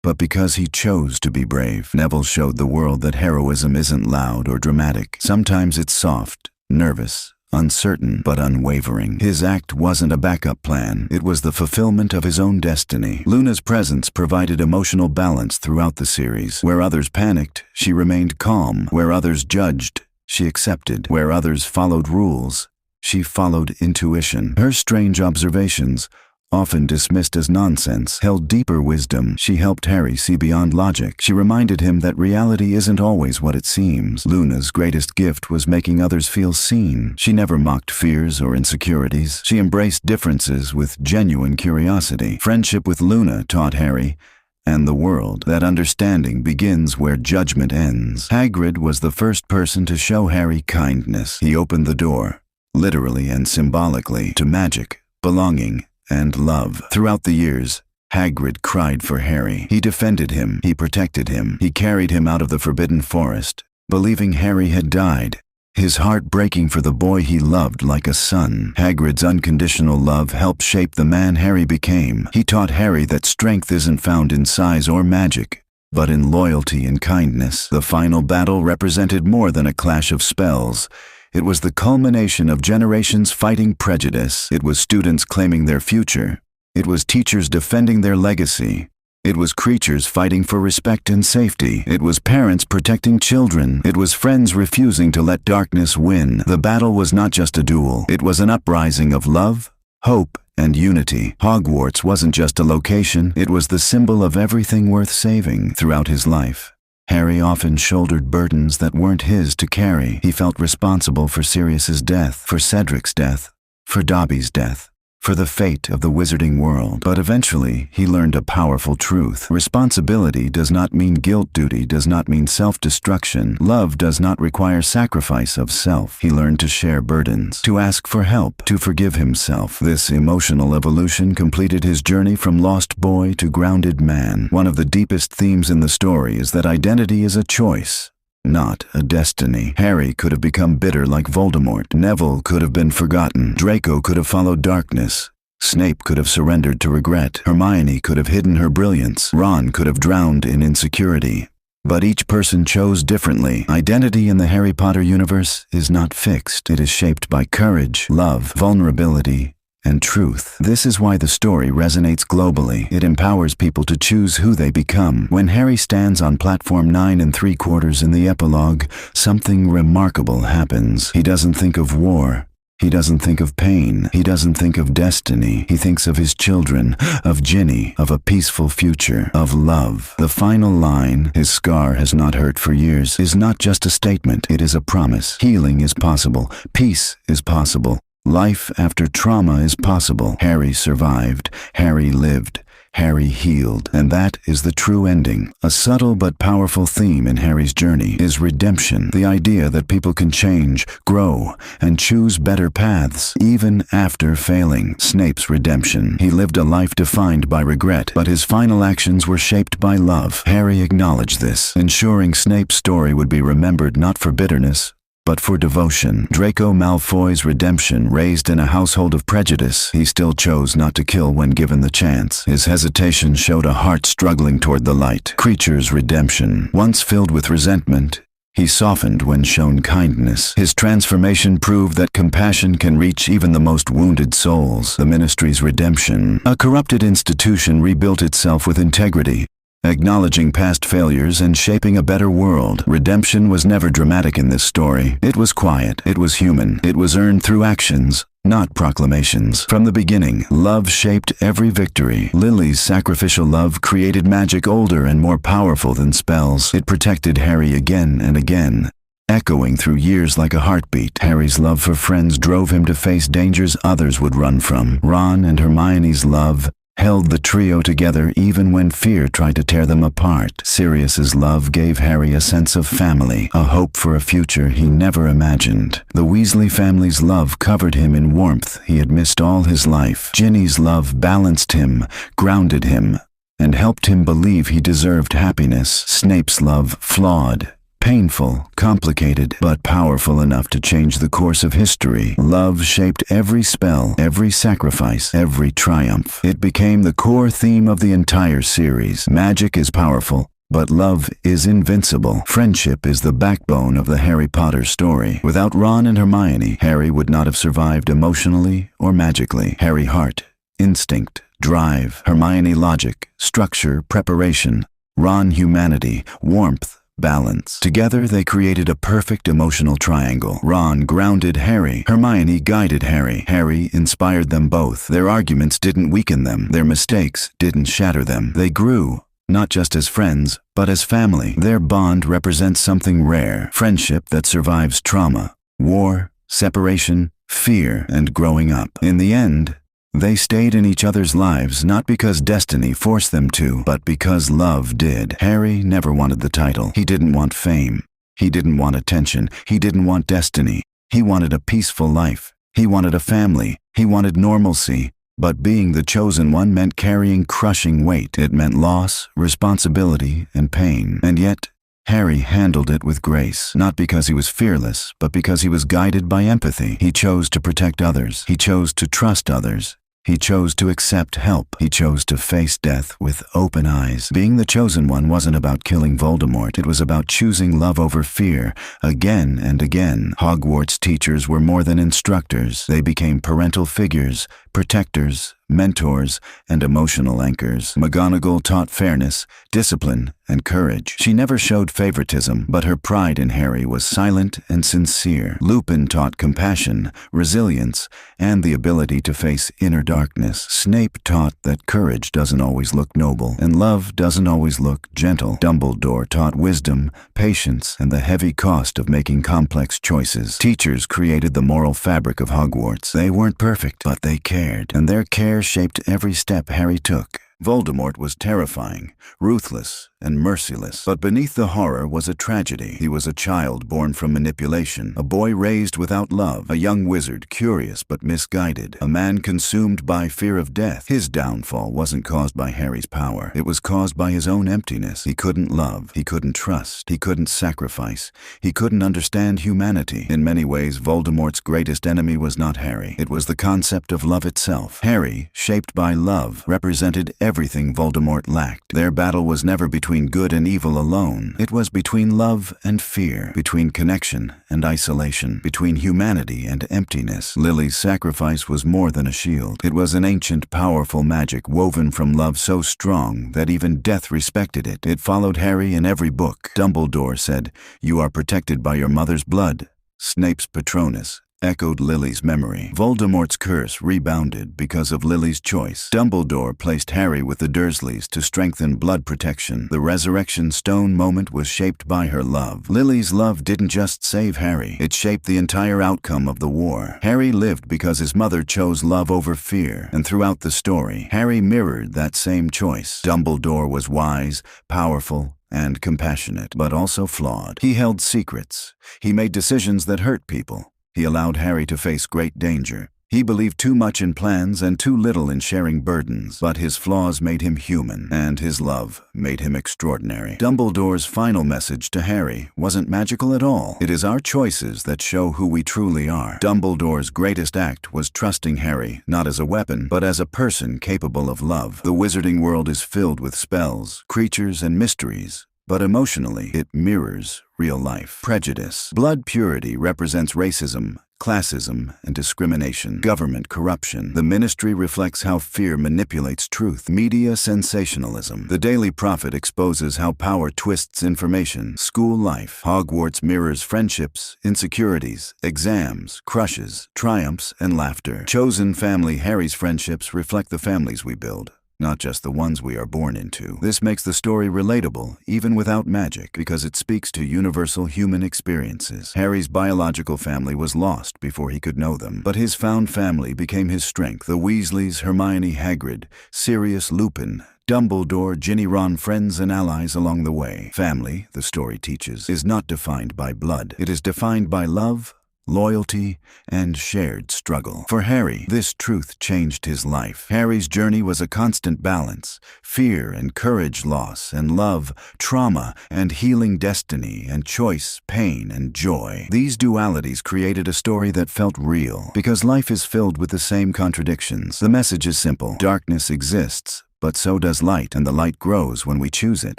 but because he chose to be brave. Neville showed the world that heroism isn't loud or dramatic. Sometimes it's soft, nervous, uncertain, but unwavering. His act wasn't a backup plan. It was the fulfillment of his own destiny. Luna's presence provided emotional balance throughout the series. Where others panicked, she remained calm. Where others judged, she accepted. Where others followed rules, she followed intuition. Her strange observations, often dismissed as nonsense, held deeper wisdom. She helped Harry see beyond logic. She reminded him that reality isn't always what it seems. Luna's greatest gift was making others feel seen. She never mocked fears or insecurities. She embraced differences with genuine curiosity. Friendship with Luna taught Harry and the world that understanding begins where judgment ends. Hagrid was the first person to show Harry kindness. He opened the door, literally and symbolically, to magic, belonging, and love. Throughout the years, Hagrid cried for Harry. He defended him, he protected him, he carried him out of the Forbidden Forest, believing Harry had died, his heart breaking for the boy he loved like a son. Hagrid's unconditional love helped shape the man Harry became. He taught Harry that strength isn't found in size or magic, but in loyalty and kindness. The final battle represented more than a clash of spells. It was the culmination of generations fighting prejudice. It was students claiming their future. It was teachers defending their legacy. It was creatures fighting for respect and safety. It was parents protecting children. It was friends refusing to let darkness win. The battle was not just a duel. It was an uprising of love, hope, and unity. Hogwarts wasn't just a location. It was the symbol of everything worth saving. Throughout his life, Harry often shouldered burdens that weren't his to carry. He felt responsible for Sirius's death, for Cedric's death, for Dobby's death, for the fate of the wizarding world. But eventually, he learned a powerful truth. Responsibility does not mean guilt. Duty does not mean self-destruction. Love does not require sacrifice of self. He learned to share burdens, to ask for help, to forgive himself. This emotional evolution completed his journey from lost boy to grounded man. One of the deepest themes in the story is that identity is a choice, not a destiny. Harry could have become bitter like Voldemort. Neville could have been forgotten. Draco could have followed darkness. Snape could have surrendered to regret. Hermione could have hidden her brilliance. Ron could have drowned in insecurity. But each person chose differently. Identity in the Harry Potter universe is not fixed. It is shaped by courage, love, vulnerability, and truth. This is why the story resonates globally. It empowers people to choose who they become. When Harry stands on platform 9 3/4 in the epilogue, something remarkable happens. He doesn't think of war. He doesn't think of pain. He doesn't think of destiny. He thinks of his children, of Ginny, of a peaceful future, of love. The final line, "His scar has not hurt for years," is not just a statement. It is a promise. Healing is possible. Peace is possible. Life after trauma is possible. Harry survived. Harry lived. Harry healed. And that is the true ending. A subtle but powerful theme in Harry's journey is redemption. The idea that people can change, grow, and choose better paths, even after failing. Snape's redemption. He lived a life defined by regret, but his final actions were shaped by love. Harry acknowledged this, ensuring Snape's story would be remembered not for bitterness, but for devotion. Draco Malfoy's redemption. Raised in a household of prejudice, he still chose not to kill when given the chance. His hesitation showed a heart struggling toward the light. Kreacher's redemption. Once filled with resentment, he softened when shown kindness. His transformation proved that compassion can reach even the most wounded souls. The Ministry's redemption. A corrupted institution rebuilt itself with integrity, acknowledging past failures and shaping a better world. Redemption was never dramatic in this story. It was quiet. It was human. It was earned through actions, not proclamations. From the beginning, love shaped every victory. Lily's sacrificial love created magic older and more powerful than spells. It protected Harry again and again, echoing through years like a heartbeat. Harry's love for friends drove him to face dangers others would run from. Ron and Hermione's love held the trio together even when fear tried to tear them apart. Sirius's love gave Harry a sense of family, a hope for a future he never imagined. The Weasley family's love covered him in warmth he had missed all his life. Ginny's love balanced him, grounded him, and helped him believe he deserved happiness. Snape's love flawed, painful, complicated, but powerful enough to change the course of history. Love shaped every spell, every sacrifice, every triumph. It became the core theme of the entire series. Magic is powerful, but love is invincible. Friendship is the backbone of the Harry Potter story. Without Ron and Hermione, Harry would not have survived emotionally or magically. Harry heart, instinct, drive. Hermione logic, structure, preparation. Ron humanity, warmth, balance. Together they created a perfect emotional triangle. Ron grounded Harry. Hermione guided Harry. Harry inspired them both. Their arguments didn't weaken them. Their mistakes didn't shatter them. They grew, not just as friends, but as family. Their bond represents something rare. Friendship that survives trauma, war, separation, fear, and growing up. In the end, they stayed in each other's lives not because destiny forced them to, but because love did. Harry never wanted the title. He didn't want fame. He didn't want attention. He didn't want destiny. He wanted a peaceful life. He wanted a family. He wanted normalcy. But being the chosen one meant carrying crushing weight. It meant loss, responsibility, and pain. And yet, Harry handled it with grace, not because he was fearless, but because he was guided by empathy. He chose to protect others. He chose to trust others. He chose to accept help. He chose to face death with open eyes. Being the chosen one wasn't about killing Voldemort. It was about choosing love over fear, again and again. Hogwarts teachers were more than instructors. They became parental figures, protectors, mentors, and emotional anchors. McGonagall taught fairness, discipline, and courage. She never showed favoritism, but her pride in Harry was silent and sincere. Lupin taught compassion, resilience, and the ability to face inner darkness. Snape taught that courage doesn't always look noble, and love doesn't always look gentle. Dumbledore taught wisdom, patience, and the heavy cost of making complex choices. Teachers created the moral fabric of Hogwarts. They weren't perfect, but they cared, and their care shaped every step Harry took. Voldemort was terrifying, ruthless, and merciless. But beneath the horror was a tragedy. He was a child born from manipulation, a boy raised without love, a young wizard curious but misguided, a man consumed by fear of death. His downfall wasn't caused by Harry's power. It was caused by his own emptiness. He couldn't love, he couldn't trust, he couldn't sacrifice, he couldn't understand humanity. In many ways, Voldemort's greatest enemy was not Harry. It was the concept of love itself. Harry, shaped by love, represented everything Voldemort lacked. Their battle was never between good and evil alone. It was between love and fear, between connection and isolation, between humanity and emptiness. Lily's sacrifice was more than a shield. It was an ancient, powerful magic woven from love so strong that even death respected it. It followed Harry in every book. Dumbledore said, "You are protected by your mother's blood." Snape's Patronus echoed Lily's memory. Voldemort's curse rebounded because of Lily's choice. Dumbledore placed Harry with the Dursleys to strengthen blood protection. The Resurrection Stone moment was shaped by her love. Lily's love didn't just save Harry, it shaped the entire outcome of the war. Harry lived because his mother chose love over fear, and throughout the story, Harry mirrored that same choice. Dumbledore was wise, powerful, and compassionate, but also flawed. He held secrets. He made decisions that hurt people. He allowed Harry to face great danger. He believed too much in plans and too little in sharing burdens, but his flaws made him human, and his love made him extraordinary. Dumbledore's final message to Harry wasn't magical at all. It is our choices that show who we truly are. Dumbledore's greatest act was trusting Harry, not as a weapon, but as a person capable of love. The wizarding world is filled with spells, creatures, and mysteries, but emotionally, it mirrors real life. Prejudice. Blood purity represents racism, classism and discrimination, government corruption. The ministry reflects how fear manipulates truth, media sensationalism. The Daily Prophet exposes how power twists information, school life. Hogwarts mirrors friendships, insecurities, exams, crushes, triumphs, and laughter. Chosen family. Harry's friendships reflect the families we build, not just the ones we are born into. This makes the story relatable, even without magic, because it speaks to universal human experiences. Harry's biological family was lost before he could know them, but his found family became his strength. The Weasleys, Hermione, Hagrid, Sirius, Lupin, Dumbledore, Ginny, Ron, friends and allies along the way. Family, the story teaches, is not defined by blood. It is defined by love, loyalty, and shared struggle. For Harry, this truth changed his life. Harry's journey was a constant balance: fear and courage, loss and love, trauma and healing, destiny and choice, pain and joy. These dualities created a story that felt real, because life is filled with the same contradictions. The message is simple: darkness exists, but so does light, and the light grows when we choose it.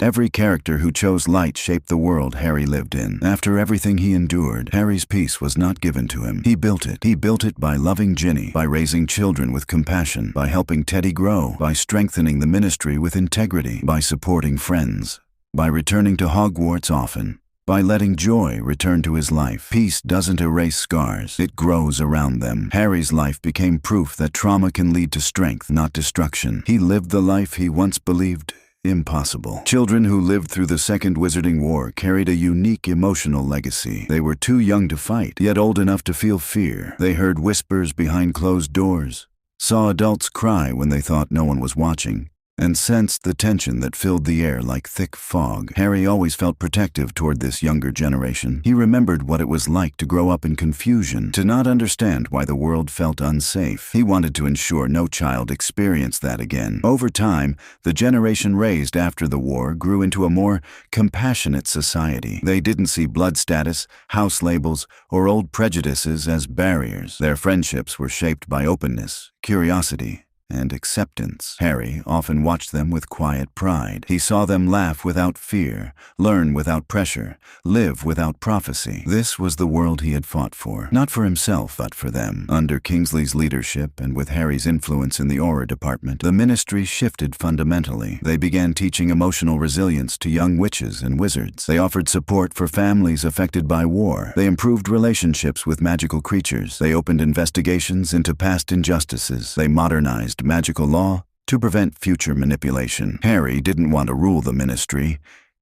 Every character who chose light shaped the world Harry lived in. After everything he endured, Harry's peace was not given to him. He built it. He built it by loving Ginny, by raising children with compassion, by helping Teddy grow, by strengthening the ministry with integrity, by supporting friends, by returning to Hogwarts often, by letting joy return to his life. Peace doesn't erase scars, it grows around them. Harry's life became proof that trauma can lead to strength, not destruction. He lived the life he once believed impossible. Children who lived through the Second Wizarding War carried a unique emotional legacy. They were too young to fight, yet old enough to feel fear. They heard whispers behind closed doors, saw adults cry when they thought no one was watching, and sensed the tension that filled the air like thick fog. Harry always felt protective toward this younger generation. He remembered what it was like to grow up in confusion, to not understand why the world felt unsafe. He wanted to ensure no child experienced that again. Over time, the generation raised after the war grew into a more compassionate society. They didn't see blood status, house labels, or old prejudices as barriers. Their friendships were shaped by openness, curiosity, and acceptance. Harry often watched them with quiet pride. He saw them laugh without fear, learn without pressure, live without prophecy. This was the world he had fought for, not for himself, but for them. Under Kingsley's leadership and with Harry's influence in the Aura department, the ministry shifted fundamentally. They began teaching emotional resilience to young witches and wizards. They offered support for families affected by war. They improved relationships with magical creatures. They opened investigations into past injustices. They modernized magical law to prevent future manipulation. Harry didn't want to rule the ministry.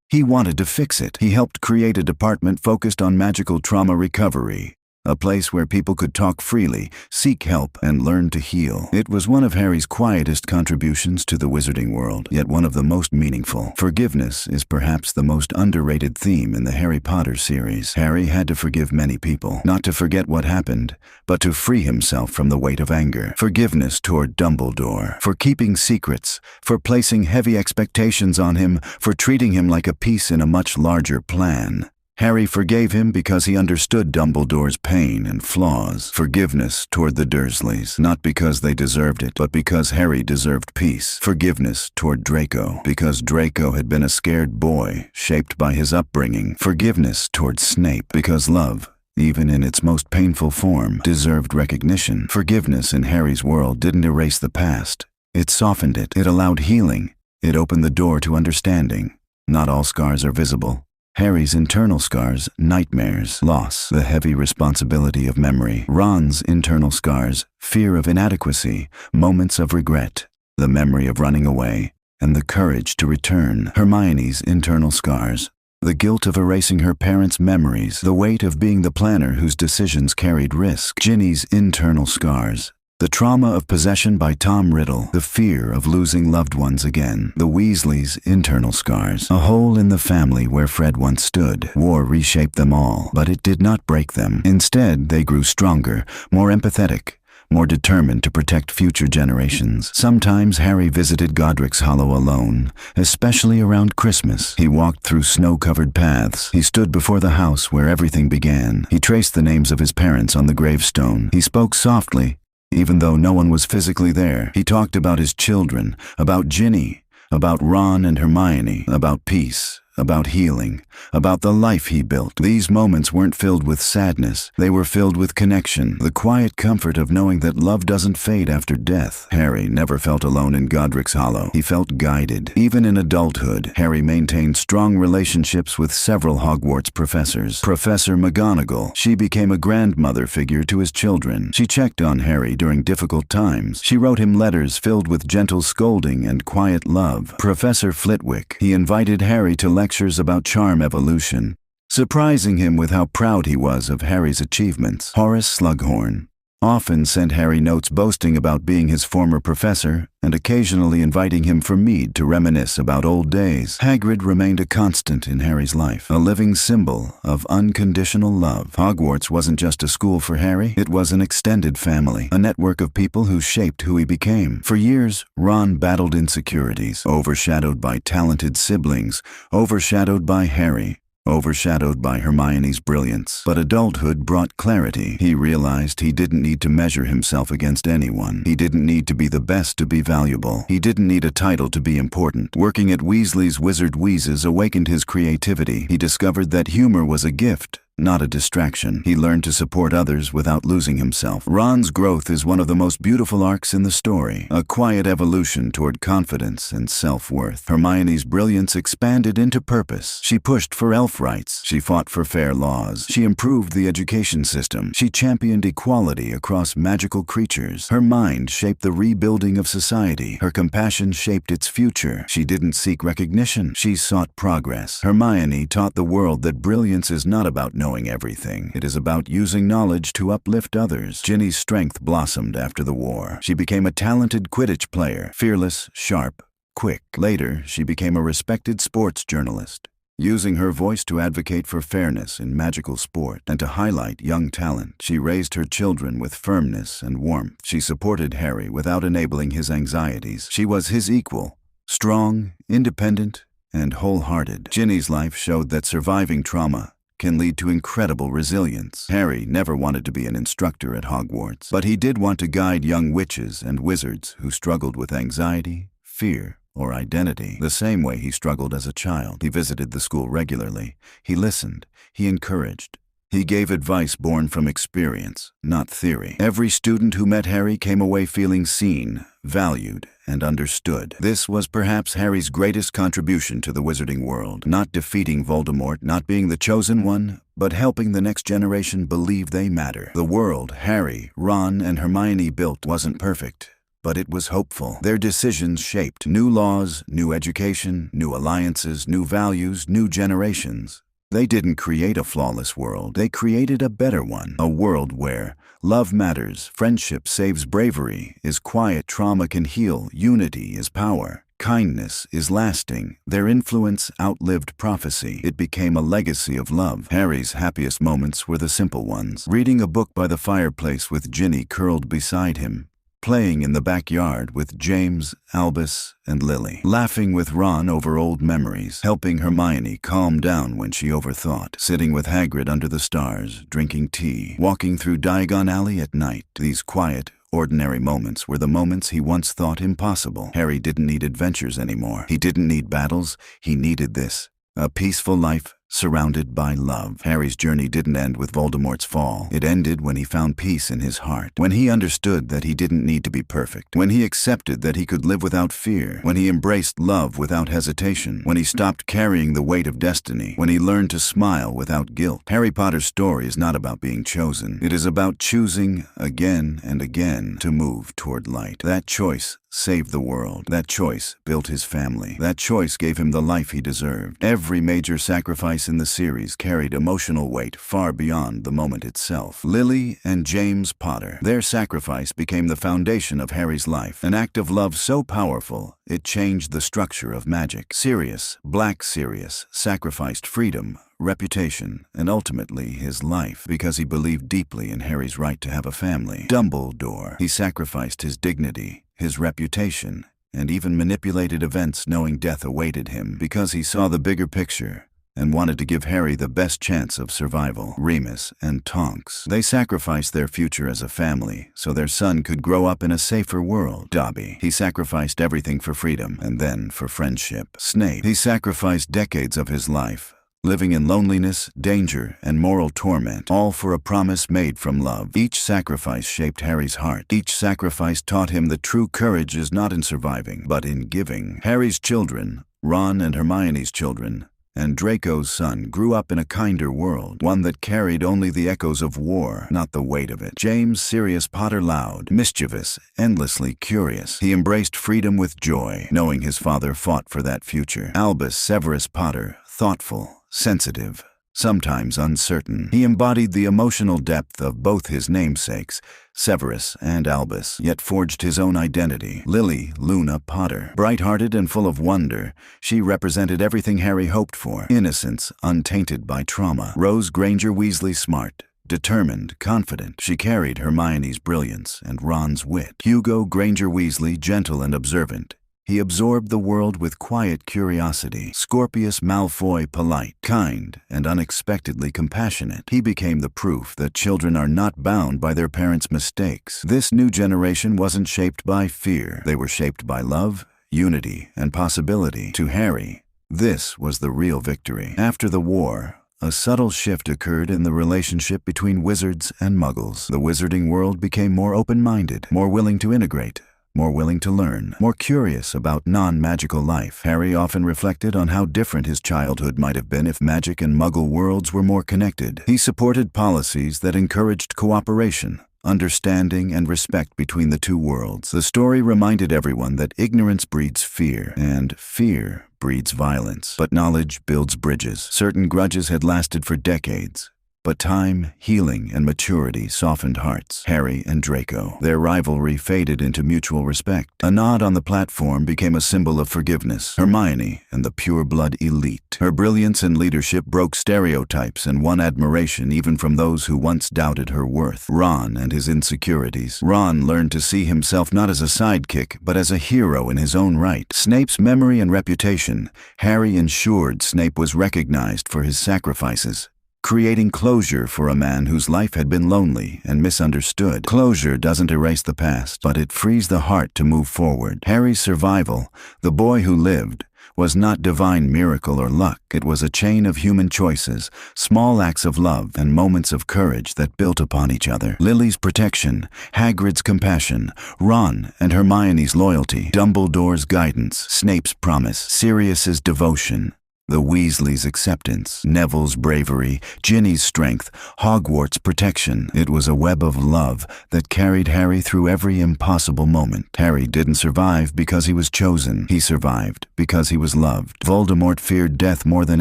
He wanted to fix it. He helped create a department focused on magical trauma recovery, a place where people could talk freely, seek help, and learn to heal. It was one of Harry's quietest contributions to the wizarding world, yet one of the most meaningful. Forgiveness is perhaps the most underrated theme in the Harry Potter series. Harry had to forgive many people, not to forget what happened, but to free himself from the weight of anger. Forgiveness toward Dumbledore, for keeping secrets, for placing heavy expectations on him, for treating him like a piece in a much larger plan. Harry forgave him because he understood Dumbledore's pain and flaws. Forgiveness toward the Dursleys, not because they deserved it, but because Harry deserved peace. Forgiveness toward Draco, because Draco had been a scared boy, shaped by his upbringing. Forgiveness toward Snape, because love, even in its most painful form, deserved recognition. Forgiveness in Harry's world didn't erase the past. It softened it. It allowed healing. It opened the door to understanding. Not all scars are visible. Harry's internal scars, nightmares, loss, the heavy responsibility of memory. Ron's internal scars, fear of inadequacy, moments of regret, the memory of running away, and the courage to return. Hermione's internal scars, the guilt of erasing her parents' memories, the weight of being the planner whose decisions carried risk. Ginny's internal scars, the trauma of possession by Tom Riddle, the fear of losing loved ones again. The Weasleys' internal scars, a hole in the family where Fred once stood. War reshaped them all, but it did not break them. Instead, they grew stronger, more empathetic, more determined to protect future generations. Sometimes Harry visited Godric's Hollow alone, especially around Christmas. He walked through snow-covered paths. He stood before the house where everything began. He traced the names of his parents on the gravestone. He spoke softly, even though no one was physically there. He talked about his children, about Ginny, about Ron and Hermione, about peace, about healing, about the life he built. These moments weren't filled with sadness, they were filled with connection, the quiet comfort of knowing that love doesn't fade after death. Harry never felt alone in Godric's Hollow. He felt guided. Even in adulthood, Harry maintained strong relationships with several Hogwarts professors. Professor McGonagall, she became a grandmother figure to his children. She checked on Harry during difficult times. She wrote him letters filled with gentle scolding and quiet love. Professor Flitwick, he invited Harry to lectures about charm evolution, surprising him with how proud he was of Harry's achievements. Horace Slughorn often sent Harry notes boasting about being his former professor and occasionally inviting him for mead to reminisce about old days. Hagrid remained a constant in Harry's life, a living symbol of unconditional love. Hogwarts wasn't just a school for Harry, it was an extended family, a network of people who shaped who he became. For years, Ron battled insecurities, overshadowed by talented siblings, overshadowed by Harry, overshadowed by Hermione's brilliance. But adulthood brought clarity. He realized he didn't need to measure himself against anyone. He didn't need to be the best to be valuable. He didn't need a title to be important. Working at Weasley's Wizard Wheezes awakened his creativity. He discovered that humor was a gift, not a distraction. He learned to support others without losing himself. Ron's growth is one of the most beautiful arcs in the story, a quiet evolution toward confidence and self-worth. Hermione's brilliance expanded into purpose. She pushed for elf rights. She fought for fair laws. She improved the education system. She championed equality across magical creatures. Her mind shaped the rebuilding of society. Her compassion shaped its future. She didn't seek recognition. She sought progress. Hermione taught the world that brilliance is not about knowing everything. It is about using knowledge to uplift others. Ginny's strength blossomed after the war. She became a talented Quidditch player, fearless, sharp, quick. Later, she became a respected sports journalist, using her voice to advocate for fairness in magical sport and to highlight young talent. She raised her children with firmness and warmth. She supported Harry without enabling his anxieties. She was his equal, strong, independent, and wholehearted. Ginny's life showed that surviving trauma can lead to incredible resilience. Harry never wanted to be an instructor at Hogwarts, but he did want to guide young witches and wizards who struggled with anxiety, fear, or identity, the same way he struggled as a child. He visited the school regularly. He listened. He encouraged. He gave advice born from experience, not theory. Every student who met Harry came away feeling seen, valued, and understood. This was perhaps Harry's greatest contribution to the wizarding world. Not defeating Voldemort, not being the chosen one, but helping the next generation believe they matter. The world Harry, Ron, and Hermione built wasn't perfect, but it was hopeful. Their decisions shaped new laws, new education, new alliances, new values, new generations. They didn't create a flawless world. They created a better one. A world where love matters, friendship saves bravery, is quiet, trauma can heal, unity is power, kindness is lasting. Their influence outlived prophecy. It became a legacy of love. Harry's happiest moments were the simple ones. Reading a book by the fireplace with Ginny curled beside him, playing in the backyard with James, Albus, and Lily, laughing with Ron over old memories, helping Hermione calm down when she overthought, sitting with Hagrid under the stars, drinking tea, walking through Diagon Alley at night. These quiet, ordinary moments were the moments he once thought impossible. Harry didn't need adventures anymore. He didn't need battles. He needed this, a peaceful life surrounded by love. Harry's journey didn't end with Voldemort's fall. It ended when he found peace in his heart, when he understood that he didn't need to be perfect, when he accepted that he could live without fear, when he embraced love without hesitation, when he stopped carrying the weight of destiny, when he learned to smile without guilt. Harry Potter's story is not about being chosen. It is about choosing again and again to move toward light. That choice saved the world. That choice built his family. That choice gave him the life he deserved. Every major sacrifice in the series carried emotional weight far beyond the moment itself. Lily and James Potter. Their sacrifice became the foundation of Harry's life, an act of love so powerful it changed the structure of magic. Sirius, Black Sirius, sacrificed freedom, reputation, and ultimately his life because he believed deeply in Harry's right to have a family. Dumbledore. He sacrificed his dignity, his reputation, and even manipulated events knowing death awaited him because he saw the bigger picture. and wanted to give Harry the best chance of survival. Remus and Tonks. They sacrificed their future as a family so their son could grow up in a safer world. Dobby. He sacrificed everything for freedom and then for friendship. Snape. He sacrificed decades of his life, living in loneliness, danger, and moral torment, all for a promise made from love. Each sacrifice shaped Harry's heart. Each sacrifice taught him that true courage is not in surviving, but in giving. Harry's children, Ron and Hermione's children, and Draco's son grew up in a kinder world, one that carried only the echoes of war, not the weight of it. James Sirius Potter loud, mischievous, endlessly curious. He embraced freedom with joy, knowing his father fought for that future. Albus Severus Potter, thoughtful, sensitive, sometimes uncertain. He embodied the emotional depth of both his namesakes, Severus and Albus, yet forged his own identity. Lily Luna Potter. Bright-hearted and full of wonder, she represented everything Harry hoped for. Innocence, untainted by trauma. Rose Granger Weasley smart, determined, confident. She carried Hermione's brilliance and Ron's wit. Hugo Granger Weasley, gentle and observant. He absorbed the world with quiet curiosity. Scorpius Malfoy polite, kind, and unexpectedly compassionate. He became the proof that children are not bound by their parents' mistakes. This new generation wasn't shaped by fear. They were shaped by love, unity, and possibility. To Harry, this was the real victory. After the war, a subtle shift occurred in the relationship between wizards and muggles. The wizarding world became more open-minded, more willing to integrate, more willing to learn, more curious about non-magical life. Harry often reflected on how different his childhood might have been if magic and muggle worlds were more connected. He supported policies that encouraged cooperation, understanding, and respect between the two worlds. The story reminded everyone that ignorance breeds fear, and fear breeds violence. But knowledge builds bridges. Certain grudges had lasted for decades, but time, healing, and maturity softened hearts. Harry and Draco. Their rivalry faded into mutual respect. A nod on the platform became a symbol of forgiveness. Hermione and the pure-blood elite. Her brilliance and leadership broke stereotypes and won admiration even from those who once doubted her worth. Ron and his insecurities. Ron learned to see himself not as a sidekick, but as a hero in his own right. Snape's memory and reputation. Harry ensured Snape was recognized for his sacrifices, creating closure for a man whose life had been lonely and misunderstood. Closure doesn't erase the past, but it frees the heart to move forward. Harry's survival, the boy who lived, was not divine miracle or luck. It was a chain of human choices, small acts of love, and moments of courage that built upon each other. Lily's protection, Hagrid's compassion, Ron and Hermione's loyalty, Dumbledore's guidance, Snape's promise, Sirius's devotion, the Weasleys' acceptance, Neville's bravery, Ginny's strength, Hogwarts' protection. It was a web of love that carried Harry through every impossible moment. Harry didn't survive because he was chosen. He survived because he was loved. Voldemort feared death more than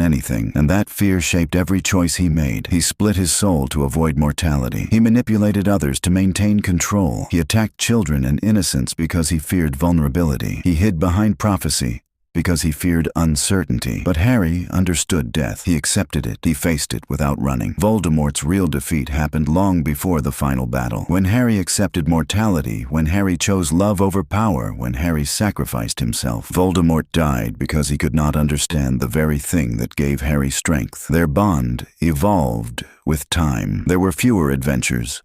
anything, and that fear shaped every choice he made. He split his soul to avoid mortality. He manipulated others to maintain control. He attacked children and innocents because he feared vulnerability. He hid behind prophecy because he feared uncertainty. But Harry understood death. He accepted it. He faced it without running. Voldemort's real defeat happened long before the final battle. When Harry accepted mortality, when Harry chose love over power, when Harry sacrificed himself. Voldemort died because he could not understand the very thing that gave Harry strength. Their bond evolved with time. There were fewer adventures.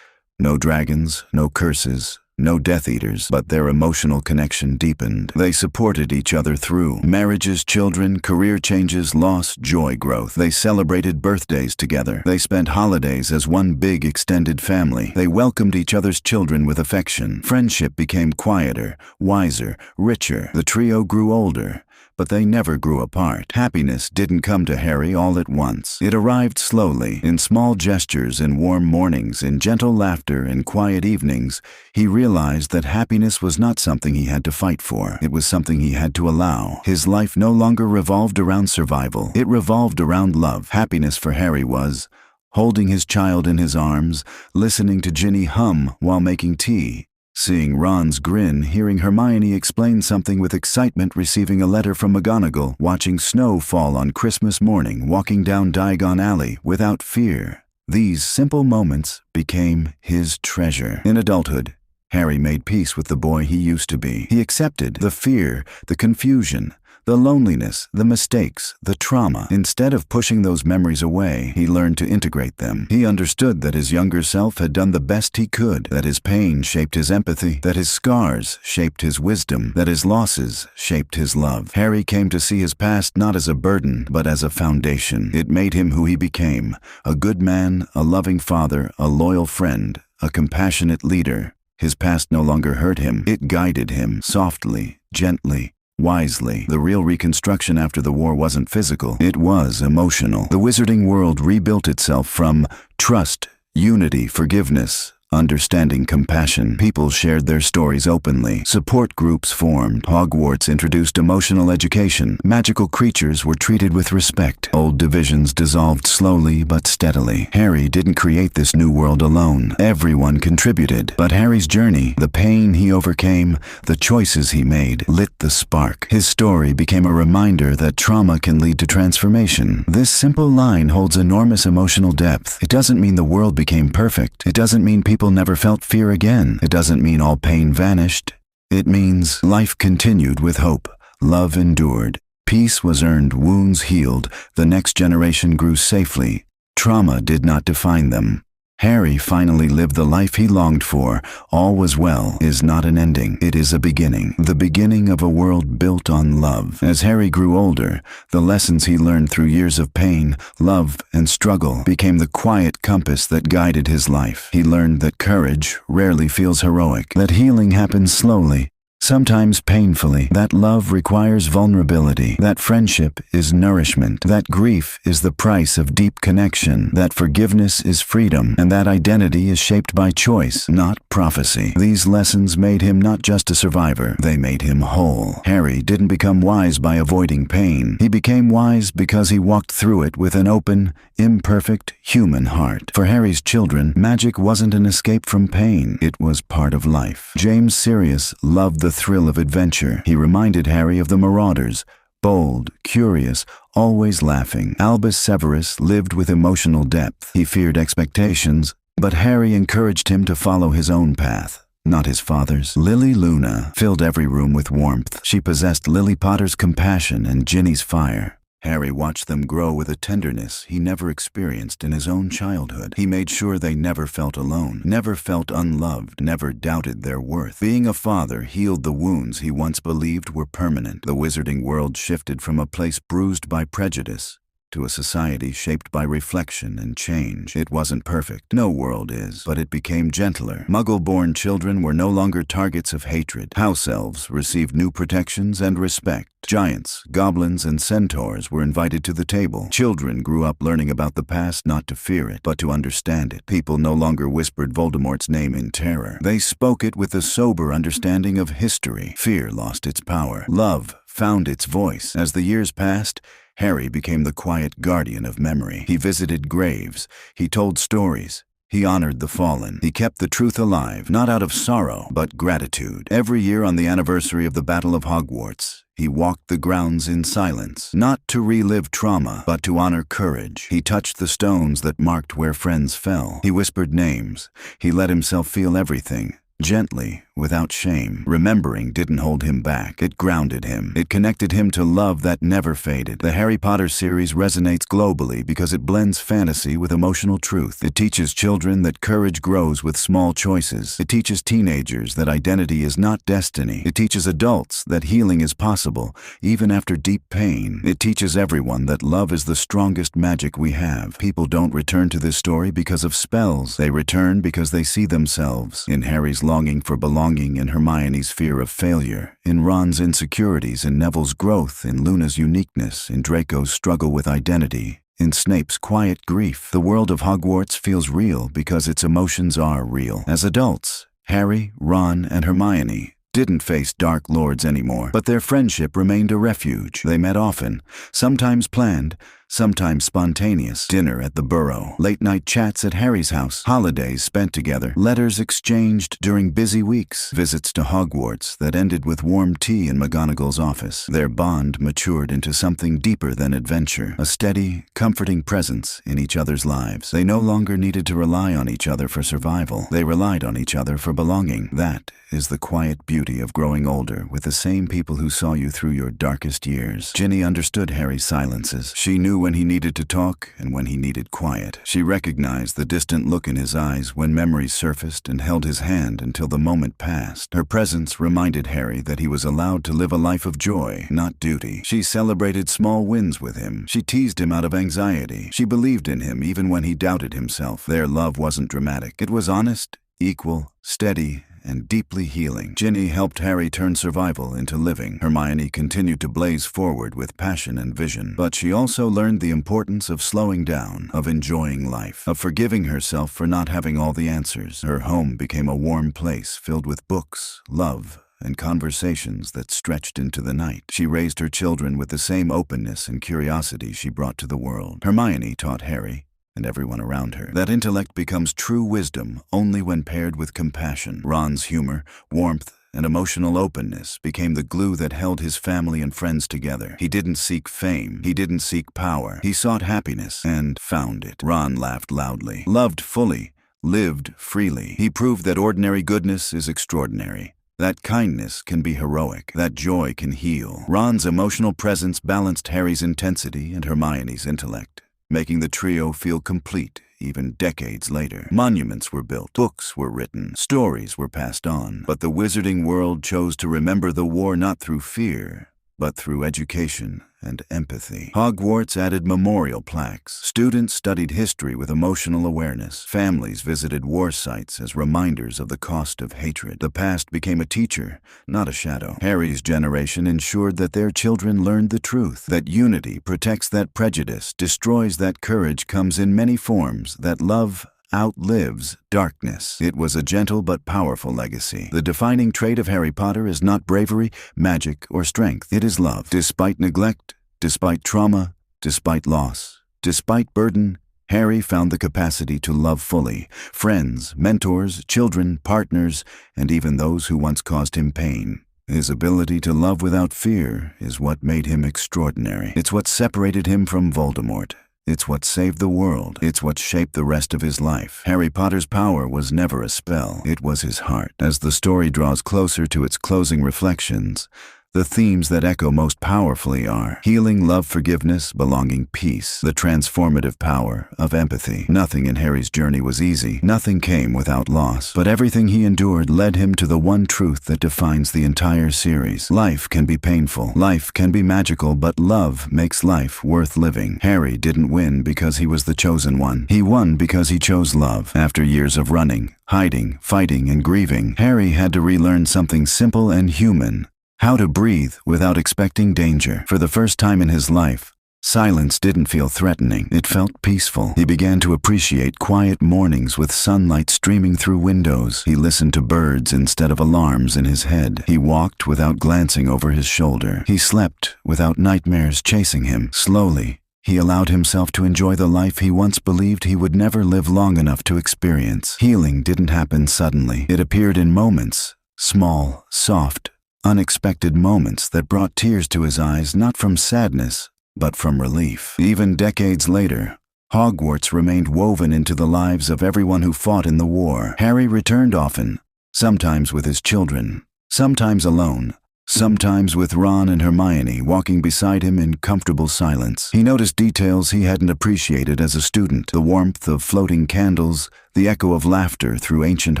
No dragons, no curses, no Death Eaters, but their emotional connection deepened. They supported each other through marriages, children, career changes, loss, joy, growth. They celebrated birthdays together. They spent holidays as one big extended family. They welcomed each other's children with affection. Friendship became quieter, wiser, richer. The trio grew older, but they never grew apart. Happiness didn't come to Harry all at once. It arrived slowly, in small gestures, in warm mornings, in gentle laughter, in quiet evenings. He realized that happiness was not something he had to fight for. It was something he had to allow. His life no longer revolved around survival. It revolved around love. Happiness for Harry was holding his child in his arms, listening to Ginny hum while making tea, seeing Ron's grin, hearing Hermione explain something with excitement, receiving a letter from McGonagall, watching snow fall on Christmas morning, walking down Diagon Alley without fear. These simple moments became his treasure. In adulthood, Harry made peace with the boy he used to be. He accepted the fear, the confusion, The loneliness, the mistakes, the trauma. Instead of pushing those memories away, he learned to integrate them. He understood that his younger self had done the best he could, that his pain shaped his empathy, that his scars shaped his wisdom, that his losses shaped his love. Harry came to see his past not as a burden, but as a foundation. It made him who he became, a good man, a loving father, a loyal friend, a compassionate leader. His past no longer hurt him. It guided him, softly, gently, wisely. The real reconstruction after the war wasn't physical, it was emotional. The wizarding world rebuilt itself from trust, unity, forgiveness, understanding, compassion. People shared their stories openly. Support groups formed. Hogwarts introduced emotional education. Magical creatures were treated with respect. Old divisions dissolved slowly but steadily. Harry didn't create this new world alone. Everyone contributed. But Harry's journey, the pain he overcame, the choices he made, lit the spark. His story became a reminder that trauma can lead to transformation. This simple line holds enormous emotional depth. It doesn't mean the world became perfect. It doesn't mean people never felt fear again. It doesn't mean all pain vanished. It means life continued with hope. Love endured. Peace was earned, wounds healed. The next generation grew safely. Trauma did not define them. Harry finally lived the life he longed for. All was well is not an ending. It is a beginning. The beginning of a world built on love. As Harry grew older, the lessons he learned through years of pain, love, and struggle became the quiet compass that guided his life. He learned that courage rarely feels heroic, that healing happens slowly, sometimes painfully, that love requires vulnerability, that friendship is nourishment, that grief is the price of deep connection, that forgiveness is freedom, and that identity is shaped by choice, not prophecy. These lessons made him not just a survivor, they made him whole. Harry didn't become wise by avoiding pain. He became wise because he walked through it with an open, imperfect, human heart. For Harry's children, magic wasn't an escape from pain, it was part of life. James Sirius loved the thrill of adventure. He reminded Harry of the Marauders, bold, curious, always laughing. Albus Severus lived with emotional depth. He feared expectations, but Harry encouraged him to follow his own path, not his father's. Lily Luna filled every room with warmth. She possessed Lily Potter's compassion and Ginny's fire. Harry watched them grow with a tenderness he never experienced in his own childhood. He made sure they never felt alone, never felt unloved, never doubted their worth. Being a father healed the wounds he once believed were permanent. The wizarding world shifted from a place bruised by prejudice to a society shaped by reflection and change. It wasn't perfect. No world is, but it became gentler. Muggle-born children were no longer targets of hatred. House elves received new protections and respect. Giants, goblins, and centaurs were invited to the table. Children grew up learning about the past not to fear it, but to understand it. People no longer whispered Voldemort's name in terror. They spoke it with a sober understanding of history. Fear lost its power. Love found its voice. As the years passed, Harry became the quiet guardian of memory. He visited graves. He told stories. He honored the fallen. He kept the truth alive, not out of sorrow, but gratitude. Every year on the anniversary of the Battle of Hogwarts, he walked the grounds in silence, not to relive trauma, but to honor courage. He touched the stones that marked where friends fell. He whispered names. He let himself feel everything, gently, without shame. Remembering didn't hold him back. It grounded him. It connected him to love that never faded. The Harry Potter series resonates globally because it blends fantasy with emotional truth. It teaches children that courage grows with small choices. It teaches teenagers that identity is not destiny. It teaches adults that healing is possible, even after deep pain. It teaches everyone that love is the strongest magic we have. People don't return to this story because of spells. They return because they see themselves in Harry's longing for belonging, in Hermione's fear of failure, in Ron's insecurities, in Neville's growth, in Luna's uniqueness, in Draco's struggle with identity, in Snape's quiet grief. The world of Hogwarts feels real because its emotions are real. As adults, Harry, Ron, and Hermione didn't face Dark Lords anymore, but their friendship remained a refuge. They met often, sometimes planned, sometimes spontaneous. Dinner at the Burrow, late-night chats at Harry's house, holidays spent together, letters exchanged during busy weeks, visits to Hogwarts that ended with warm tea in McGonagall's office. Their bond matured into something deeper than adventure, a steady, comforting presence in each other's lives. They no longer needed to rely on each other for survival. They relied on each other for belonging. That is the quiet beauty of growing older with the same people who saw you through your darkest years. Ginny understood Harry's silences. She knew when he needed to talk and when he needed quiet. She recognized the distant look in his eyes when memories surfaced and held his hand until the moment passed. Her presence reminded Harry that he was allowed to live a life of joy, not duty. She celebrated small wins with him. She teased him out of anxiety. She believed in him even when he doubted himself. Their love wasn't dramatic. It was honest, equal, steady, and deeply healing. Ginny helped Harry turn survival into living. Hermione continued to blaze forward with passion and vision. But she also learned the importance of slowing down, of enjoying life, of forgiving herself for not having all the answers. Her home became a warm place filled with books, love, and conversations that stretched into the night. She raised her children with the same openness and curiosity she brought to the world. Hermione taught Harry, and everyone around her, that intellect becomes true wisdom only when paired with compassion. Ron's humor, warmth, and emotional openness became the glue that held his family and friends together. He didn't seek fame. He didn't seek power. He sought happiness and found it. Ron laughed loudly, loved fully, lived freely. He proved that ordinary goodness is extraordinary, that kindness can be heroic, that joy can heal. Ron's emotional presence balanced Harry's intensity and Hermione's intellect, making the trio feel complete even decades later. Monuments were built, books were written, stories were passed on, but the wizarding world chose to remember the war not through fear, but through education and empathy. Hogwarts added memorial plaques. Students studied history with emotional awareness. Families visited war sites as reminders of the cost of hatred. The past became a teacher, not a shadow. Harry's generation ensured that their children learned the truth, that unity protects that prejudice, destroys that courage comes in many forms, that love outlives darkness. It was a gentle but powerful legacy. The defining trait of Harry Potter is not bravery, magic, or strength. It is love. Despite neglect, despite trauma, despite loss, despite burden, Harry found the capacity to love fully. Friends, mentors, children, partners, and even those who once caused him pain. His ability to love without fear is what made him extraordinary. It's what separated him from Voldemort. It's what saved the world. It's what shaped the rest of his life. Harry Potter's power was never a spell. It was his heart. As the story draws closer to its closing reflections, the themes that echo most powerfully are healing, love, forgiveness, belonging, peace, the transformative power of empathy. Nothing in Harry's journey was easy. Nothing came without loss. But everything he endured led him to the one truth that defines the entire series. Life can be painful. Life can be magical, but love makes life worth living. Harry didn't win because he was the chosen one. He won because he chose love. After years of running, hiding, fighting, and grieving, Harry had to relearn something simple and human: how to breathe without expecting danger. For the first time in his life, silence didn't feel threatening. It felt peaceful. He began to appreciate quiet mornings with sunlight streaming through windows. He listened to birds instead of alarms in his head. He walked without glancing over his shoulder. He slept without nightmares chasing him. Slowly, he allowed himself to enjoy the life he once believed he would never live long enough to experience. Healing didn't happen suddenly. It appeared in moments, small, soft, unexpected moments that brought tears to his eyes, not from sadness, but from relief. Even decades later, Hogwarts remained woven into the lives of everyone who fought in the war. Harry returned often, sometimes with his children, sometimes alone, sometimes with Ron and Hermione walking beside him in comfortable silence. He noticed details he hadn't appreciated as a student: the warmth of floating candles, the echo of laughter through ancient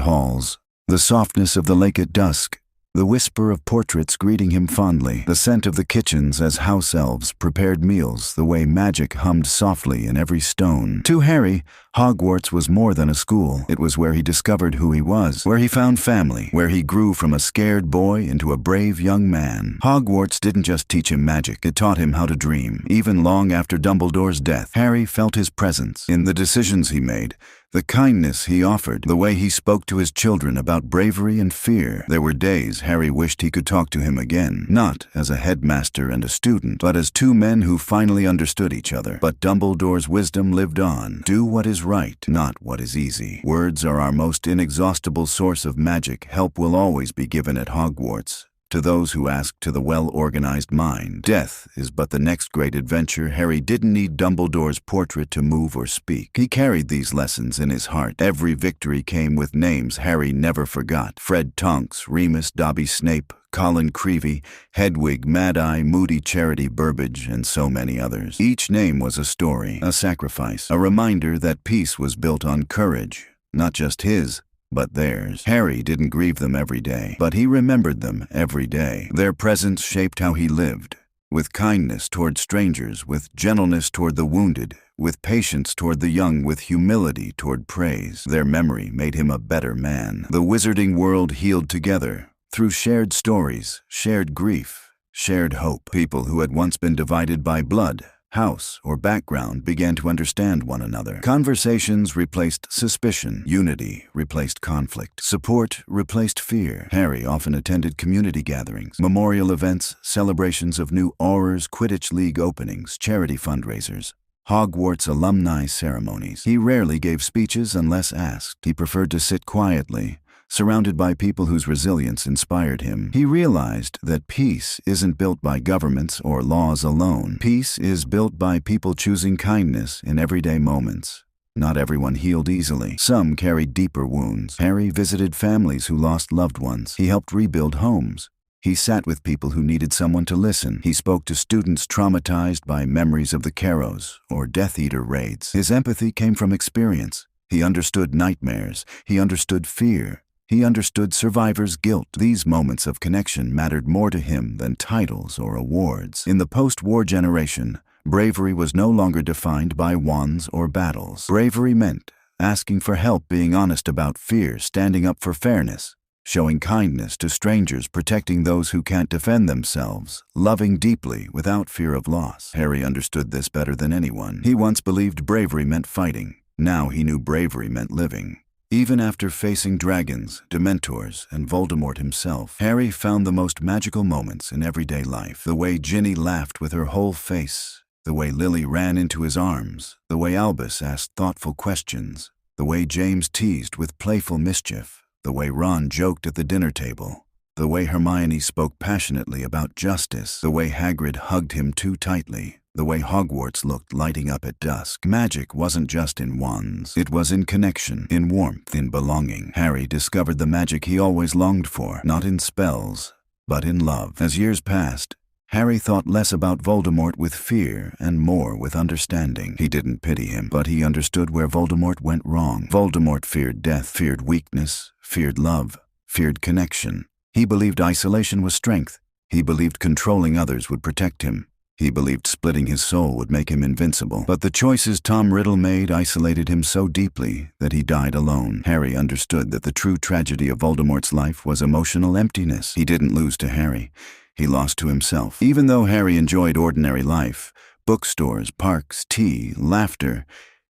halls, the softness of the lake at dusk, the whisper of portraits greeting him fondly, the scent of the kitchens as house elves prepared meals, the way magic hummed softly in every stone. To Harry, Hogwarts was more than a school. It was where he discovered who he was, where he found family, where he grew from a scared boy into a brave young man. Hogwarts didn't just teach him magic, it taught him how to dream. Even long after Dumbledore's death, Harry felt his presence in the decisions he made, The kindness he offered, the way he spoke to his children about bravery and fear. There were days Harry wished he could talk to him again, not as a headmaster and a student, but as two men who finally understood each other. But Dumbledore's wisdom lived on. Do what is right, not what is easy. Words are our most inexhaustible source of magic. Help will always be given at Hogwarts to those who ask, to the well-organized mind. Death is but the next great adventure. Harry didn't need Dumbledore's portrait to move or speak. He carried these lessons in his heart. Every victory came with names Harry never forgot. Fred Tonks, Remus, Dobby Snape, Colin Creevey, Hedwig, Mad-Eye, Moody, Charity, Burbage, and so many others. Each name was a story, a sacrifice, a reminder that peace was built on courage, not just his, but theirs. Harry didn't grieve them every day, but he remembered them every day. Their presence shaped how he lived, with kindness toward strangers, with gentleness toward the wounded, with patience toward the young, with humility toward praise. Their memory made him a better man. The wizarding world healed together, through shared stories, shared grief, shared hope. People who had once been divided by blood, house, or background began to understand one another. Conversations replaced suspicion. Unity replaced conflict. Support replaced fear. Harry often attended community gatherings, memorial events, celebrations of new Aurors, Quidditch League openings, charity fundraisers, Hogwarts alumni ceremonies. He rarely gave speeches unless asked. He preferred to sit quietly, surrounded by people whose resilience inspired him. He realized that peace isn't built by governments or laws alone. Peace is built by people choosing kindness in everyday moments. Not everyone healed easily. Some carried deeper wounds. Harry visited families who lost loved ones. He helped rebuild homes. He sat with people who needed someone to listen. He spoke to students traumatized by memories of the Carrows or Death Eater raids. His empathy came from experience. He understood nightmares. He understood fear. He understood survivors' guilt. These moments of connection mattered more to him than titles or awards. In the post-war generation, bravery was no longer defined by wands or battles. Bravery meant asking for help, being honest about fear, standing up for fairness, showing kindness to strangers, protecting those who can't defend themselves, loving deeply without fear of loss. Harry understood this better than anyone. He once believed bravery meant fighting. Now he knew bravery meant living. Even after facing dragons, Dementors, and Voldemort himself, Harry found the most magical moments in everyday life. The way Ginny laughed with her whole face, the way Lily ran into his arms, the way Albus asked thoughtful questions, the way James teased with playful mischief, the way Ron joked at the dinner table, the way Hermione spoke passionately about justice, the way Hagrid hugged him too tightly, the way Hogwarts looked lighting up at dusk. Magic wasn't just in wands. It was in connection, in warmth, in belonging. Harry discovered the magic he always longed for, not in spells, but in love. As years passed, Harry thought less about Voldemort with fear and more with understanding. He didn't pity him, but he understood where Voldemort went wrong. Voldemort feared death, feared weakness, feared love, feared connection. He believed isolation was strength. He believed controlling others would protect him. He believed splitting his soul would make him invincible. But the choices Tom Riddle made isolated him so deeply that he died alone. Harry understood that the true tragedy of Voldemort's life was emotional emptiness. He didn't lose to Harry. He lost to himself. Even though Harry enjoyed ordinary life, bookstores, parks, tea, laughter,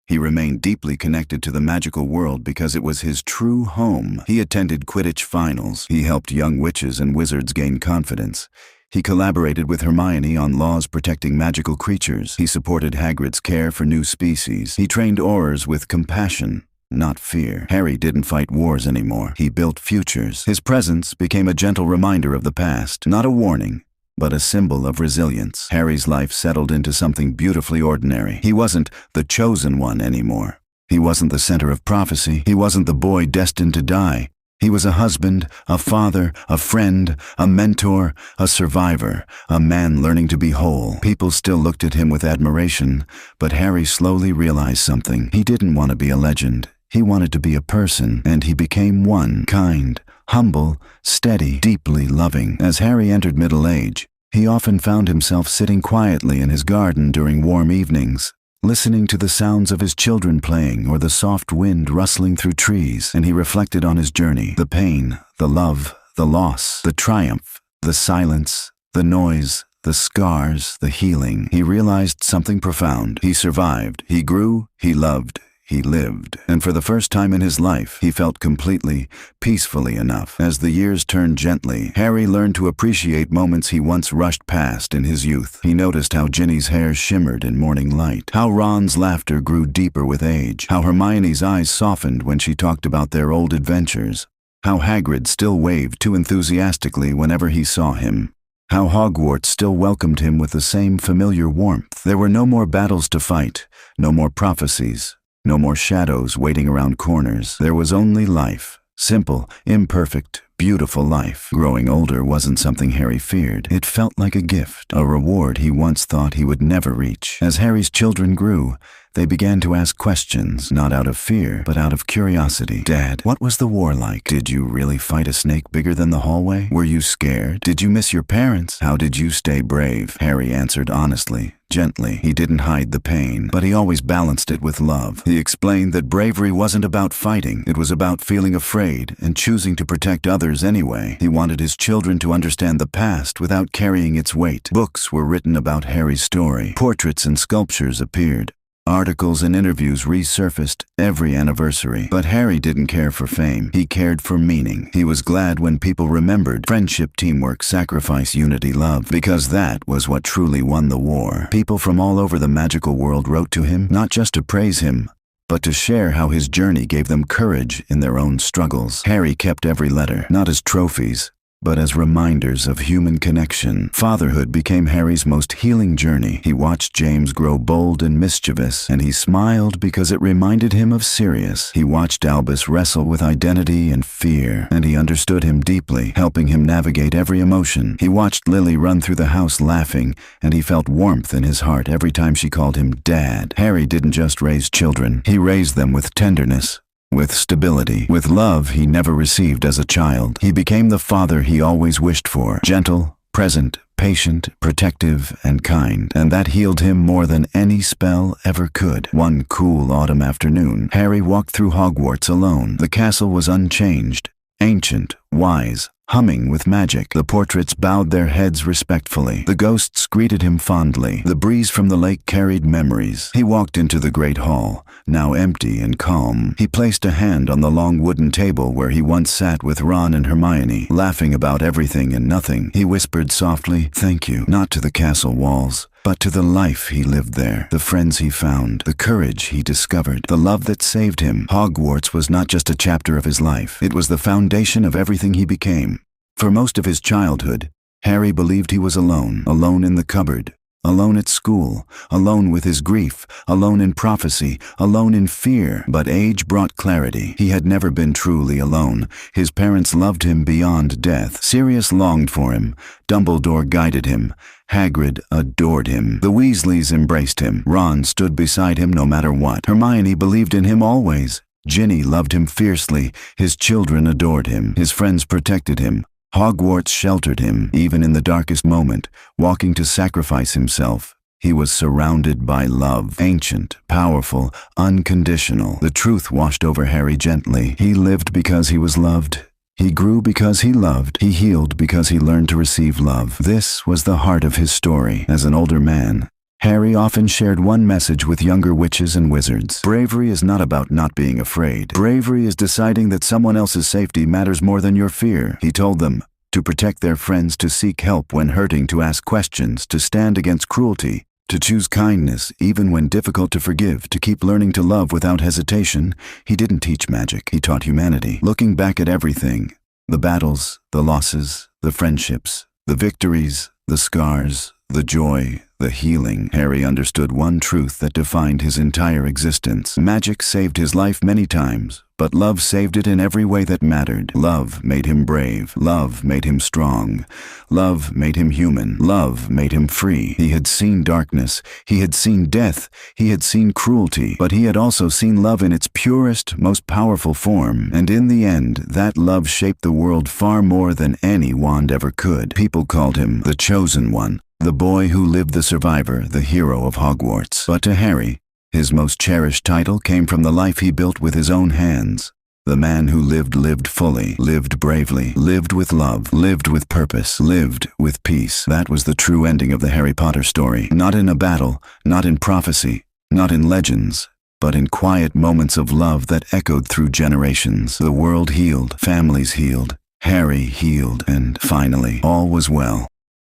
he remained deeply connected to the magical world because it was his true home. He attended Quidditch finals. He helped young witches and wizards gain confidence. He collaborated with Hermione on laws protecting magical creatures. He supported Hagrid's care for new species. He trained Aurors with compassion, not fear. Harry didn't fight wars anymore. He built futures. His presence became a gentle reminder of the past, not a warning, but a symbol of resilience. Harry's life settled into something beautifully ordinary. He wasn't the chosen one anymore. He wasn't the center of prophecy. He wasn't the boy destined to die. He was a husband, a father, a friend, a mentor, a survivor, a man learning to be whole. People still looked at him with admiration, but Harry slowly realized something. He didn't want to be a legend. He wanted to be a person, and he became one. Kind, humble, steady, deeply loving. As Harry entered middle age, he often found himself sitting quietly in his garden during warm evenings, listening to the sounds of his children playing or the soft wind rustling through trees, and he reflected on his journey, the pain, the love, the loss, the triumph, the silence, the noise, the scars, the healing. He realized something profound. He survived, he grew, he loved, he lived. And for the first time in his life, he felt completely, peacefully enough. As the years turned gently, Harry learned to appreciate moments he once rushed past in his youth. He noticed how Ginny's hair shimmered in morning light, how Ron's laughter grew deeper with age, how Hermione's eyes softened when she talked about their old adventures, how Hagrid still waved too enthusiastically whenever he saw him, how Hogwarts still welcomed him with the same familiar warmth. There were no more battles to fight, no more prophecies, no more shadows waiting around corners. There was only life. Simple, imperfect, beautiful life. Growing older wasn't something Harry feared. It felt like a gift, a reward he once thought he would never reach. As Harry's children grew, they began to ask questions, not out of fear, but out of curiosity. Dad, what was the war like? Did you really fight a snake bigger than the hallway? Were you scared? Did you miss your parents? How did you stay brave? Harry answered honestly, gently. He didn't hide the pain, but he always balanced it with love. He explained that bravery wasn't about fighting. It was about feeling afraid and choosing to protect others anyway. He wanted his children to understand the past without carrying its weight. Books were written about Harry's story. Portraits and sculptures appeared. Articles and interviews resurfaced every anniversary. But Harry didn't care for fame. He cared for meaning. He was glad when people remembered friendship, teamwork, sacrifice, unity, love, because that was what truly won the war. People from all over the magical world wrote to him, not just to praise him, but to share how his journey gave them courage in their own struggles. Harry kept every letter, not as trophies, but as reminders of human connection. Fatherhood became Harry's most healing journey. He watched James grow bold and mischievous, and he smiled because it reminded him of Sirius. He watched Albus wrestle with identity and fear, and he understood him deeply, helping him navigate every emotion. He watched Lily run through the house laughing, and he felt warmth in his heart every time she called him Dad. Harry didn't just raise children. He raised them with tenderness, with stability, with love he never received as a child. He became the father he always wished for, gentle, present, patient, protective, and kind, and that healed him more than any spell ever could. One cool autumn afternoon, Harry walked through Hogwarts alone. The castle was unchanged, ancient, wise, humming with magic. The portraits bowed their heads respectfully. The ghosts greeted him fondly. The breeze from the lake carried memories. He walked into the great hall, now empty and calm. He placed a hand on the long wooden table where he once sat with Ron and Hermione, laughing about everything and nothing. He whispered softly, "Thank you," not to the castle walls, but to the life he lived there, the friends he found, the courage he discovered, the love that saved him. Hogwarts was not just a chapter of his life. It was the foundation of everything he became. For most of his childhood, Harry believed he was alone, alone in the cupboard, alone at school, alone with his grief, alone in prophecy, alone in fear. But age brought clarity. He had never been truly alone. His parents loved him beyond death. Sirius longed for him. Dumbledore guided him. Hagrid adored him. The Weasleys embraced him. Ron stood beside him no matter what. Hermione believed in him always. Ginny loved him fiercely. His children adored him. His friends protected him. Hogwarts sheltered him, even in the darkest moment, walking to sacrifice himself. He was surrounded by love, ancient, powerful, unconditional. The truth washed over Harry gently. He lived because he was loved. He grew because he loved. He healed because he learned to receive love. This was the heart of his story. As an older man, Harry often shared one message with younger witches and wizards. Bravery is not about not being afraid. Bravery is deciding that someone else's safety matters more than your fear. He told them to protect their friends, to seek help when hurting, to ask questions, to stand against cruelty, to choose kindness even when difficult, to forgive, to keep learning to love without hesitation. He didn't teach magic. He taught humanity. Looking back at everything, the battles, the losses, the friendships, the victories, the scars, the joy, the healing, Harry understood one truth that defined his entire existence. Magic saved his life many times, but love saved it in every way that mattered. Love made him brave. Love made him strong. Love made him human. Love made him free. He had seen darkness. He had seen death. He had seen cruelty. But he had also seen love in its purest, most powerful form. And in the end, that love shaped the world far more than any wand ever could. People called him the Chosen One, the boy who lived, the survivor, the hero of Hogwarts. But to Harry, his most cherished title came from the life he built with his own hands. The man who lived fully, lived bravely, lived with love, lived with purpose, lived with peace. That was the true ending of the Harry Potter story. Not in a battle, not in prophecy, not in legends, but in quiet moments of love that echoed through generations. The world healed, families healed, Harry healed, and finally all was well.